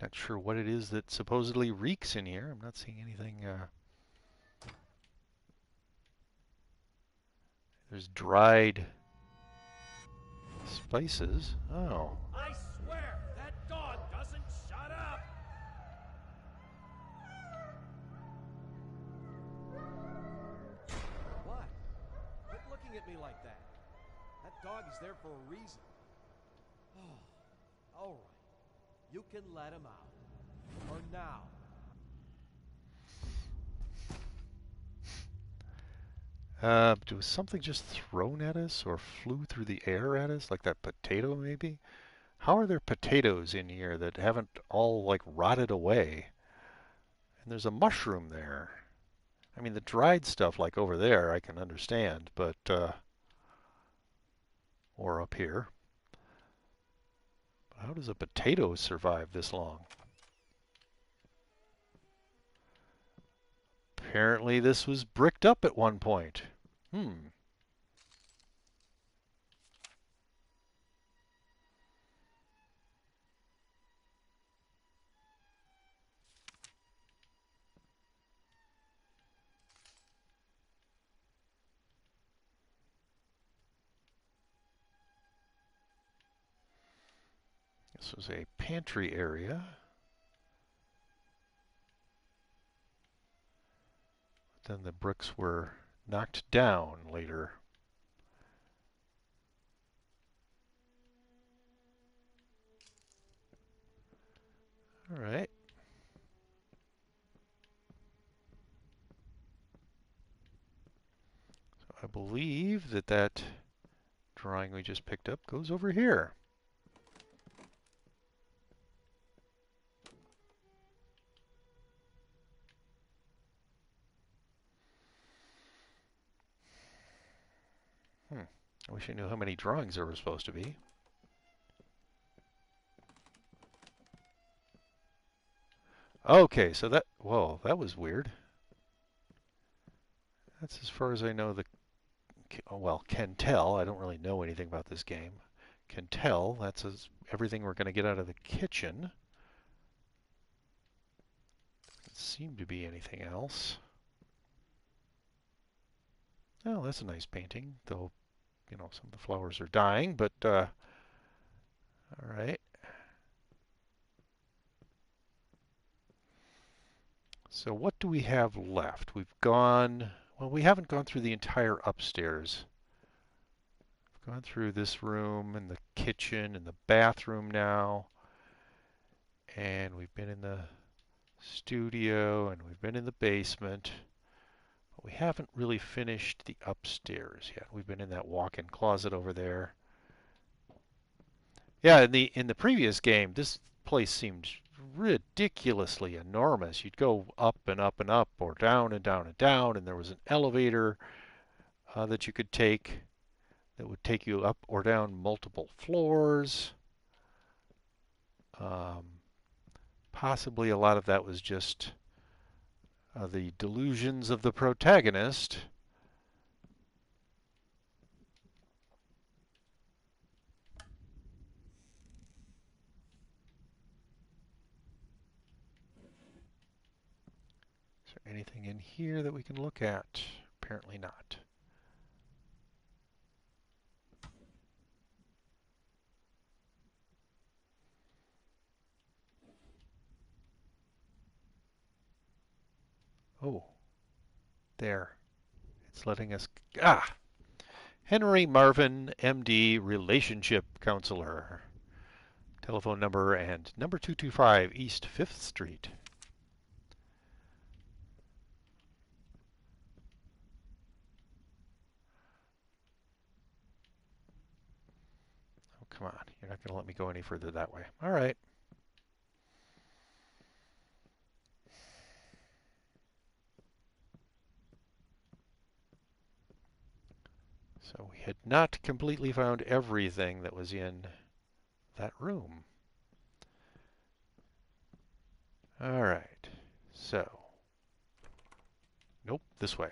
Not sure what it is that supposedly reeks in here. I'm not seeing anything. There's dried spices. Oh. I swear, that dog doesn't shut up! What? Quit looking at me like that. That dog is there for a reason. Oh, all right. You can let him out. For now. Was something just thrown at us or flew through the air at us? Like that potato, maybe? How are there potatoes in here that haven't all, like, rotted away? And there's a mushroom there. I mean, the dried stuff, like over there, I can understand, but, or up here. How does a potato survive this long? Apparently this was bricked up at one point. Hmm. This was a pantry area. Then the bricks were knocked down later. All right. So I believe that drawing we just picked up goes over here. I wish I knew how many drawings there were supposed to be. Okay, so that, whoa, that was weird. That's as far as I know well, can tell. I don't really know anything about this game. Can tell, that's everything we're going to get out of the kitchen. Doesn't seem to be anything else. Oh, that's a nice painting, though, you know, some of the flowers are dying, but, all right. So what do we have left? We've gone, well, we haven't gone through the entire upstairs. We've gone through this room and the kitchen and the bathroom now. And we've been in the studio and we've been in the basement. But we haven't really finished the upstairs yet. We've been in that walk-in closet over there. Yeah, in the previous game, this place seemed ridiculously enormous. You'd go up and up and up, or down and down and down, and there was an elevator that you could take that would take you up or down multiple floors. Possibly a lot of that was just the delusions of the protagonist. Is there anything in here that we can look at? Apparently not. Oh, there. It's letting us... Ah! Henry Marvin, MD, Relationship Counselor. Telephone number and number 225 East 5th Street. Oh, come on. You're not going to let me go any further that way. All right. So we had not completely found everything that was in that room. All right. So, nope, this way.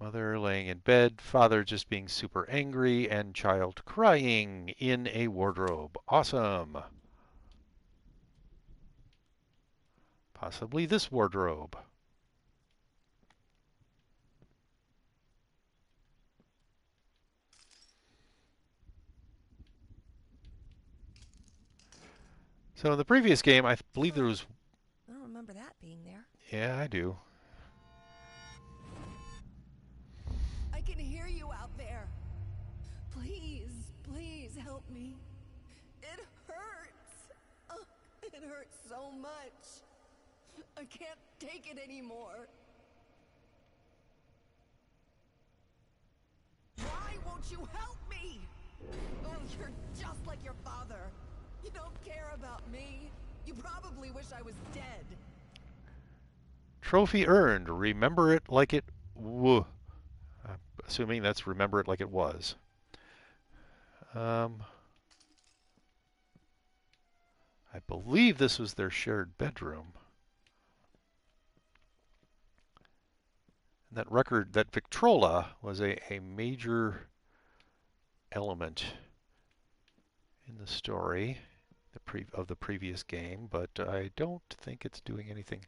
Mother laying in bed, father just being super angry, and child crying in a wardrobe. Awesome. Possibly this wardrobe. So in the previous game, I believe there was... I don't remember that being there. Yeah, I do. I can hear you out there. Please, please help me. It hurts. Oh, it hurts so much. I can't take it anymore. Why won't you help me? Oh, you're just like your father. You don't care about me. You probably wish I was dead. Trophy earned. Remember it like it w. I'm assuming that's remember it like it was. Um, I believe this was their shared bedroom. And that record, that Victrola, was a major element in the story of the previous game, but I don't think it's doing anything.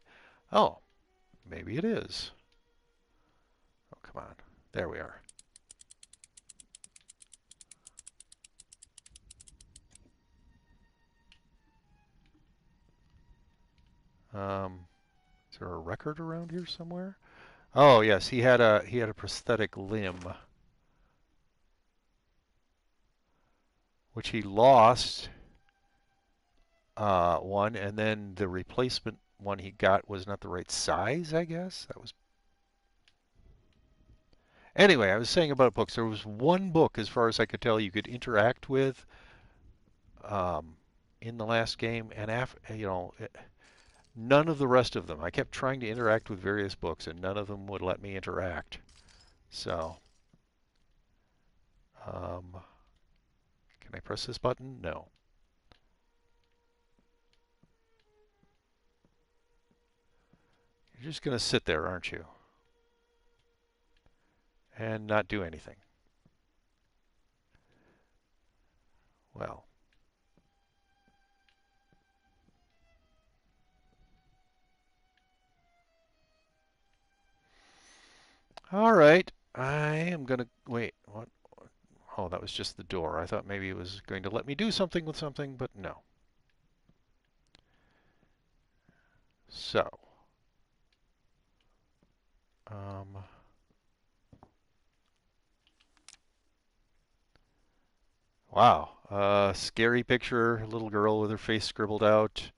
Oh, maybe it is. Oh, come on. There we are. Is there a record around here somewhere? Oh yes, he had a prosthetic limb, which he lost one, and then the replacement one he got was not the right size. I guess that was. Anyway, I was saying about books. There was one book, as far as I could tell, you could interact with um, in the last game, and none of the rest of them. I kept trying to interact with various books, and none of them would let me interact. So, um, can I press this button? No. You're just going to sit there, aren't you? And not do anything. Well. All right. I am going to wait. What? Oh, that was just the door. I thought maybe it was going to let me do something with something, but no. So, um, wow. Scary picture, little girl with her face scribbled out,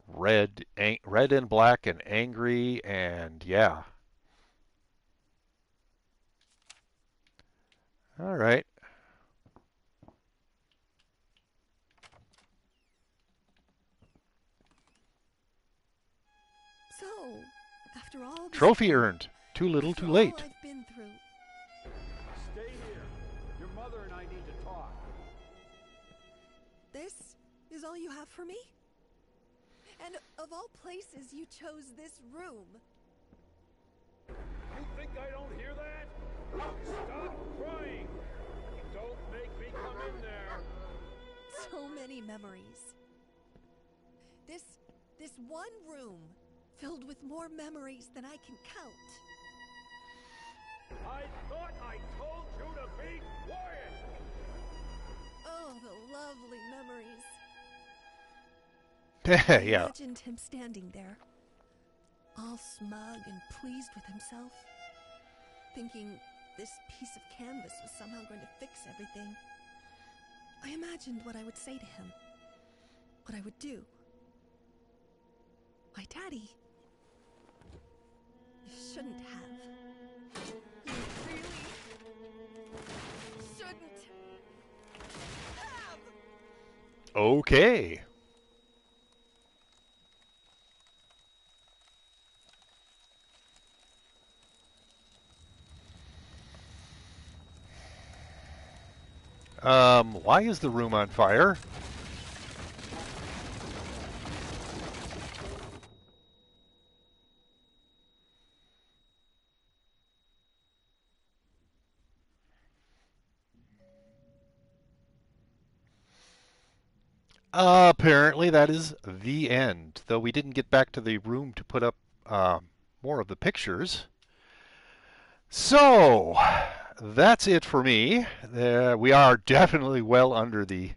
red and black and angry, and yeah. All right. So, after all this Trophy time, earned. Too little, after too all late. I've been through, Stay here. Your mother and I need to talk. this is all you have for me? And of all places, you chose this room. You think I don't hear that? Stop crying! Don't make me come in there! So many memories. This one room filled with more memories than I can count. I thought I told you to be quiet! Oh, the lovely memories. I Yeah. imagined him standing there, all smug and pleased with himself, thinking this piece of canvas was somehow going to fix everything. I imagined what I would say to him, what I would do. My daddy, you shouldn't have. You really shouldn't have. Okay. Why is the room on fire? Apparently that is the end, though we didn't get back to the room to put up more of the pictures. So, that's it for me. We are definitely well under the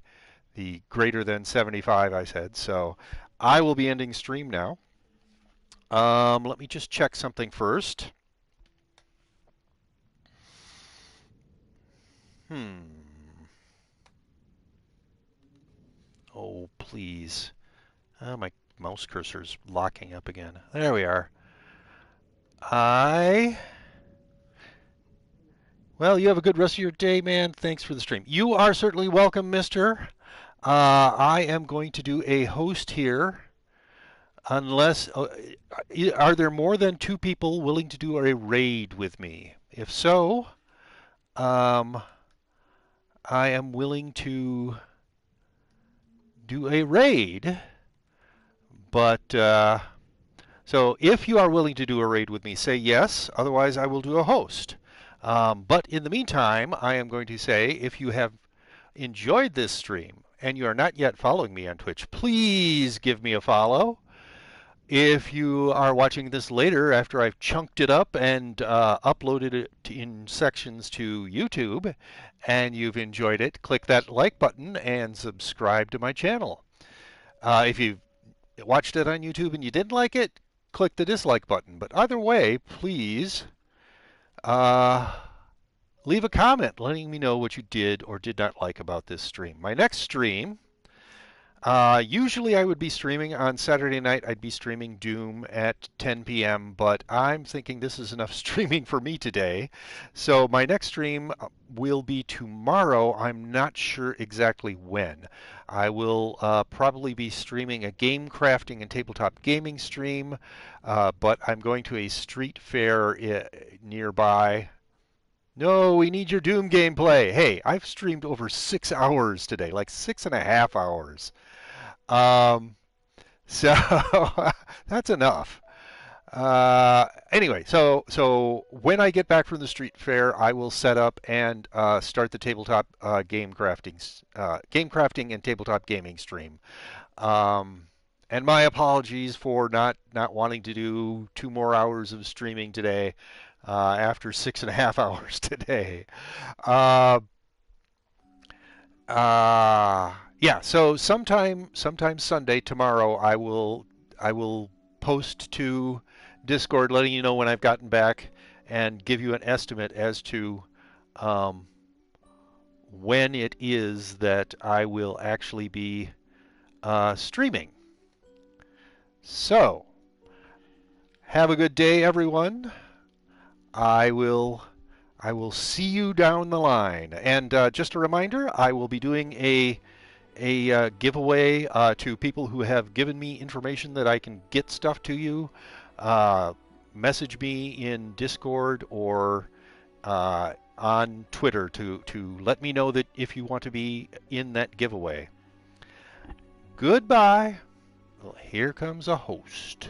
greater than 75 I said, so I will be ending stream now. Let me just check something first. Oh, please. My mouse cursor's locking up again. There we are. Well, you have a good rest of your day, man. Thanks for the stream. You are certainly welcome, mister. I am going to do a host here, unless are there more than two people willing to do a raid with me? If so, um, I am willing to do a raid. But so if you are willing to do a raid with me, say yes. Otherwise, I will do a host. But in the meantime, I am going to say if you have enjoyed this stream and you are not yet following me on Twitch, please give me a follow. If you are watching this later after I've chunked it up and uploaded it in sections to YouTube and you've enjoyed it, click that like button and subscribe to my channel. If you've watched it on YouTube and you didn't like it, click the dislike button. But either way, please uh, leave a comment letting me know what you did or did not like about this stream. My next stream, usually I would be streaming on Saturday night. I'd be streaming Doom at 10 p.m., but I'm thinking this is enough streaming for me today. So my next stream will be tomorrow. I'm not sure exactly when. I will probably be streaming a game crafting and tabletop gaming stream, but I'm going to a street fair nearby. No, we need your Doom gameplay. Hey, I've streamed over 6 hours today, like 6.5 hours. Um, so that's enough. Anyway, so when I get back from the street fair, I will set up and start the tabletop game crafting and tabletop gaming stream. Um, and my apologies for not wanting to do 2 more hours of streaming today after 6.5 hours today. Uh, yeah, so sometime Sunday tomorrow I will post to Discord letting you know when I've gotten back and give you an estimate as to um, when it is that I will actually be streaming. So, have a good day, everyone. I will I will see you down the line. And just a reminder, I will be doing a giveaway to people who have given me information that I can get stuff to you. Uh, Message me in Discord or on Twitter to let me know that if you want to be in that giveaway. Goodbye. Well, here comes a host.